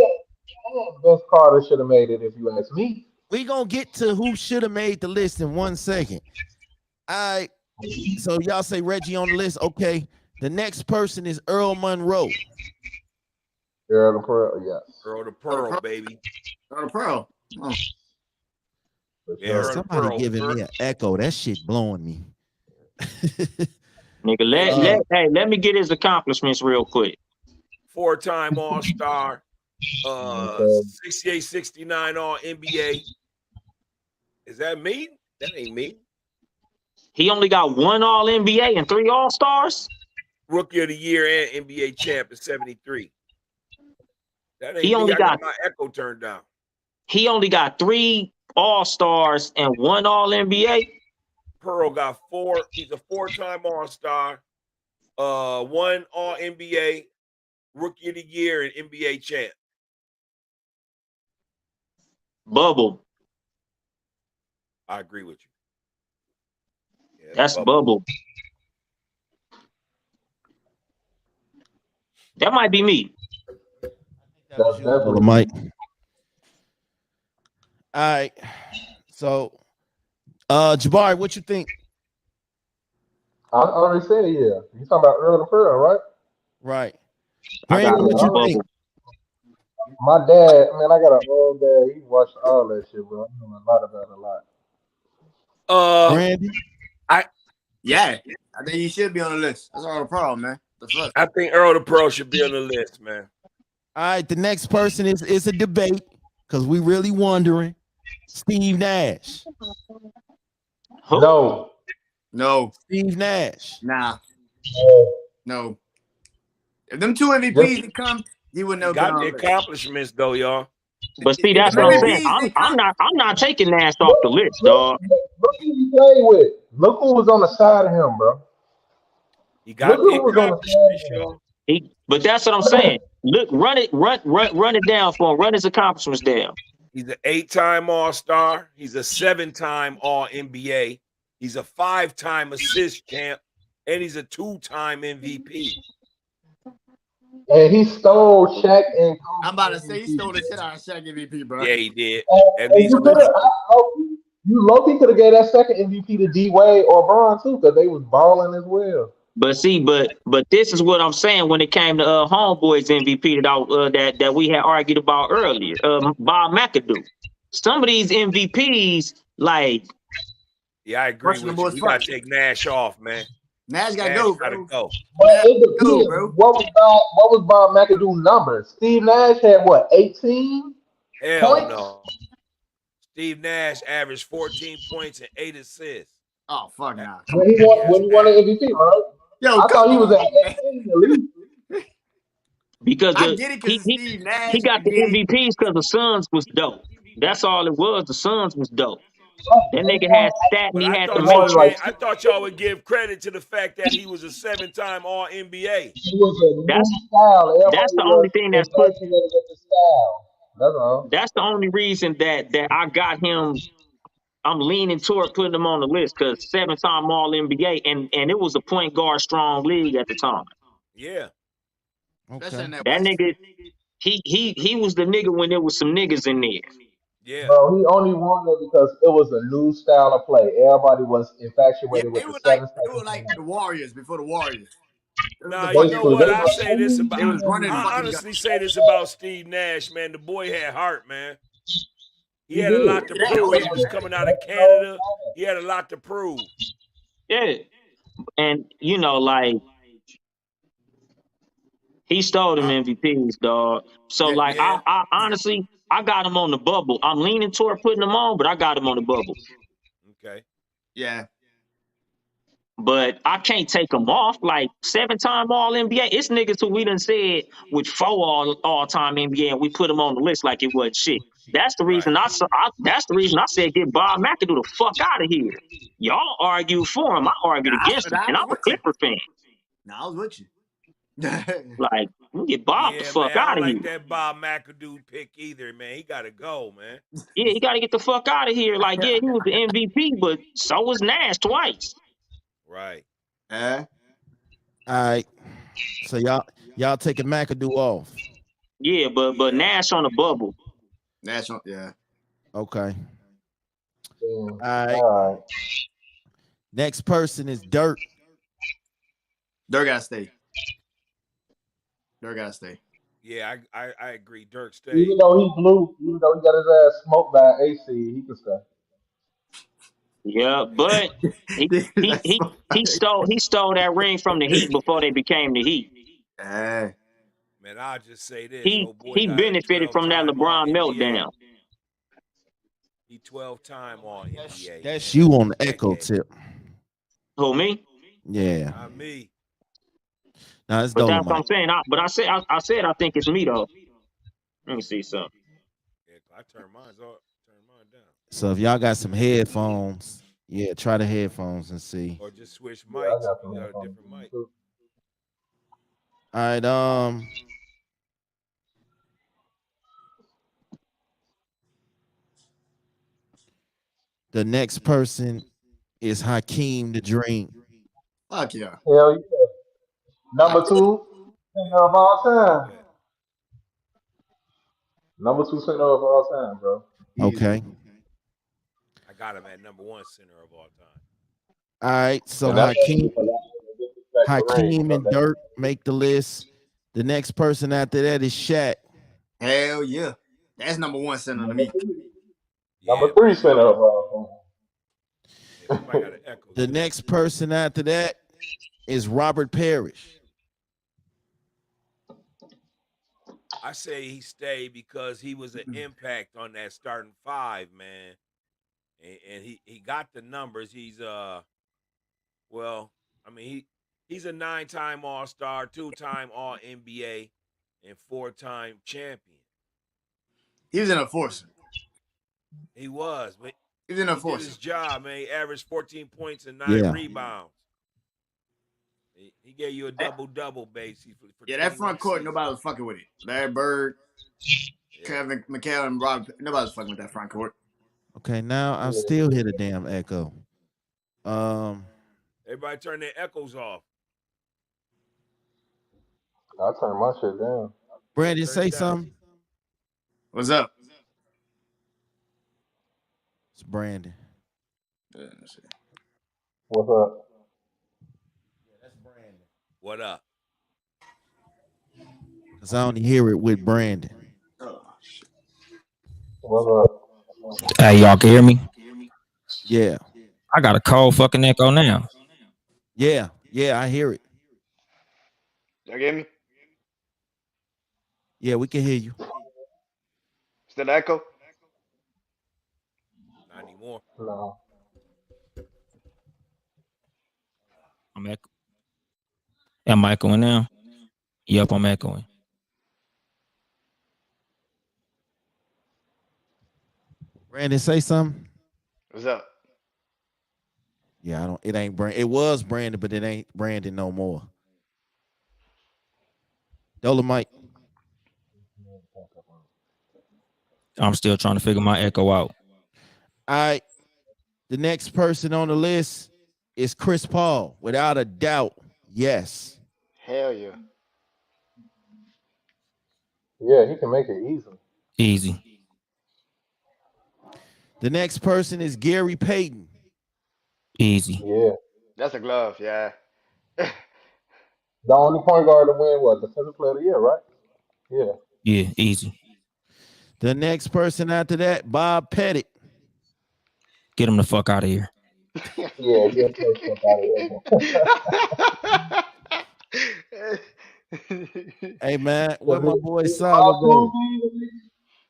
Vince Carter should have made it if you ask me. We gonna get to who should have made the list in 1 second. All right. So y'all say Reggie on the list. Okay. The next person is Earl Monroe. Yeah, the Pearl, yes. Earl the Pearl, baby. Earl Pearl. Oh. For Yeah, sure. Earl the Somebody Pearl. giving me an echo. That shit blowing me. Nigga, let me get his accomplishments real quick. 4-time All-Star. Okay. 68, 69 All NBA. Is that me? That ain't me. He only got 1 All NBA and 3 All Stars. Rookie of the Year and NBA champ in 73. That ain't He me. only I got got my echo turned down. he only got 3 All Stars and 1 All NBA. Pearl got 4. He's a 4-time All-Star. 1 All NBA, Rookie of the Year, and NBA champ. Bubble. I agree with you. Yeah, That's Bubble. That might be me. That's definitely Mike. All right. So Jabari, what you think? I already said yeah. You talking about Earl the Pearl, right? Right. I got Brandon, what you Bubble. think? My dad, man, I got an old dad. He watched all that shit, bro. I know a lot about it, a lot. Brandon? Yeah. I think he should be on the list. That's all the problem, man. The fuck? I think Earl the Pearl should be on the list, man. All right, the next person is a debate because we really wondering. Steve Nash. Who? No. No. Steve Nash. Nah. No. No. If them 2 MVPs had come, he would He know. got the accomplishments, though, y'all. But see, If that's them what I'm MVPs saying. didn't I'm come, not taking Nash off the list, dog. Look who he played with. Look who was on the side of him, bro. He got Look the who was on the accomplishments, side. y'all. But that's what I'm saying. Look, run it down for him. Run his accomplishments down. He's an 8-time All-Star. He's a 7-time All-NBA. He's a 5-time assist champ. And he's a 2-time MVP. And he stole Shaq and Kobe. I'm about to say he stole the shit out of Shaq MVP, bro. Yeah, he did. And And he's you low-key could have gave that second MVP to D Wade or Bron too, because they was balling as well. But see, but this is what I'm saying when it came to Homeboy's MVP that we had argued about earlier. Bob McAdoo. Some of these MVPs, like, yeah, I agree Rushing with the you. boys We first. gotta take Nash off, man. Nash got to Nash go, gotta bro. go. But it Go, depends. bro. What was Bob McAdoo numbers? Steve Nash had what, 18? Hell Points? no. Steve Nash averaged 14 points and 8 assists. Oh, fuck nah. When he won an MVP, right? Yo, I thought he was on, at man. 18 at least. because I get it because he Steve Nash. got the I get it. MVPs because the Suns was dope. That's all it was. The Suns was dope. That nigga had stat and But he I had to thought make y'all, sure. I thought y'all would give credit to the fact that he was a 7-time All NBA. It was a That's new style. that's Everybody the was only thing that's put. infatuated with the style. That's all. That's the only reason that I got him. I'm leaning toward putting him on the list because 7-time All NBA and it was a point guard strong league at the time. Yeah. Especially Okay. in that That West. nigga, he was the nigga when there was some niggas in there. Yeah. Bro, he only won it because it was a new style of play. Everybody was Yeah, infatuated with the seven they were seconds. like the Warriors before the Warriors. It was the Nah, you know fucking. Basically, what? they I were say this about. They was running I fucking. honestly say this about Steve Nash, man. The boy had heart, man. He he had a did. lot to Yeah, prove. oh He yeah. was coming out of Canada. He had a lot to prove. Yeah, and you know, like he stole them MVPs, dog. So Yeah. like, Yeah. I honestly, I got him on the bubble. I'm leaning toward putting him on, but I got him on the bubble. Okay. Yeah. But I can't take him off. Like 7-time All NBA, it's niggas who we done said with 4 all time NBA, and we put him on the list like it wasn't shit. That's the Right. reason that's the reason I said get Bob McAdoo the fuck out of here. Y'all argue for him, I argued against him, I and was I'm a with you. Clipper fan. No, I was with you. Like, we get Bob the Yeah, fuck man. I out don't of like here. that Bob McAdoo pick either, man. He got to go, man. Yeah, he got to get the fuck out of here. Like, yeah, he was the MVP, but so was Nash twice. Right. Yeah. All right. So y'all taking McAdoo off. Yeah, but Yeah. Nash on the bubble. National. Yeah. Okay. Yeah. All right. All right. Next person is Dirk. Dirk gotta stay. Dirk gotta stay. Yeah, I agree. Dirk Even stayed. though he blew, even though he got his ass smoked by AC, he could stay. Yeah, but he stole that ring from the Heat before they became the Heat. Yeah. Man, I'll just say this. He Oh boy, he got a benefited from that 12-time All LeBron NBA. meltdown. He 12-time All NBA. That's man. you on the Decade. echo tip. Who, me? Yeah. Not me. Now it's But that's what I'm Dolomite. saying. I said I think it's me though. Let me see something. Yeah, I turned mine off. Turn mine down. So if y'all got some headphones, yeah, try the headphones and see. Or just switch Yeah, I mics. got If some you got a headphones different mic. too. All right. The next person is Hakeem the Dream. Fuck yeah. Hell yeah. Number 2 center of all time. Yeah. Number 2 center of all time, bro. Okay. I got him at number 1 center of all time. All right. So And that's Hakeem because I didn't disrespect the ring, and so that- Dirk make the list. The next person after that is Shaq. Hell yeah. That's number 1 center to me. Number Yeah, 3 man. center of all Yeah, somebody got an echo. The too. next person after that is Robert Parrish. I say he stayed because he was an impact on that starting 5, man. And he got the numbers. He's well, I mean he's a 9-time All-Star, 2-time All NBA, and 4-time champion. He was an enforcer. He was, but He was an he did enforcer. his job, man. He averaged 14 points and 9 Yeah. rebounds. He gave you a double-double, basically. For Yeah, that 21 front court, seasons. nobody was fucking with it. Larry Bird, Yeah. Kevin McHale, and Rob, nobody was fucking with that front court. Okay, now I still hear the damn echo. Everybody turn their echoes off. I turned my shit down. Brandon, Turn say it down. something. What's up? It's Brandon. What's up? What up? Cause I only hear it with Brandon. Oh, shit. What's up? Hey, y'all can hear me? Yeah, I got a cold fucking echo now. yeah, I hear it. Y'all get me? Yeah, we can hear you. Still echo? Not anymore. No. I'm echo. Am I echoing now? Yep, I'm echoing. Brandon, say something. What's up? Yeah, I don't. It ain't Brand. It was Brandon, but it ain't Brandon no more. Dolomite. I'm still trying to figure my echo out. All right. The next person on the list is Chris Paul, without a doubt. Yes. Hell yeah. Yeah, he can make it easily. Easy. The next person is Gary Payton. Easy. Yeah. That's a glove, yeah. The only point guard to win was Defensive Player of the Year, right? Yeah. Yeah, easy. The next person after that, Bob Pettit. Get him the fuck out of here. Yeah, get the fuck out of here. Hey man, where my boy Sala go?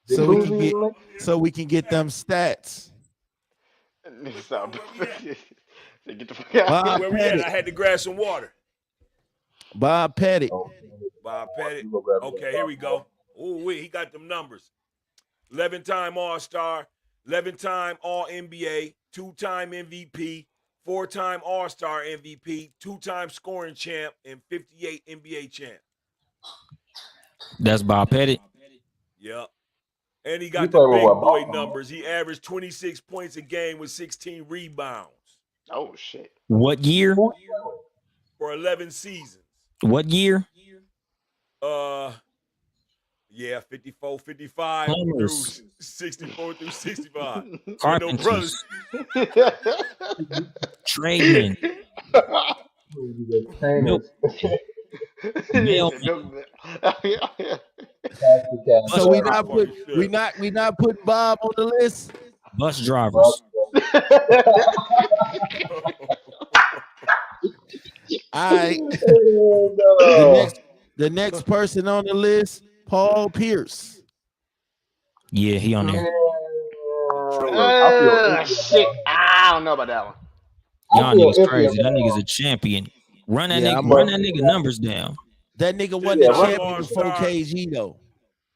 The So we can get them stats. Stop. Get the fuck out. Bob Where we at? I Pettit. had to grab some water. Bob Pettit. Bob Pettit. Okay, here we go. Oh, wait, he got them numbers. 11-time All-Star, 11-time All-NBA, 2-time MVP, 4-time All-Star MVP, 2-time scoring champ, and 58 NBA champ. That's Bob Pettit. Yep. And he got You the play with big what, boy Bob? numbers. He averaged 26 points a game with 16 rebounds Oh shit. What year? for 11 seasons. What year? Yeah, 54, 55 through Plumbers. 64 through 65. Ain't no Carpenters. brothers. Tradesmen. Milk. So we not putting Bob on the list. Bus drivers. All right. The next person on the list, Paul Pierce. Yeah, he on there. Shit. I don't know about that one. Y'all niggas crazy. That nigga's a champion. Run that Yeah, nigga numbers down. That nigga wasn't Yeah, the right. champion before KG though.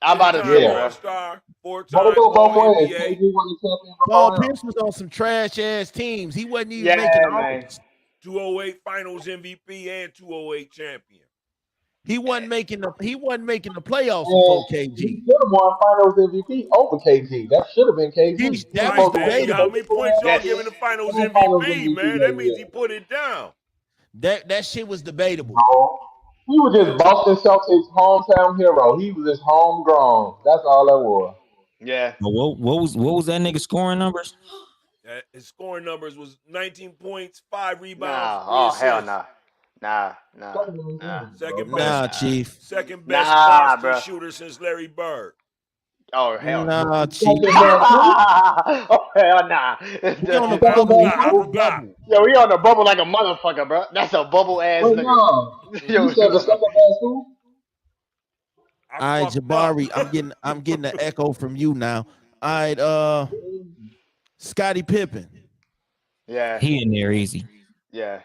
I'm about to 10-time say, bro. All-Star, Gotta 4-time go both ways. All-NBA. KG won the champion Paul before him. Pierce was on some trash ass teams. He wasn't even Yeah, making man. offers. 208 Finals MVP and 208 champion. He wasn't making the playoffs And before he KG. should have won Finals MVP over KG. That should have been KG. That Right, was man. debatable. How many points y'all Yes. giving the Finals He was Finals MVP, man? MVP That means yeah. he put it down. That shit was debatable. No. He was just Boston Celtics hometown hero. He was just homegrown. That's all that was. Yeah. But what was that nigga scoring numbers? His scoring numbers was 19 points, 5 Nah. rebounds, 3 Oh assists. hell nah. Nah. Second Nah, best, Chief. second best Nah, Boston bruh. shooter since Larry Bird. Oh hell nah. Nah, Chief. Oh hell nah. We on the I bubble. forgot. Yo, we on the bubble like a motherfucker, bro. That's a bubble ass Wait, nigga. no. Yo, You said the second best who? All right, fucked up. Jabari, I'm getting an echo from you now. All right, Scottie Pippen. Yeah. He in there easy. Yeah.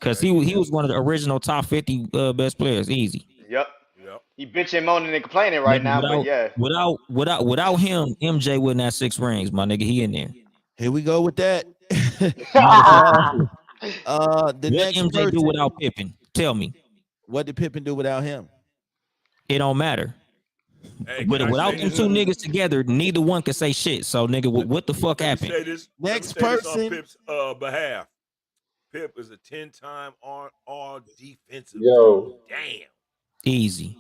Cause he was one of the original top 50 best players. Easy. Yep. Yep. He bitching, moaning, and complaining right now, but yeah. Without him, MJ wouldn't have 6 rings, my nigga. He in there. Here we go with that. The What next MJ person. do without Pippen? Tell me. What did Pippen do without him? It don't matter. Hey, But can I without say them this? two niggas together, neither one can say shit. So nigga, what the fuck Let me happened? say this. Next Let me say this person. on Pip's behalf. Pip is a 10-time all defensive Yo. team. Damn. Easy.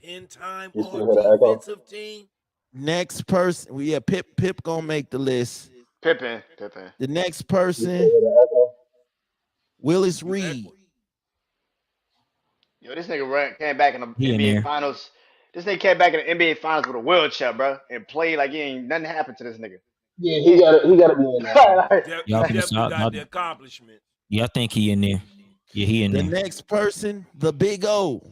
10-time You still all hear the echo? defensive team. Next person. Well, yeah, Pip gonna make the list. Pippin. The next You person, still hear the echo? Willis Reed. Yo, this nigga came back in the He in NBA there. Finals. This nigga came back in the NBA Finals with a wheelchair, bro, and played like nothing happened to this nigga. Yeah, he gotta be in there. Y'all can Definitely decide. got the accomplishment. Yeah, I think he in there. Yeah, he in The there. next person, the Big O.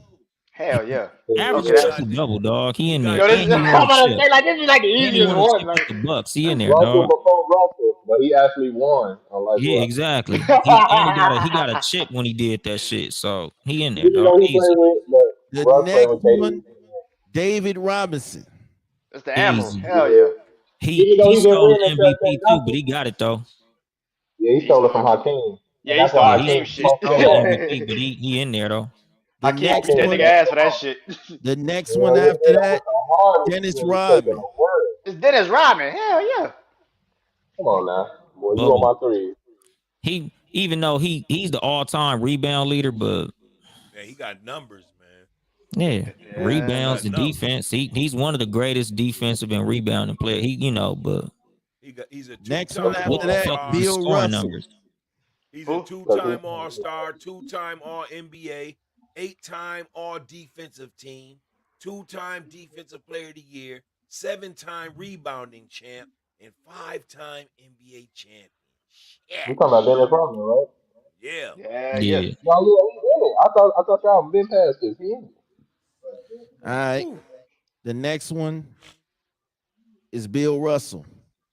Hell yeah. Average Okay. triple double, dog. He in there. Yo, this And is, he I'm won about a to chip. say, like, this is like the And he easiest won a one. chip Like, with the Bucks. He in there, Russell dog. before Russell, but he actually won. Unlike Yeah, Russell. exactly. He got a chip when he did that shit. So he in there, You know dog. he played Easy. with, but The Russ played next with KD. one, David Robinson. that's the animal. Easy. Hell yeah. Even though he he didn't stole win the it, MVP too, but he got it though. yeah, he stole it from Hakeem, Yeah, and he that's stole why Yeah, Hakeem Hakeem he shit. fucked stole him the up. MVP, but he in there though. The Hakeem next beat that one, nigga ass for that shit. the next one Yeah, after that that, was a hard Dennis one. He taking Rodman. a word. It's Dennis Rodman. Hell yeah. Come on now, boy, you on Bubba. my three. He even though he's the all-time rebound leader, but Man, he got numbers, man. yeah, Yeah. He rebounds got and numbers. defense. He's one of the greatest defensive and rebounding player. But He's a Next one two-time what after the that, fuck is All-Star. his Bill scoring Russell. numbers? He's a Who? two-time All-Star, two-time All-NBA, 8-time All-Defensive Team, 2-time Defensive Player of the Year, 7-time rebounding champ, and 5-time NBA champion. You Shit. talking about Dennis Rodman, right? Yeah. Yeah, yeah. Yeah, No, yeah, he in it. I thought y'all been past this. He in it. All right. Whew. The next one is Bill Russell.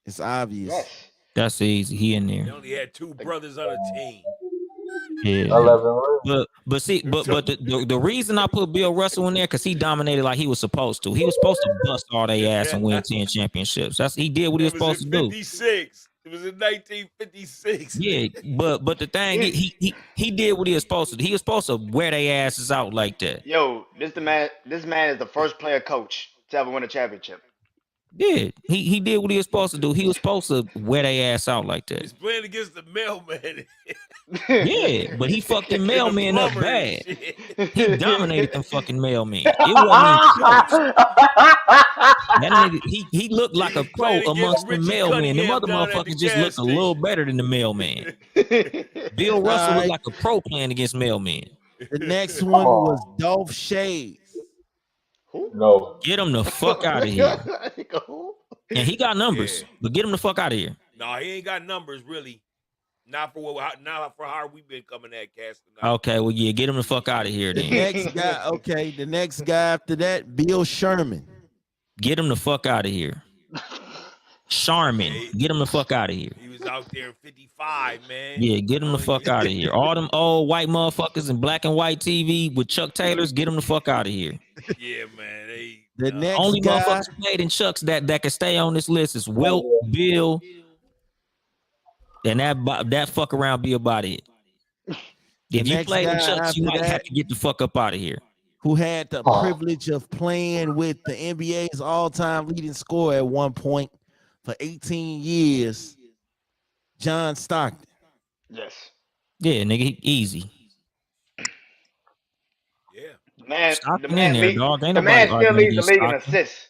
It's obvious. Yes. that's easy. He in They there. only had 2 brothers on the team. Yeah, 11 rings. but see, but the reason I put Bill Russell in there because he dominated like he was supposed to. He was supposed to bust all their ass and win 10 championships. He did what he was It was supposed in to do. 56. It was in 1956. Yeah, but the thing he did what he was supposed to do. He was supposed to wear their asses out like that. Yo, this man is the first player coach to ever win a championship. Yeah, he did what he was supposed to do. He was supposed to wear their ass out like He's that. playing against the mailman. Yeah, but he fucked them mailmen up Plumber and bad. shit. He dominated them fucking mailmen. It wasn't even close. That nigga, he looked like a pro Playing against amongst the Richie mailmen. Them Cunningham other down at the motherfuckers just gas looked a little station. better than the mailman. Bill Russell All looked right. like a pro playing against mailmen. The next one was Dolph Shades. Who? No. Get him the fuck out of here. Who? And he got numbers, Yeah. but get him the fuck out of here. No, he ain't got numbers really. Not for how we've been coming at Cast tonight. Okay, well, yeah, get him the fuck out of here The then. next guy, okay, the next guy after that, Bill Sherman. Get him the fuck out of here. Sharman, get him the fuck out of here. He was out there in 55, man. Yeah, get him the fuck out of here. All them old white motherfuckers in black and white TV with Chuck Taylors, get them the fuck out of here. Yeah, man. The next Only guy, motherfuckers played in Chucks that can stay on this list is Wilt, Bill, and that fuck around be about it. If you next played in guy Chucks, you after might that- have to get the fuck up out of here. who had the privilege of playing with the NBA's all-time leading scorer at one point for 18 years, John Stockton. Yes. Yeah, nigga, easy. Yeah. The man, Stockton the in man, there, lead, dog. Ain't the man nobody still arguing leads the against league in Stockton. assists.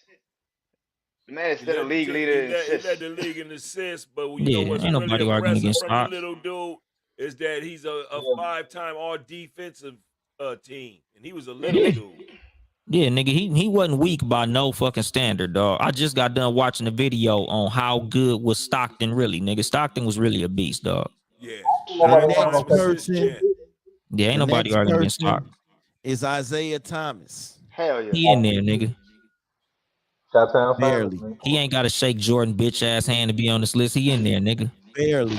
The man is still the league leader in He assists. led the league in assists, but you Yeah, know what's ain't really nobody arguing impressive against from the Stock. little dude is that he's a 5-time all-defensive team, and he was a little dude. Yeah, nigga, he wasn't weak by no fucking standard, dog. I just got done watching the video on how good was Stockton really, nigga. Stockton was really a beast, dog. Yeah. The next 9-time assist person, champ. Yeah, ain't the nobody next arguing against person Stock. is Isaiah Thomas. Hell yeah. He in there, nigga. Shot-town Barely. famous, man. He ain't got to shake Jordan bitch ass hand to be on this list. He in there, nigga. Barely.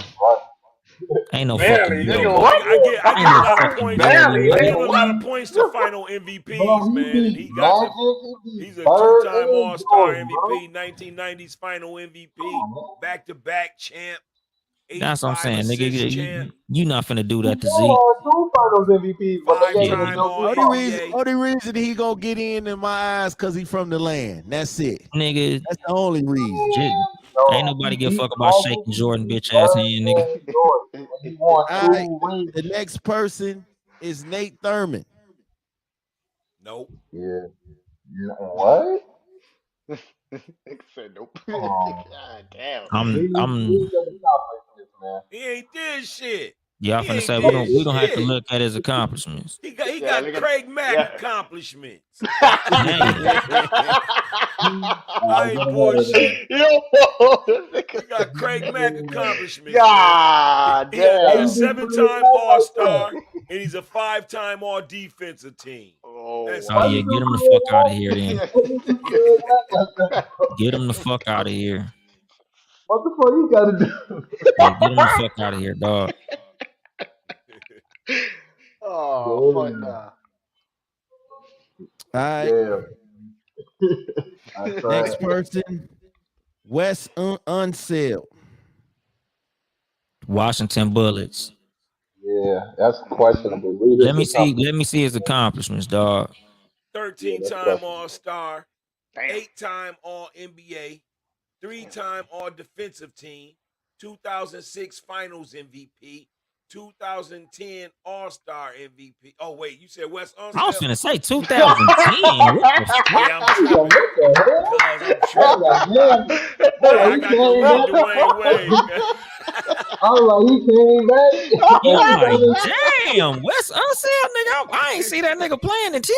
Ain't no Barely, fucking nigga, Bill. what? I give a lot of Fucking points. barely, I nigga. give a lot of points to final MVPs, man. And he got Magic, some. he beat He's a Bird, two-time and All-Star Jordan, bro. MVP, 1990s Final MVP, back-to-back champ. That's what I'm saying, 85 nigga. assist You, champ. you not finna do that to He Zeke. had 2 finals MVPs, but they gave him Five-time no All- two. Only reason he gonna get in my eyes because he from the land. That's it. Nigga, That's the only reason. just, No, ain't nobody he give a beat fuck about Magic, shaking he Jordan beat bitch ass Bird, hand, nigga. and Jordan. He won All right. 2 rings. The next person is Nate Thurman. Nope. Yeah. What? Nigga said nope. Oh. God damn. I'm He was at the top of this, man. He ain't did shit. y'all He finna ain't say did we don't have to shit. look at his accomplishments. He got Yeah, look at- Craig Mack yeah. accomplishments. Damn. I ain't bullshit. Yo, He got Craig Mack accomplishments. God He a damn. 7-time All-Star, and he's a 5-time All-Defensive team. Oh, That's Oh yeah, get him the fuck out of here then. Get him the fuck out of here. What the fuck he got to do? Yeah, get him the fuck out of here, dog. Oh, fuck nah. All right. Yeah. That's right. Next person Wes Unseld. Washington Bullets. Yeah, that's questionable. Read Let me his see. Let me see his accomplishments, dog. 13-time All-Star, Damn. 8-time All-NBA, 3-time All-Defensive Team, 2006 Finals MVP, 2010 All-Star MVP. Oh wait, you said Wes Unseld? I was finna say 2010. What the fuck? Yeah, I'm tripping. I got to read Dwayne Wade. I was like, he came back. Yeah, I'm like, damn, Wes Unseld, nigga. I ain't see that nigga playing in 10.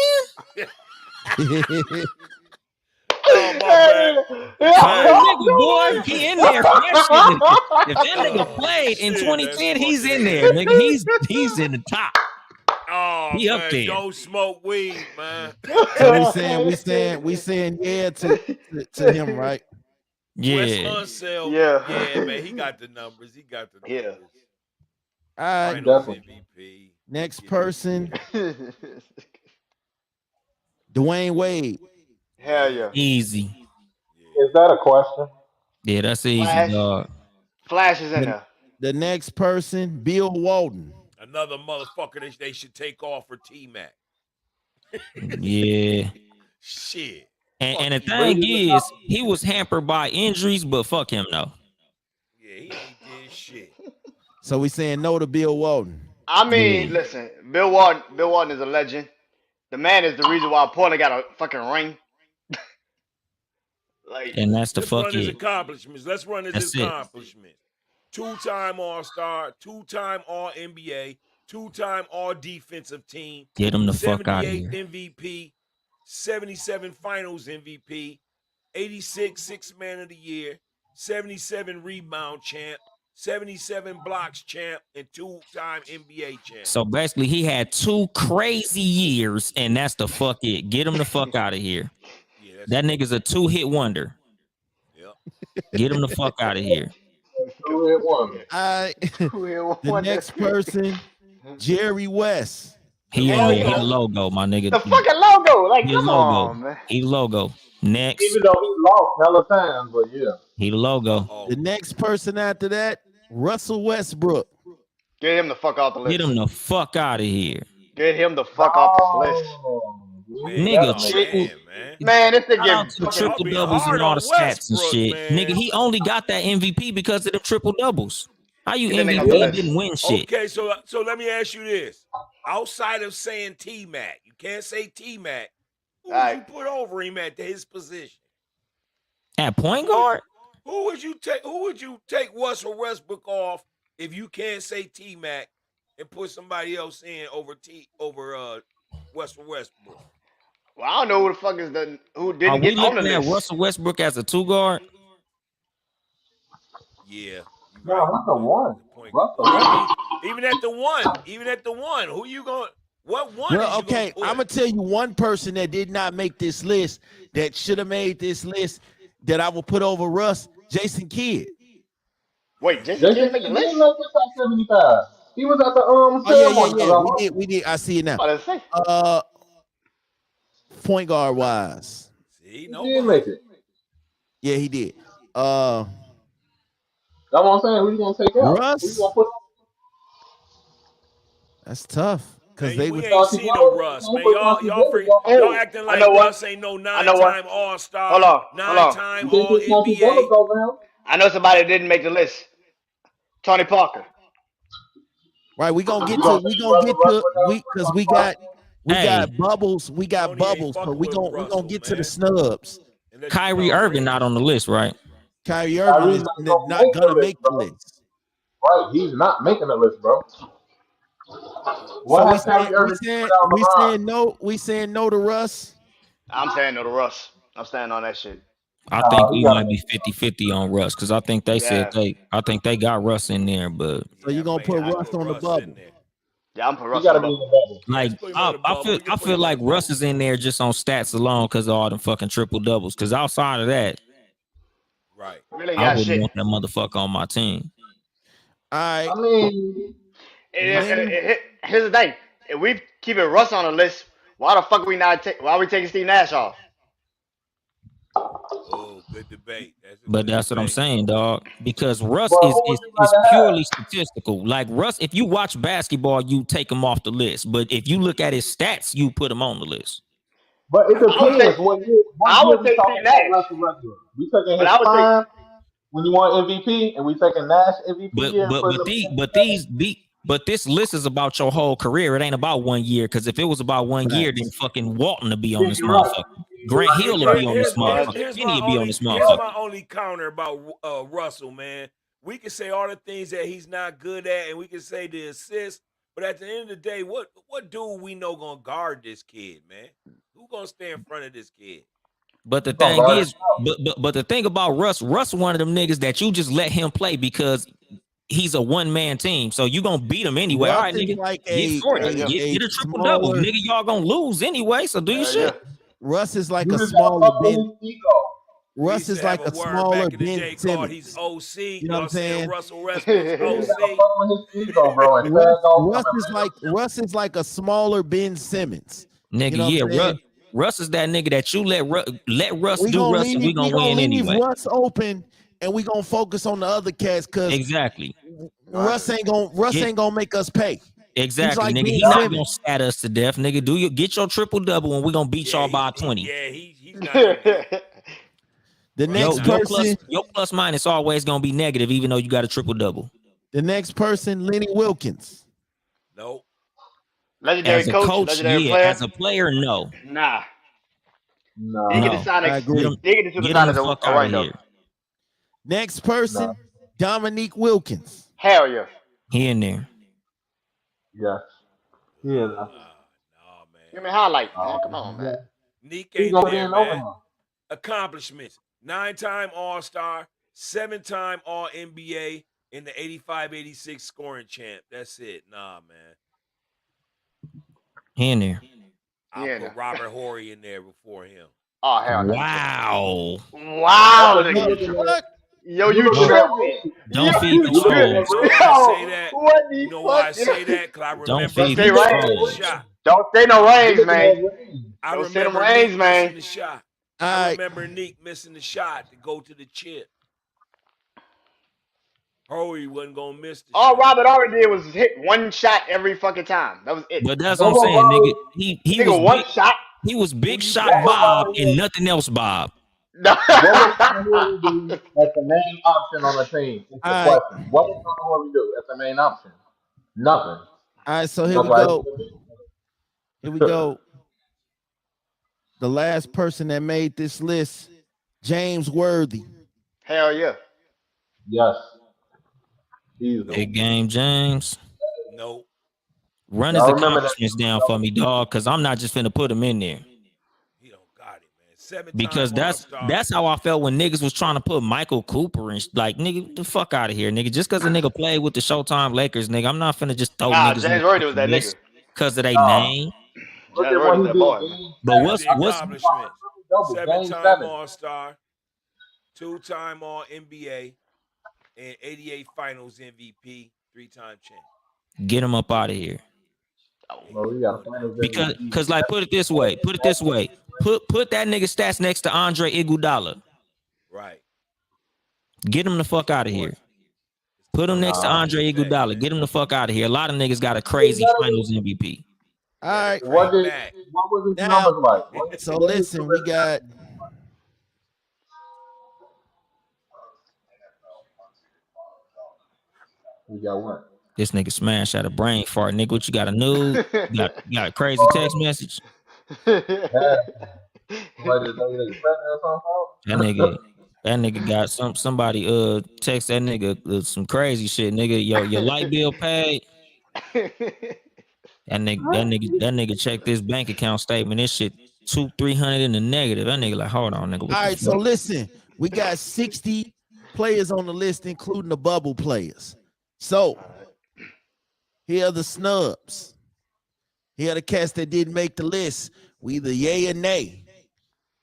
Oh, my bad. Nigga, boy, he in there for that shit. If that nigga played in 2010, he's in there, nigga. He's in the top. Oh, He up man, there. don't smoke weed, man. So we saying yeah to him, right? Wes Yeah. Unseld, Yeah. man, he got the numbers. Yeah. All right. Finals MVP. Next person, Dwayne Wade. Hell yeah. Easy. Is that a question? Yeah, that's easy, Flash. dog. Flash is in there. The next person, Bill Walton. Another motherfucker that they should take off for T-Mac. Yeah. Shit. And the thing is, he was hampered by injuries, but fuck him, though. Yeah, he ain't did shit. So we saying no to Bill Walton. I mean, listen, Bill Walton is a legend. The man is the reason why Portland got a fucking ring. Like, And that's the Let's fuck run his it. accomplishments. Let's run his That's it. accomplishments. 2-time All-Star, 2-time All-NBA, 2-time All-Defensive Team, Get him the fuck out of 78 here. MVP, 77 Finals MVP, 86 Sixth Man of the Year, 77 Rebound Champ, 77 Blocks Champ, and 2-time NBA Champ. So basically, he had 2 crazy years, and that's the fuck it. Get him the fuck out of here. Yeah, that's That nigga's a 2-hit wonder. Yep. Get him the fuck out of here. All right. The next person, Jerry West. He in there. He the logo, my nigga. the fucking logo. Like, He the come logo. on, man. He the logo. Next, Even though he lost hella times, but yeah. he the logo. Oh, The next person after that, Russell Westbrook. Get him the fuck off the list. Get him the fuck out of here. Get him the fuck off this list. man, Nigga, oh, triple- man. Man, this Shout nigga out to the fucking triple be doubles hard and all on the stats and Westbrook, shit. man. Nigga, he only got that MVP because of the triple doubles. How you Get that nigga MVP off the and list. didn't win shit? Okay, so let me ask you this. Outside of saying T-Mac, you can't say T-Mac. Who would Alright. you put over him at his position? At point guard? Who would you take Russell Westbrook off if you can't say T-Mac and put somebody else in over Russell Westbrook? Well, I don't know who the fuck is who Are didn't we get on the looking at list. Russell Westbrook as a 2 guard? Yeah. No, that's the one. Russell Even at the one, who you going? What one? Well, okay, I'm gonna tell you one person that did not make this list that should have made this list that I will put over Russ, Jason Kidd. Wait, Jason Kidd make the He list? didn't make this at 75. He was at the ceremony. Oh yeah. We did. I see it now. What did I say? Point guard wise, See, He no, did make it. yeah, he did. That's what I'm saying. Who you gonna take out? Russ? Who you gonna put? That's tough because they we was. ain't seen no Russ, man. Y'all acting like I know what. Russ ain't no I know what. 9-time All-Star, Hold on. 9-time You think All this Chauncey Billups NBA. over him? I know somebody that didn't make the list. Tony Parker. Right, we gonna get Hey. because we got Hey. bubbles. We got Tony ain't bubbles, but fucking we with gonna Russell, get to the man. snubs. And let you Kyrie know, Irving man. not on the list, right? Kyrie Irving is not gonna make the list. Right, he's not making the list, bro. So What we has Kyrie Irving saying, put out we LeBron? saying no. We saying no to Russ. I'm saying no to Russ. I'm standing on that shit. I think he we got might be 50-50 on Russ because I think they said I think they got Russ in there, but So you gonna man, put I Russ on the in bubble? there. Yeah, I'm putting He Russ gotta on be the in bubble. the bubble. like put him on the bubble. We can I put feel him like on the Russ is in there just on stats alone because of all them fucking triple doubles. Because outside of that, Right. Really ain't I got wouldn't shit. want that motherfucker on my team. All right. I mean, Here's the thing. If we keep it Russ on the list, why the fuck are we taking Steve Nash off? Okay. good debate. But that's what I'm saying, dog. Because Russ Well, is who would is, you is rather have? purely statistical. Like Russ, if you watch basketball, you take him off the list. But if you look at his stats, you put him on the list. But it I would depends. say I What year would we say talking Steve about Nash, Russell Westbrook? We taking but his I would say prime when you want MVP, and we taking Nash MVP But year and but putting but him the in but together? these the but this list is about your whole career. It ain't about 1 year. Because if it was about 1 year, then Facts. fucking Walton to be Yeah, on this you're right. motherfucker. Grant Hill will You're be on this yeah, motherfucker. Kenny will be on this motherfucker. my only counter about Russell, man. We can say all the things that he's not good at, and we can say the assists, but at the end of the day, what dude we know gonna guard this kid, man? Who gonna stay in front of this kid? But the gonna thing guard is, but the thing about Russ one of them niggas that you just let him play because he's a one-man team. So you gonna beat him anyway. All Russ right, is nigga. like Get a 40. yeah. Get a triple-double. smaller. Nigga, y'all gonna lose anyway. So do your Yeah. shit. Russ is like You a just gotta smaller fuck with Ben. his ego. We Russ used is to have like a word smaller back in the Ben day called he's Simmons. OC. You know what I'm saying? Russell Westbrook's You gotta OC. fuck with his ego, bro. And Russ, tag off Russ him is like Russ is like a smaller Ben Simmons. Nigga, You know what yeah, I'm saying? Russ is that nigga that you let Russ We do gonna Russ and we leave gonna win anyway. Russ open, and we gonna focus on the other cats because Exactly. Russ ain't gonna make us pay. Exactly, like nigga. Ben He not Simmons. gonna scat us to death, nigga. Get your triple-double and we gonna beat y'all by 20. He's not gonna do it. The Russ next not Your gonna plus person, your plus minus always gonna be negative, even though you got a triple-double. Lenny Wilkins. Nope. Legendary As a coach, coach, legendary yeah. player. As a player, no. Nah. No. They get No. the Sonics. I agree. They get the Get him Supersonics the a fuck out right of though. here. Next person, No. Dominique Wilkins. Hell yeah. He in there. Yes. Yeah. Nah, Give man. me a highlight, man. Come on, man. Neek He ain't gonna there, be in over man. him. Accomplishments: 9-time All-Star, 7-time All-NBA, and the 85-86 scoring champ. That's it. Nah, man. He in there. I'll Yeah, put nah. Robert Horry in there before him. Oh hell no. Wow. Wow, You nigga. looking at- Yo, you looking at tripping. Don't feed the You looking at trolls. You know why I say that? What the You know why I fuck? say that? Because I Don't remember feed the missing trolls. the shot. Don't say no You range, looking man. at Reigns. I Don't say them remember range, Neek man. missing the shot. All I right. remember Neek missing the shot to go to the chip. Horry wasn't gonna miss the All shot. Robert already did was hit one shot every fucking time. That was it. But that's what I'm saying, nigga. He Nigga, was one big. shot. He was big Who you shot got? Bob and nothing else Bob. No. What was Conor Horry do as the main option on the team? It's the All right. question. What did Conor Horry do as the main option? Nothing. All right, so here That's we why go. Here we go. The last person that made this list, James Worthy. Hell yeah. Yes. Easily. Big game, James. Nope. Run Y'all his remember that? accomplishments down for me, dog, because I'm not just finna put him in there. He don't got it, man. 7-time Because All-Star. that's how I felt when niggas was trying to put Michael Cooper and like, nigga, the fuck out of here, nigga. Just because a nigga played with the Showtime Lakers, nigga, I'm not finna just throw Nah, niggas James Worthy was that nigga. because of their Nah. name. Look James at what Worthy he that did. boy. Game But seven. what's The what's accomplishments. Double. Game 7-time 7. All-Star, 2-time All-NBA, and 88 Finals MVP, 3-time champ. get him up out of here? Bro, we got finals Because like put it this way, put that nigga stats next to Andre Iguodala. Right. Get him the fuck out of here. Put him next to Andre Iguodala. Get him the fuck out of here. A lot of niggas got a crazy Finals MVP. All right. What was his Now- numbers like? So listen, we got what? This nigga smash out a brain fart. Nigga, what you got a nude? You got a crazy text message? That nigga got somebody text that nigga some crazy shit. Nigga, your light bill paid. That nigga checked this bank account statement. This shit 200-300 in the negative. That nigga like, hold on, nigga. all right. So listen, we got 60 players on the list, including the bubble players. So here are the snubs. Here are the cats that didn't make the list. We either yay or nay.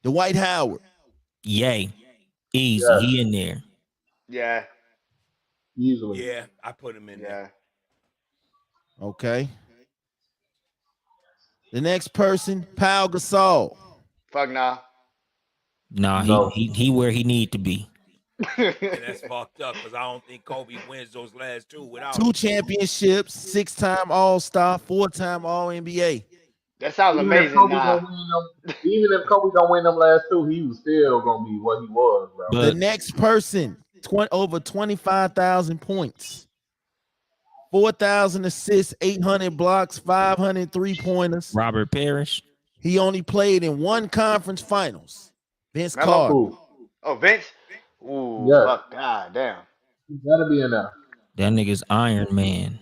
Dwight Howard. Yay. Easy. Yeah. He in there. Yeah. Easily. Yeah, I put him in there. Yeah. Okay. The next person, Pau Gasol. Fuck nah. Nah, No. he where he need to be. And that's fucked up because I don't think Kobe wins those last two without 2 him. championships, 6-time All-Star, 4-time All-NBA. That sounds Even if amazing. Kobe Nah. don't win them, even if Kobe don't win them last two, he was still gonna be what he was, bro. The But next person, over 25,000 points, 4,000 assists, 800 blocks, 500 3-pointers. Robert Parrish. He only played in 1 conference finals. Vince Melo? Carter. Cool. Oh, Vince? Ooh, Yeah. fuck. God damn. He gotta be in there. That nigga's Iron Man.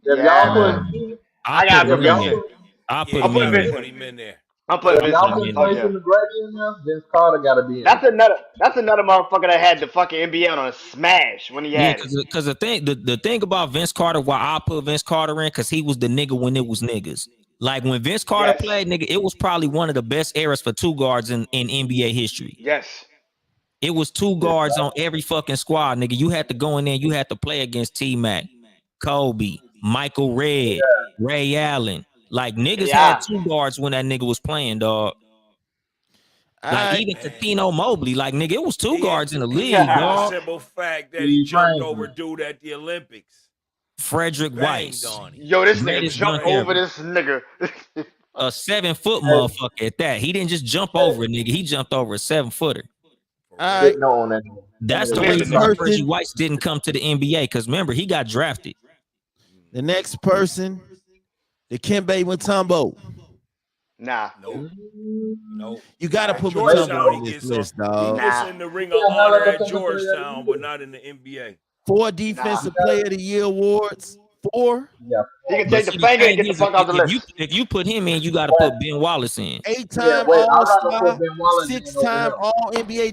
If Yeah, y'all man. put I I gotta put put him in Vince there. in. I put Yeah, him you in gotta there. put him in there. I'm putting if Vince y'all in. put Fuck Tracy yeah. McGrady in there, Vince Carter gotta be in That's there. another motherfucker that had the fucking NBA on a smash when he Yeah, had it. because the thing about Vince Carter, why I put Vince Carter in, because he was the nigga when it was niggas. Like when Vince Carter Yes. played, nigga, it was probably one of the best eras for 2 guards in NBA history. Yes. It was 2 guards on every fucking squad, nigga. You had to go in there, you had to play against T-Mac, Kobe, Michael Redd, Ray Allen. Like niggas Yeah. had 2 guards when that nigga was playing, dog. Like Alright. even Tino Mobley, like nigga, it was 2 He guards in the He league, had the dog. simple fact that he Steve jumped Franklin. over dude at the Olympics. Frederick Banged Weiss, on him. Yo, this nigga Greatest jumped dunk over ever. this nigga. A 7-foot motherfucker at that. He didn't just jump over a nigga. He jumped over a 7-footer. Alright. Sitting on that. That's the Next reason why person- Reggie Weiss didn't come to the NBA. Because remember, he got drafted. The next person, the Kembe Mutombo. Nah. Nope. Nope. You gotta put Georgetown, Mutombo on he this gets some- list, He dog. gets Nah. in the ring of honor at Georgetown, but not in the NBA. 4 defensive player of the year awards. 4. Yeah. He can But take the see, finger thing and get the is, fuck out the if list. you put him in, you got to put Ben Wallace in. 8-time Yeah, wait, I'd rather All-Star, put Ben Wallace in over 6-time him. All-NBA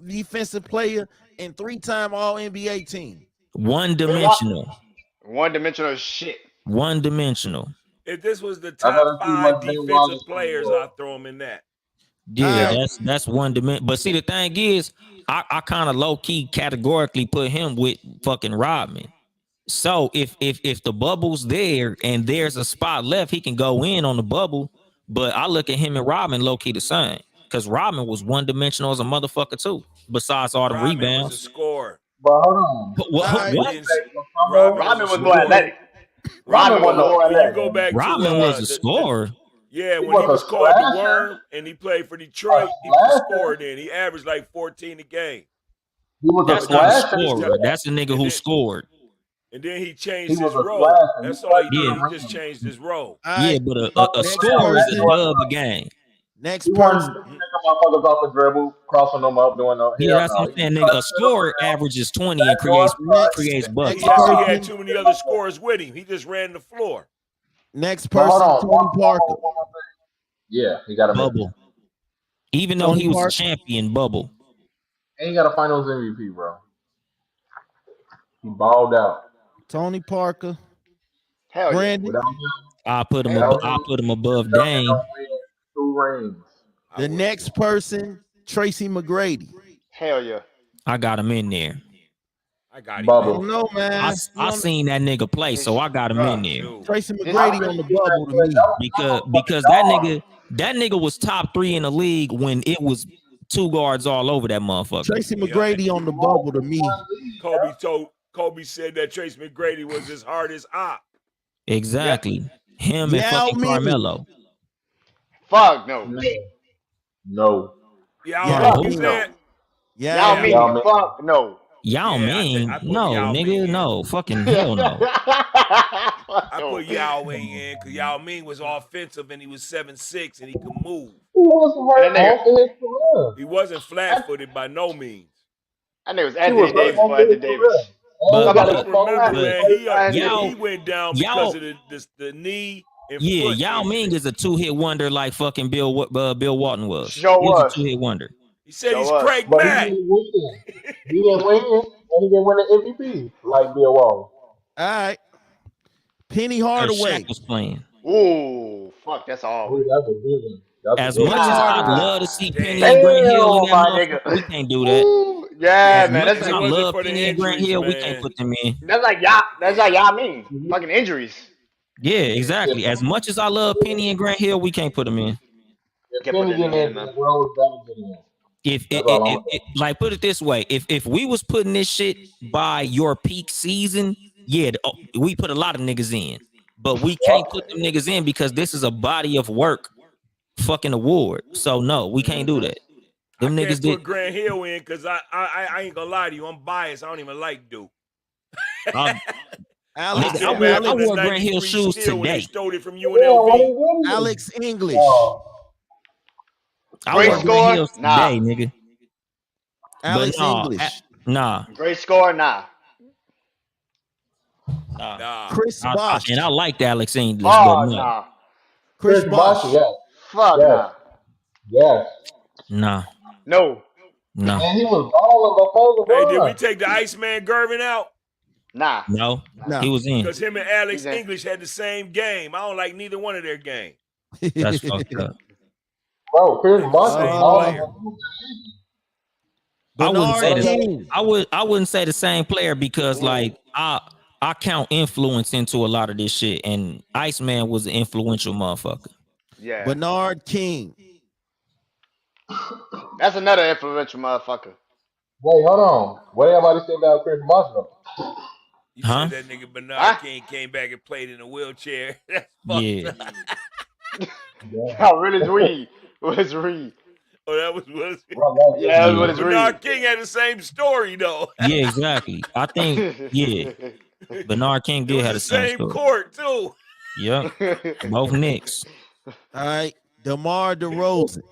defensive player, and 3-time All-NBA team. One-dimensional. One-dimensional shit. One-dimensional. If this was the I gotta top see 5 what Ben defensive Wallace players, can do. I'd throw him in that. Yeah, Alright. that's one dimension. But see, the thing is, I kind of low-key categorically put him with fucking Rodman. So if the bubble's there and there's a spot left, he can go in on the bubble. But I look at him and Rodman low-key the same. Because Rodman was one-dimensional as a motherfucker too. Besides all the Rodman was a rebounds. scorer. But hold on. What? Alright. What? Didn't- Rodman was more athletic. Rodman was more When you athletic. go back Rodman to was a scorer. Yeah, He when he was was a called the slasher. Worm and he played for Detroit, he was a scorer then. He averaged like 14 a game. He was That's a not a slasher. scorer. That's a nigga who scored. And then he changed He his was a role. slasher. That's all he Yeah. did. He just changed his role. Yeah, Alright. but a Next scorer is a person. dub a game. Next He wasn't person. picking motherfuckers off the dribble, crossing them up, doing no. Yeah, that's what I'm saying, nigga. A scorer averages 20 and creates Next buckets. He had too many other scorers with him. He just ran the floor. Next But hold person, on. Tony Parker. One more thing. Yeah, he got a Bubble. Even though Tony he was Parker. a champion, Bubble. Ain't got a Finals MVP, bro. He balled out. Tony Parker. Hell yeah. Brandon. Without him, I put him. Hell I put him above Duncan Dame. don't win 2 rings. I The would- next person, Tracy McGrady. Hell yeah. I got him in there. I got him. I Bubble. don't know, man. I seen that nigga play, so I got him in there Dude. Tracy McGrady on the bubble to me. because that nigga was top 3 in the league when it was 2 guards all over that motherfucker. Tracy McGrady on the bubble to me. Kobe said that Trace McGrady was his hardest op. Exactly. Him and Yao fucking Ming. Carmelo. Fuck no. No. Yeah, Yeah, you who said Yeah, Y'all mean Yao Ming. fuck no. Yao Yeah, Ming? I put No, Yao Ming nigga, in. no. Fucking hell no. I put Yao Ming in because Yao Ming was offensive and he was 7'6" and he could move. He was And that nigga- hurt in his career. He wasn't flat-footed by no means. That nigga was He Anthony was Davis hurt for in Anthony his Davis. career. But- Everybody Don't spoke remember, out. man, Yao- he went down Yao- because of the knee and Yeah, foot Yao injury. Ming is a 2-hit wonder like fucking Bill Walton was. Sure He was was. a 2-hit wonder. He said So he's what? Craig But Mack. he didn't win. He didn't win, and he didn't win the MVP like Bill Walton. All right. Penny Cause Hardaway. Shaq was playing. Ooh, fuck, that's all. Ooh, that's a good one. That's As a good much one. as I Hardaway. love to see Penny Damn, and Grant Hill in that my motherfucker, nigga. we can't do that. Ooh, yeah, As man. much That's as I like, wasn't love for the Penny and Grant injuries, Hill, we man. can't put them in. that's like y'all. That's like y'all mean fucking injuries. Yeah, exactly. As much as I love Penny and Grant Hill, we can't put them in. If Can't put Kenny that get nigga in, in, man. Rose better get in. If That's all I'm like put it this way, if we was putting this shit by your peak season, yeah, we put a lot of niggas in, but we can't put them niggas in because this is a body of work fucking award. So no, we can't do that. I Them can't niggas put did. Grant Hill in because I ain't gonna lie to you. I'm biased. I don't even like Duke. Alex, Nigga, I wore Grant Hill shoes When they today. stole it from Yeah, what he UNLV. did. Alex English. I Great wore score? Grant Hills Nah. today, nigga. Alex But English. nah. Great score? Nah. Nah. Chris Bosh. And I liked Alex English, Oh, but no. nah. Chris Bosh. Yes. Fuck Yes. nah. Yes. Nah. No. No. And he was balling before the Hey, run. did we take the Iceman Gervin out? Nah. No. No. He was in. Because him and Alex He's in. English had the same game. I don't like neither one of their games. That's fucked up. Bro, Chris Bosh Same was balling. player. I wouldn't say Bernard the King. I wouldn't say the same player because like I count influence into a lot of this shit, and Iceman was an influential motherfucker. Yeah. Bernard King. That's another influential motherfucker. Wait, hold on. What everybody say about Chris Bosh though? You Huh? said that nigga Bernard Huh? King came back and played in a wheelchair. That's Yeah. fucked up. Oh, Willis Reed. Willis Reed. Oh, that was Willis. Yeah, Yeah. Willis Bernard Reed. King had the same story though. Yeah, exactly. I think Bernard King It did was have the the same same story. court too. Yep. Both Knicks. All right. DeMar DeRozan.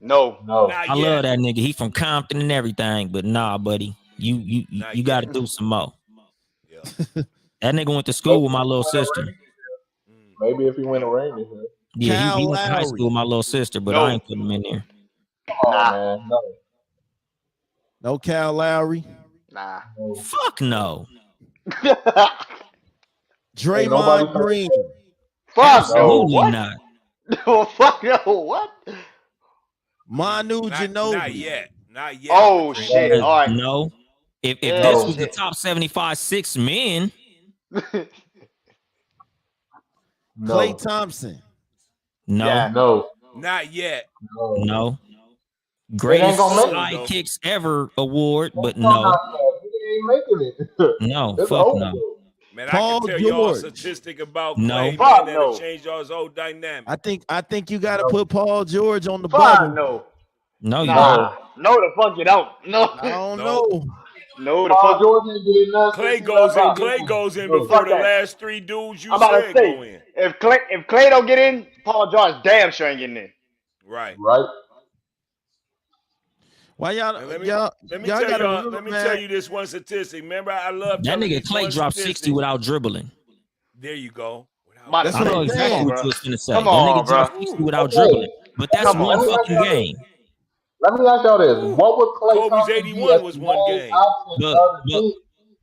No. No. Not I yet. love that nigga. He from Compton and everything, but nah, buddy. You Not got to yet. do some more. Yeah. That nigga went to school with my little sister. Mm. Maybe if he win a ring this year. Yeah, he Kyle went to high Lowry. school with my little sister, but No. I ain't put him in there. Oh Nah. man, no. No Kyle Lowry. Nah. no. Fuck no. nobody Draymond Green. Fuck no. Absolutely What? not. No, fuck no. What? Manu Not Ginobili. yet. Not yet. Oh shit. All right. No. If Yeah, this was the shit. top 75 six men, No. Klay Thompson. no, Yeah. No. Not yet. No. no. Greatest gonna make it. sidekicks ever award, but He no, ain't making it. no, It's fuck over. no. Man, Paul I can tell y'all a George. statistic about No. Clay, Fuck man, that'll no. change y'all's whole dynamic. I think you got to put Paul George on the Fuck bubble. no. No, you don't. Nah. No, the fuck you don't. No. I don't No. know. No, the Paul fuck. George ain't getting nothing. Clay since he goes in. left Clay out. goes in No. before Fuck the that. last three dudes you I'm about to said go say, in. if Clay don't get in, Paul George damn sure ain't getting in. Right. Right? Why y'all And let me y'all let me y'all tell gotta y'all. remember, Let me man, tell you this one statistic. Remember, I love That telling nigga this Clay one dropped 60 statistic. without dribbling. There you go. About That's I what know I'm exactly saying. what you was finna say. Come That on, nigga dropped bro. 60 without Okay. dribbling. But that's Come one on. fucking game. Let me ask y'all this. Ooh. What would Klay Kobe's Thompson 81 be as was the one main game. option But- of the but- team?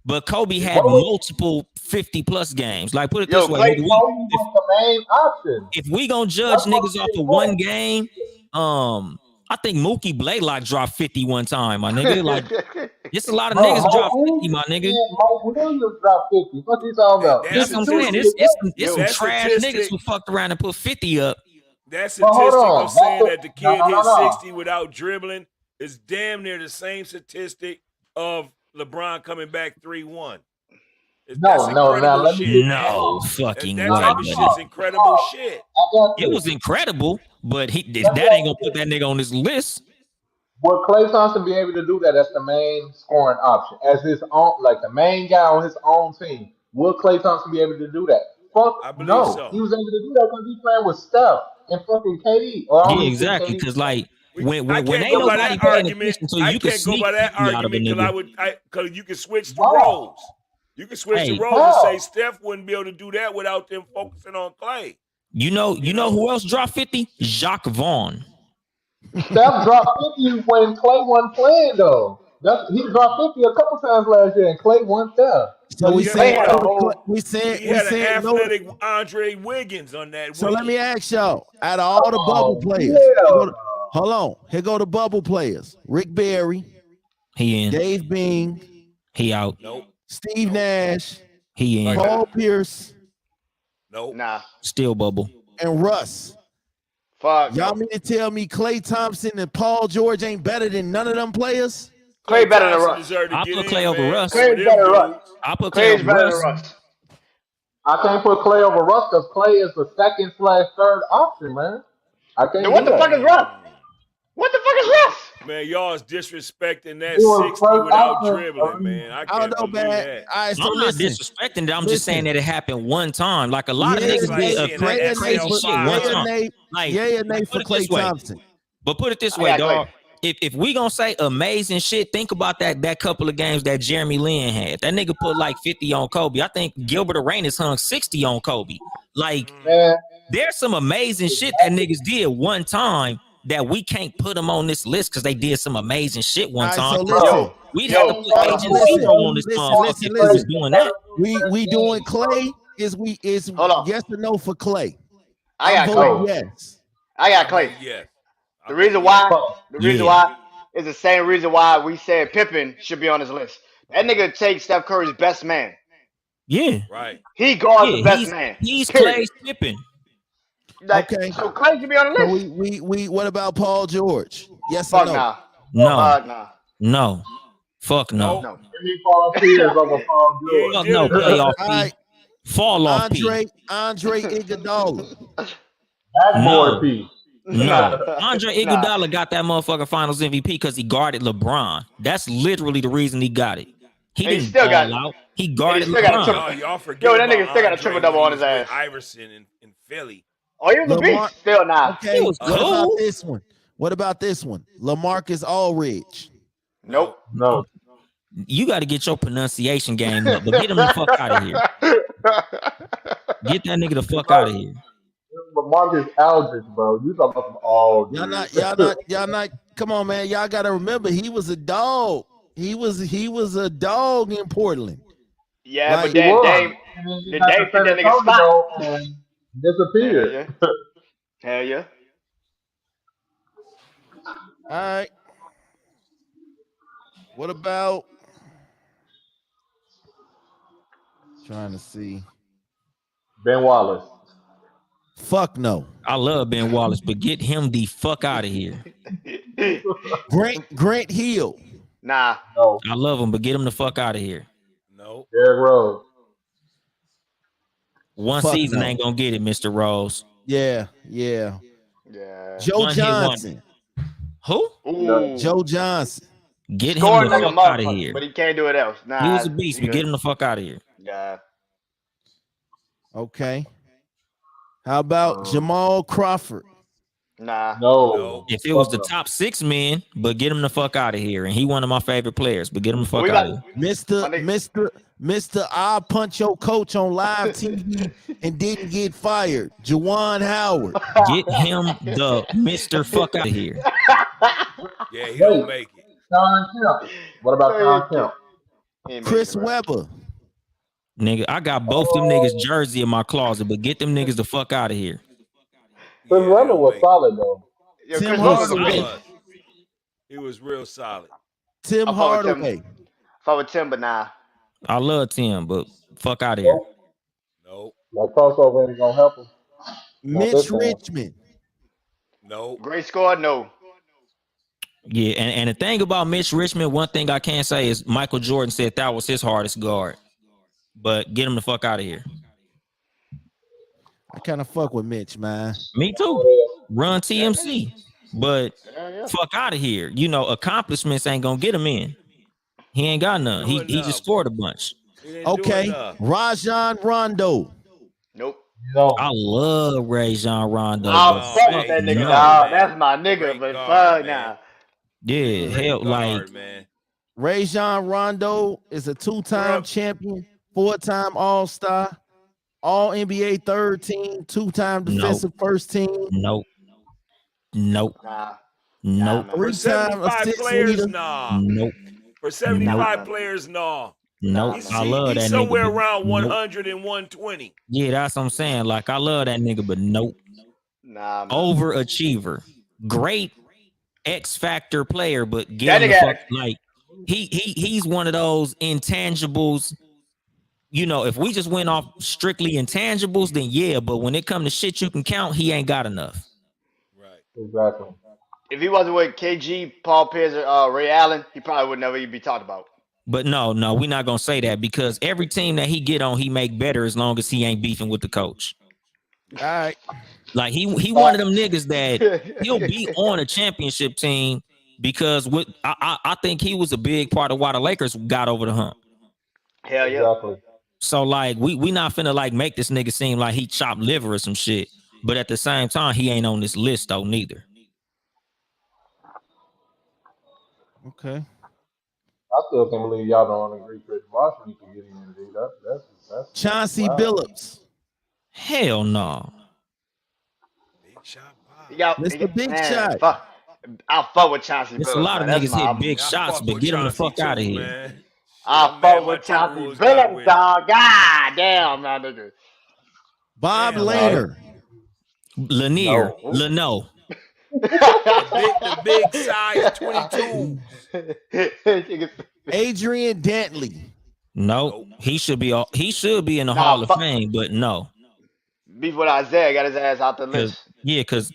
But Kobe had What was- multiple 50 plus games. Like put it Yo, this way, Clay nigga, Kobe was the main option. if we gonna judge That's what niggas off I'm of one game, I think Mookie Blaylock dropped 50 one time, my nigga. Like it's a lot of Bro, niggas Mo drop 50, Williams- my nigga. Mo Williams dropped 50. What you talking about? That That's what I'm saying. 52 It's some that trash statistic- niggas who fucked around and put 50 up. That But hold statistic on. of saying That's that the a- kid no. hit 60 without dribbling is damn near the same statistic of LeBron coming back 3-1. That's No, incredible let me shit, get- man. No That, fucking that way. type of buddy. shit's incredible shit. I got It you. was incredible, but that ain't gonna put that nigga on this list. Would Klay Thompson be able to do that as the main scoring option, as his own, like the main guy on his own team? Would Klay Thompson be able to do that? Fuck I believe no. so. He was able to do that because he's playing with Steph and fucking KD. Or I don't Yeah, even exactly. think KD Because like I when can't ain't go by nobody that paying argument. attention to you, I you can can't go sneak by that 50 out of a argument nigga. because you can switch the Wow. roles. You can switch Hey. the roles and Wow. say Steph wouldn't be able to do that without them focusing on Clay. You know who else dropped 50? Jacques Vaughn. Steph dropped 50 when Klay wasn't playing though. He dropped 50 a couple times last year, and Klay wasn't there. So we Yeah, saying but we saying He we had an saying no. athletic Andre Wiggins on that. So let wing. me ask y'all, out of all the bubble players, yeah. hold on, here go the bubble players: Rick Barry, He in. Dave Bing, He out. Nope. Steve Nash, He in. Like- Paul Pierce, Nope. Nah. Still bubble. and Russ. Fuck Y'all no. mean to tell me Klay Thompson and Paul George ain't better than none of them players? Clay better than Thompson Russ. deserved to I get put in, Klay over man, Russ. over Clay's them better than Russ. dudes. I put Klay Clay's over better than Russ. Russ. I can't put Clay over Russ because Clay is the second/third option, man. I can't Then what do the fuck that. is Russ? What the fuck is Russ? Man, y'all is disrespecting that He was 60 first without option. dribbling, man. I I can't don't know, believe man. that. All right, so I'm not listen. disrespecting it. I'm just saying that it happened one time. Like a lot of Yeah, niggas like did seeing a that crazy SL shit five. one Yay or time. nay, Like, yay or nay for put it Klay this way. Thompson? But put it this I way, got Klay. dog. If we gonna say amazing shit, think about that couple of games that Jeremy Lin had. That nigga put like 50 on Kobe. I think Gilbert Arenas hung 60 on Kobe. Like, Man, there's some amazing shit that niggas did one time that we can't put them on this list because they did some amazing shit one All right, time. so listen. Yo, We'd yo, have to put Agent listen, Zero on this listen, motherfucker listen, if we was listen. doing that. We doing Klay? Is Hold on. yes or no for Klay? I I'm got voting Clay. yes. I got Clay. Yeah. The reason why, Yeah. why is the same reason why we said Pippen should be on this list. That nigga takes Steph Curry's best man. Yeah. Right. He guards the Yeah, best man. he's Period. Clay's Pippen. Like, Okay. so Clay should be on the So list. we what about Paul George? Yes Fuck or no? nah. No, Fuck nah. no. Fuck no. No. give me Paul Pierce over Paul He George. ain't Fuck no, did it, though. playoff All P. right, Fall off P. Andre Iguodala. Backboard No. P. No. Andre Nah. Iguodala got that motherfucking finals MVP because he guarded LeBron. That's literally the reason he got it. He And he didn't still got ball it. out. He guarded still got a LeBron. triple- Y'all forget Yo, that about nigga still got a Andre triple-double when on he his was with ass. Iverson in Philly. Oh, he was a Lamar- beast. Still nah. Okay, He was what about cool. this one? What about this one? LaMarcus Aldridge. Nope. No. You got to get your pronunciation game up, but get him the fuck out of here. Get that nigga the fuck out of here. But Marcus Aldridge, bro. You talking about some all Y'all not. Come on, man. Y'all got to remember he was a dog. He was a dog in Portland. Yeah, Like, but then Dame the Dame took that nigga spot. and disappeared. Hell yeah. Hell yeah. All right. What about? Trying to see. Ben Wallace. Fuck no. I love Ben Wallace, but get him the fuck out of here. Grant Hill. Nah. No. I love him, but get him the fuck out of here. No. Derrick Rose. One Fuck season no. ain't gonna get it, Mr. Rose. Yeah. Yeah. Joe One hit wonder. Johnson. Who? Ooh. Joe Johnson. Get Scoring him the like a fuck out of motherfucker, here. but he can't do it else. Nah. He was a beast, he but good. get him the fuck out of here. Yeah. Okay. How about Jamal Crawford? Nah. No. If it was the top 6 men, but get him the fuck out of here. And he one of my favorite players, but get him the fuck We out got- of here. Mr. I'll punch your coach on live TV and didn't get fired. Juwan Howard. Get him the Mr. fuck out of here. Yeah, he don't make it. Sean Kemp. What about Sean Kemp? He ain't Chris making it, bro. Webber. Nigga, I got both them niggas jersey in my closet, but get them niggas the fuck out of here. Chris Yeah, Webber he was don't solid though. Yo, Tim Chris Hardaway. Webber make was it. He was real solid. Tim I fuck with Hardaway. Fuck with Tim, but nah. I love Tim, but fuck out of here. No. That crossover ain't gonna help him. Mitch this time. Richmond. No. Great score, no. Yeah, and the thing about Mitch Richmond, one thing I can say is Michael Jordan said that was his hardest guard. But get him the fuck out of here. I kind of fuck with Mitch, man. Me too. Run TMC. But Yeah. fuck out of here. You know, accomplishments ain't gonna get him in. He ain't got none. He just scored a bunch. He didn't do Okay. enough. Rajon Rondo. Nope. No. I love Rajon Rondo. Oh, but fuck fuck that nigga, no. dog. That's my nigga, Great but guard, fuck man. nah. Yeah, hell, Guard, like man. Rajon Rondo is a 2-time Bruh. champion, 4-time All-Star, All-NBA third team, 2-time No. defensive first team, nope. Nope. Nah. Nope. Nah, For 3-time 75 assist players, leader. nah. Nope. For 75 Nope. players, nah. Nope. He's, I love he's that somewhere nigga. but around nope. 100 and 120. Yeah, that's what I'm saying. Like, I love that nigga, but nope. Nah, man. Overachiever. Great X Factor player, but That get him the nigga- fuck, like he's one of those intangibles. You know, if we just went off strictly intangibles, then yeah, but when it comes to shit you can count, he ain't got enough. Exactly. If he wasn't with KG, Paul Pierce, or Ray Allen, he probably would never even be talked about. But no, we're not gonna say that because every team that he get on, he make better as long as he ain't beefing with the coach. All right. Like he one of them niggas that he'll be on a championship team because I think he was a big part of why the Lakers got over the hump. Hell yeah. Exactly. So like we not finna like make this nigga seem like he chopped liver or some shit. But at the same time, he ain't on this list though neither. Okay. I still can't believe y'all don't agree Chris Bosh needs to get in. Dude. That's Chauncey wow. Billups. Hell no. Big shot, Bob. He got, Mr. Big Shot. Fuck. I'll fuck with Chauncey It's Billups. a lot of man. niggas That's my- hit big I shots, fuck but with get them the Chauncey fuck out of too, here. man. I'll Man, fuck my with Chauncey Timberwolves got Billups, with- dog. God damn, man, nigga. Bob Damn, Lanier. Lanier, No. Leno. The big size 22. Adrian Dantley. No, he should be in the Nah, Hall of fuck- Fame, but no. Beef with Isaiah, got his ass out the Cause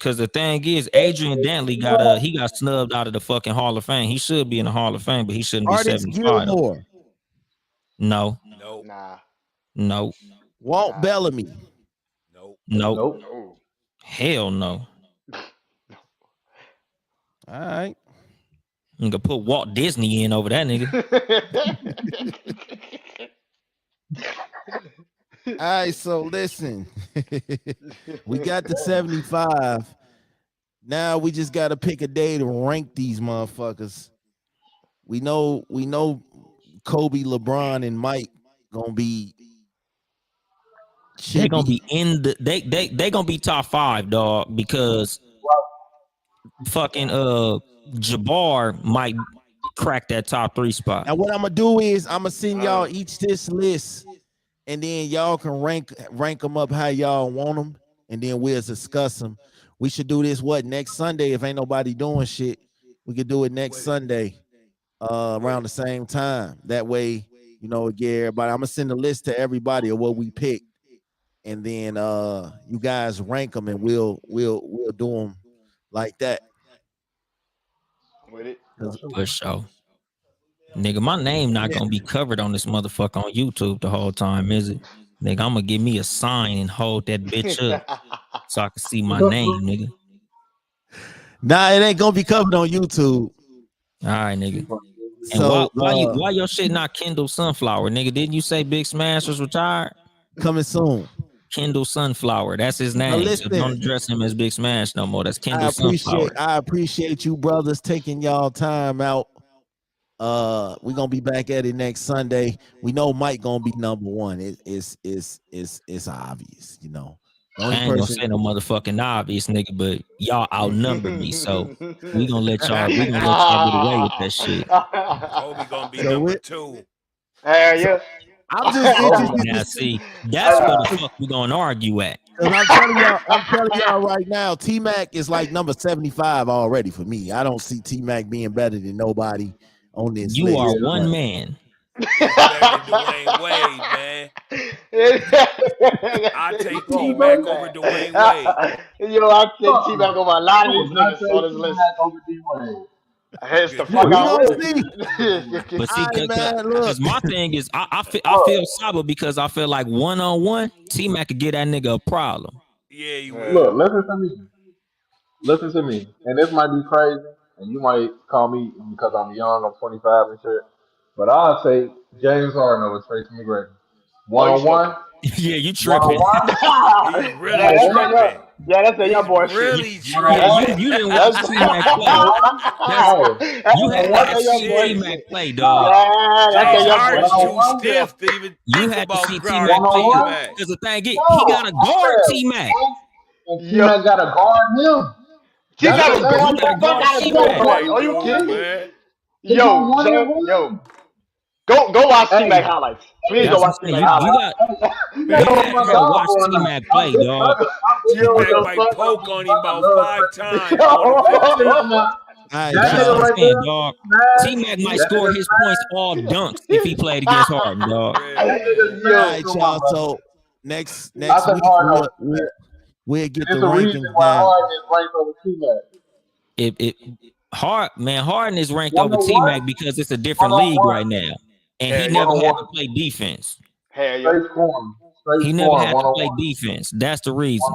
list. the thing is, Adrian Dantley he got snubbed out of the fucking Hall of Fame. He should be in the Hall of Fame, but he shouldn't be Artist 75. Gilmore. No, Nope. Nah. no, Walt Bellamy. Nope. no, Nope. No. hell no. All right. You can put Walt Disney in over that nigga. All right, so listen. We got the 75. Now we just got to pick a day to rank these motherfuckers. We know Kobe, LeBron, and Mike gonna be. They gonna be in the they gonna be top 5, dog, because fucking Jabbar might crack that top 3 spot. Now what I'm gonna do is I'm gonna send y'all each this list, and then y'all can rank them up how y'all want them, and then we'll discuss them. We should do this next Sunday if ain't nobody doing shit. We could do it next Sunday, around the same time. That way, get everybody. I'm gonna send a list to everybody of what we picked, and then you guys rank them, and we'll do them like that. With it. For sure. Nigga, my name not gonna be covered on this motherfucker on YouTube the whole time, is it? Nigga, I'm gonna give me a sign and hold that bitch up so I can see my name, nigga. Nah, it ain't gonna be covered on YouTube. All right, nigga. And So why your shit not Kendall Sunflower, nigga? Didn't you say Big Smash was retired? coming soon. Kendall Sunflower, that's his name. So listen. don't address him as Big Smash no more. That's Kendall Sunflower. I appreciate you brothers taking y'all time out. We're gonna be back at it next Sunday. We know Mike gonna be number one. It's obvious, The I only ain't gonna person say no motherfucking obvious, nigga, but y'all outnumber me, so we gonna let y'all get away with that shit. Kobe gonna be So number it- 2. Hell yeah. I'm just interested Now to see, that's where the fuck we gonna argue at. because I'm telling y'all right now, T-Mac is like number 75 already for me. I don't see T-Mac being better than nobody on this You list. are one man. Better than Dwayne Wade, man. I take T-Mac over Dwayne Wade. Yo, I take T-Mac over a lot of these niggas on this list. It's the fuck We out. gonna see. But see, All right, man, look. because my thing is, I feel sober because I feel like 1-on-1, T-Mac could get that nigga a problem. Yeah, you Look, will. listen to me. Listen to me. And this might be crazy, and you might call me because I'm young, I'm 25 and shit. But I'll say James Harden over Tracy McGrady. One-on-one. Yeah, you tripping. He's really tripping. Yeah, that's a young boy shit. Really Yeah, tripping. you didn't watch T-Mac play. You had to That's a watch young boy T-Mac shit. play, dog. Yeah, that's a James young Harden's boy too shit. stiff to even You think had to about see guarding T-Mac play T-Mac. because the thing is, he got to guard T-Mac. And T-Mac got to guard him. T-Mac That's was what going you the gotta fuck guard out of T-Mac. T-Mac. Are you Dude, kidding me? man. Yo, go watch T-Mac highlights. Please That's go watch what I'm saying. T-Mac You highlights. gotta watch T-Mac play, dog. T-Mac might poke on him about 5 times on the 15. All right, That's That what y'all. I'm nigga right saying, there, dog. man. T-Mac might That score nigga his points all dunks if he played against Harden, dog. Yeah. That nigga's All mad. right, Come y'all. on, bro. So next I said week Harden over we'll We'll get There's the a reason rankings why down. Harden is ranked over T-Mac. Harden is ranked over 101? T-Mac because it's a different league 101. right now, and Hell he yeah. never had to 101. play defense. Hell yeah. Straight scoring. He Straight never scoring. had to play 101. defense. That's the reason.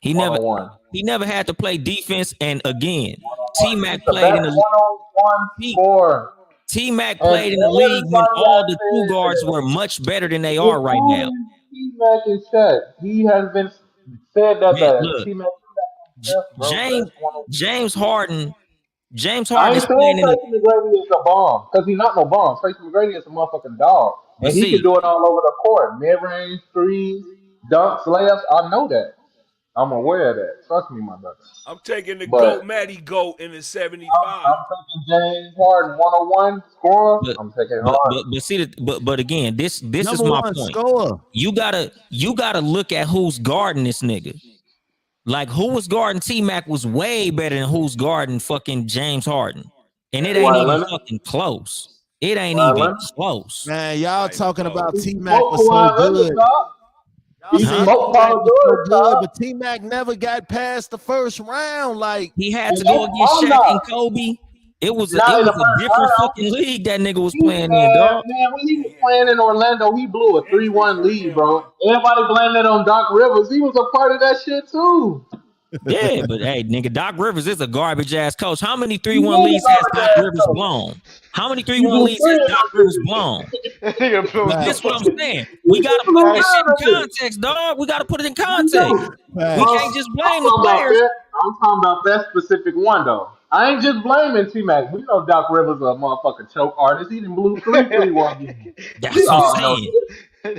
101. He never had to play defense. And again, T-Mac He's the played best in the 101 scorer. T-Mac And played in the league when everybody all got the two said guards that. were much better than they are right now. T-Mac is Shaq. He has been said that Man, look, T-Mac James Harden I is ain't saying playing in the. Tracy McGrady is a bomb because he's not no bomb. Tracy McGrady is a motherfucking dog, But and he see, can do it all over the court. Mid-range, threes, dunks, layups. I know that. I'm aware of that. Trust me, my brother. I'm taking the But- GOAT, Matty GOAT in the 75. I'm taking James Harden 101 scorer. But- I'm taking Harden. but see that. But again, this is Number my one point. scorer. You gotta look at who's guarding this nigga. Like who was guarding T-Mac was way better than who's guarding fucking James Harden. And it ain't Why, even Leonard? fucking close. It ain't Why, even Leonard? close. Man, y'all Right, talking bro. about He T-Mac smoked was so Kawhi Leonard, good. dog. Y'all He saying smoked T-Mac Paul was so George, good, dog. but T-Mac never got past the first round. Like, He had to And go that's against my Shaq dog. and Kobe. It was Not in the a first different round. fucking league that nigga was He- playing in, man, dog. man, when he was playing in Orlando, he blew a 3-1 lead, bro. Everybody blamed it on Doc Rivers. He was a part of that shit too. Yeah, but hey, nigga, Doc Rivers is a garbage ass coach. How many 3-1 leads has Doc Rivers blown? How many 3-1 leads has Doc Rivers blown? That nigga blew Nah. This is what I'm saying. We gotta put this shit in context, dog. We gotta put it in context. We can't just blame the players. I'm talking about that specific one though. I ain't just blaming T-Mac. We know Doc Rivers a motherfucking choke artist. He done blew 3-1. That's what I'm saying.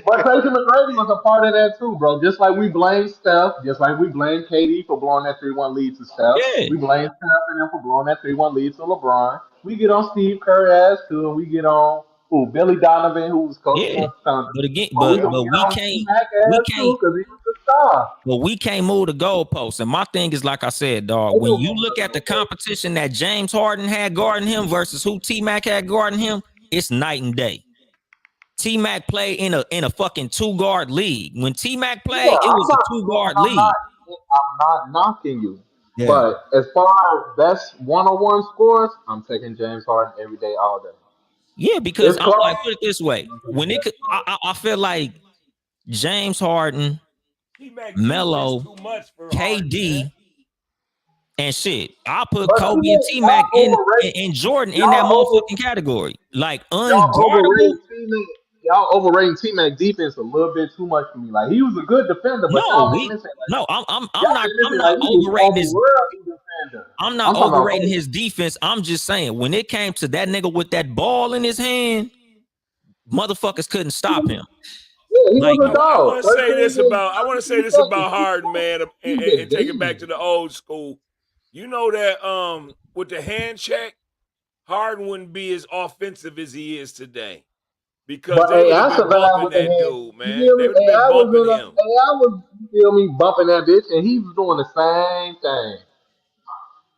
But Tracy McGrady was a part of that too, bro. Just like we blame Steph, just like we blame KD for blowing that 3-1 lead to Steph. Yeah. We blame Steph and them for blowing that 3-1 lead to LeBron. We get on Steve Kerr ass too, and we get on Billy Donovan, who was coaching Yeah. on Thunder. But again, we but get we on can't T-Mac ass too, 'cause he was the star. But we can't move the goalposts. And my thing is, like I said, dog, when you look at the competition that James Harden had guarding him versus who T-Mac had guarding him, it's night and day. T-Mac played in a fucking 2-guard league. When T-Mac played, it was a 2-guard league. I'm not knocking you. yeah. But as far as best 101 scores, I'm taking James Harden every day, all day. Yeah, because It's I'm close. like, put it this way. When it could, I feel like James Harden, T-Mac Melo, too much for KD, Harden, and shit. I'll put But Kobe you and T-Mac y'all in overrate- and Jordan in y'all that over- motherfucking category. Like Y'all unguardable. overrating T-Mac. Y'all overrating T-Mac defense a little bit too much for me. Like he was a good defender, but No, y'all we- been missing. Like, No, I'm y'all not been missing, I'm not like, he was overrating his overworldly defender. I'm not I'm talking about overrating Kobe. his defense. I'm just saying when it came to that nigga with that ball in his hand, motherfuckers couldn't stop him. Yeah, he Like, was a I dog. want to say this about Harden, man, and take it back to the old school. You know that with the hand check, Harden wouldn't be as offensive as he is today. Because But they hey, would I have been survived bumping with the that hand. dude, man. You feel me? They would have Hey, I been was bumping in a, him. hey, I was, you feel me, bumping that bitch, and he was doing the same thing.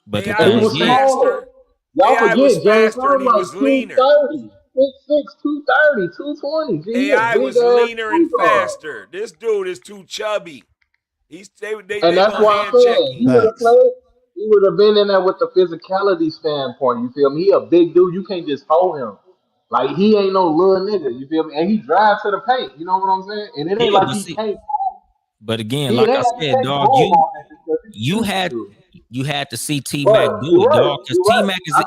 But the AI thing was is, faster. Y'all AI forget, was James faster and Harden he like was leaner. 230, 6'6", 230, 220. Gee, he a AI was big-ass leaner and shooter. faster. This dude is too chubby. They And that's gonna why I hand said check he him. would have played. He would have been in there with the physicality standpoint. You feel me? He a big dude. You can't just hold him. Like he ain't no little nigga. You feel me? And he drives to the paint. You know what I'm saying? And it ain't Yeah, like but he see- can't. but again, It like ain't I like he said, can't dog, move on that because he you used had to. you had to see T-Mac But do you're it, right. dog. Because You're right. T-Mac is I know.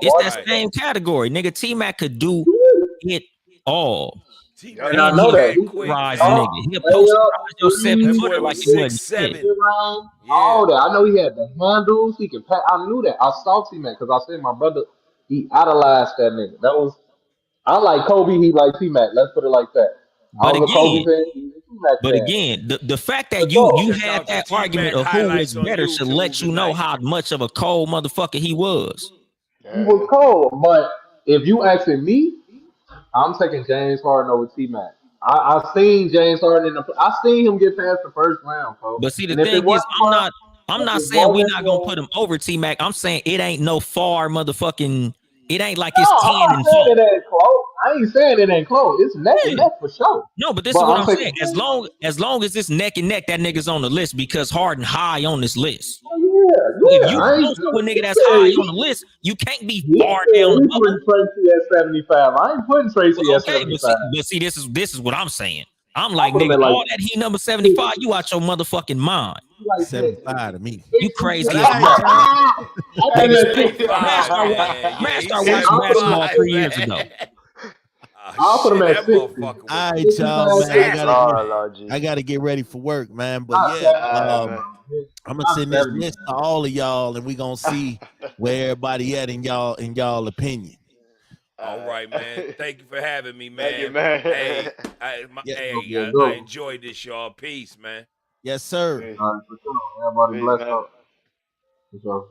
it's that Right. same category, nigga. T-Mac could do it all. T-Mac And I know that. quick, man. Rise, Oh, nigga. He'll post your 7 That footer boy like was it wasn't 6'7". shit. Yeah. All that. I know he had the handles. He could pass. I knew that. I saw T-Mac because I said my brother, he idolized that nigga. That was. I like Kobe. He like T-Mac. Let's put it like that. I But was a Kobe again, fan. He was a T-Mac But fan. again, the fact that Let's you go. Check had out the that T-Mac argument of who was highlights on better should YouTube let you know tonight. how much of a cold motherfucker he was. He was cold, but if you asking me, I'm taking James Harden over T-Mac. I seen James Harden I seen him get past the first round, folks. But see, the And if it thing is, wasn't I'm not if it saying we're wasn't not gonna for- put him over T-Mac. I'm saying it ain't no far motherfucking It ain't like No, it's I'm 10 not and saying 4. it ain't close. I ain't saying it ain't close. It's neck and neck for sure. No, but this But is what I'm I'm saying, saying. As long as it's neck and neck, that nigga's on the list because Harden high on this list. So if yeah. you I ain't. close to a nigga that's high on the list, you can't be He far said down the he bubble. putting Tracy at 75. I ain't putting Tracy at Okay, 75. but see, this is what I'm saying. I'm I like, put him nigga, at like all that he number 75, you out your motherfucking mind. like 75 to me. You But crazy all as right, fuck. y'all. I Nigga, put him at man 65. start, man. Yeah, man he's start watching I'll put him at, basketball 3 years 75, ago. man. Oh, I'll put him shit, at that 60. motherfucker was All right, 65, y'all, man. assassin. Lord, G. I gotta get ready for work, man. But not yeah, 75, Man. I'm gonna not send this 70. list to all of y'all, and we gonna see where everybody at in y'all opinion. All right, man. Thank you for having me, Thank you, man. man. Hey, Yeah. Yeah, I go. enjoyed this, y'all. Peace, man. Yes, sir. Peace. All right, for sure. Everybody Peace, blessed man. up. For sure.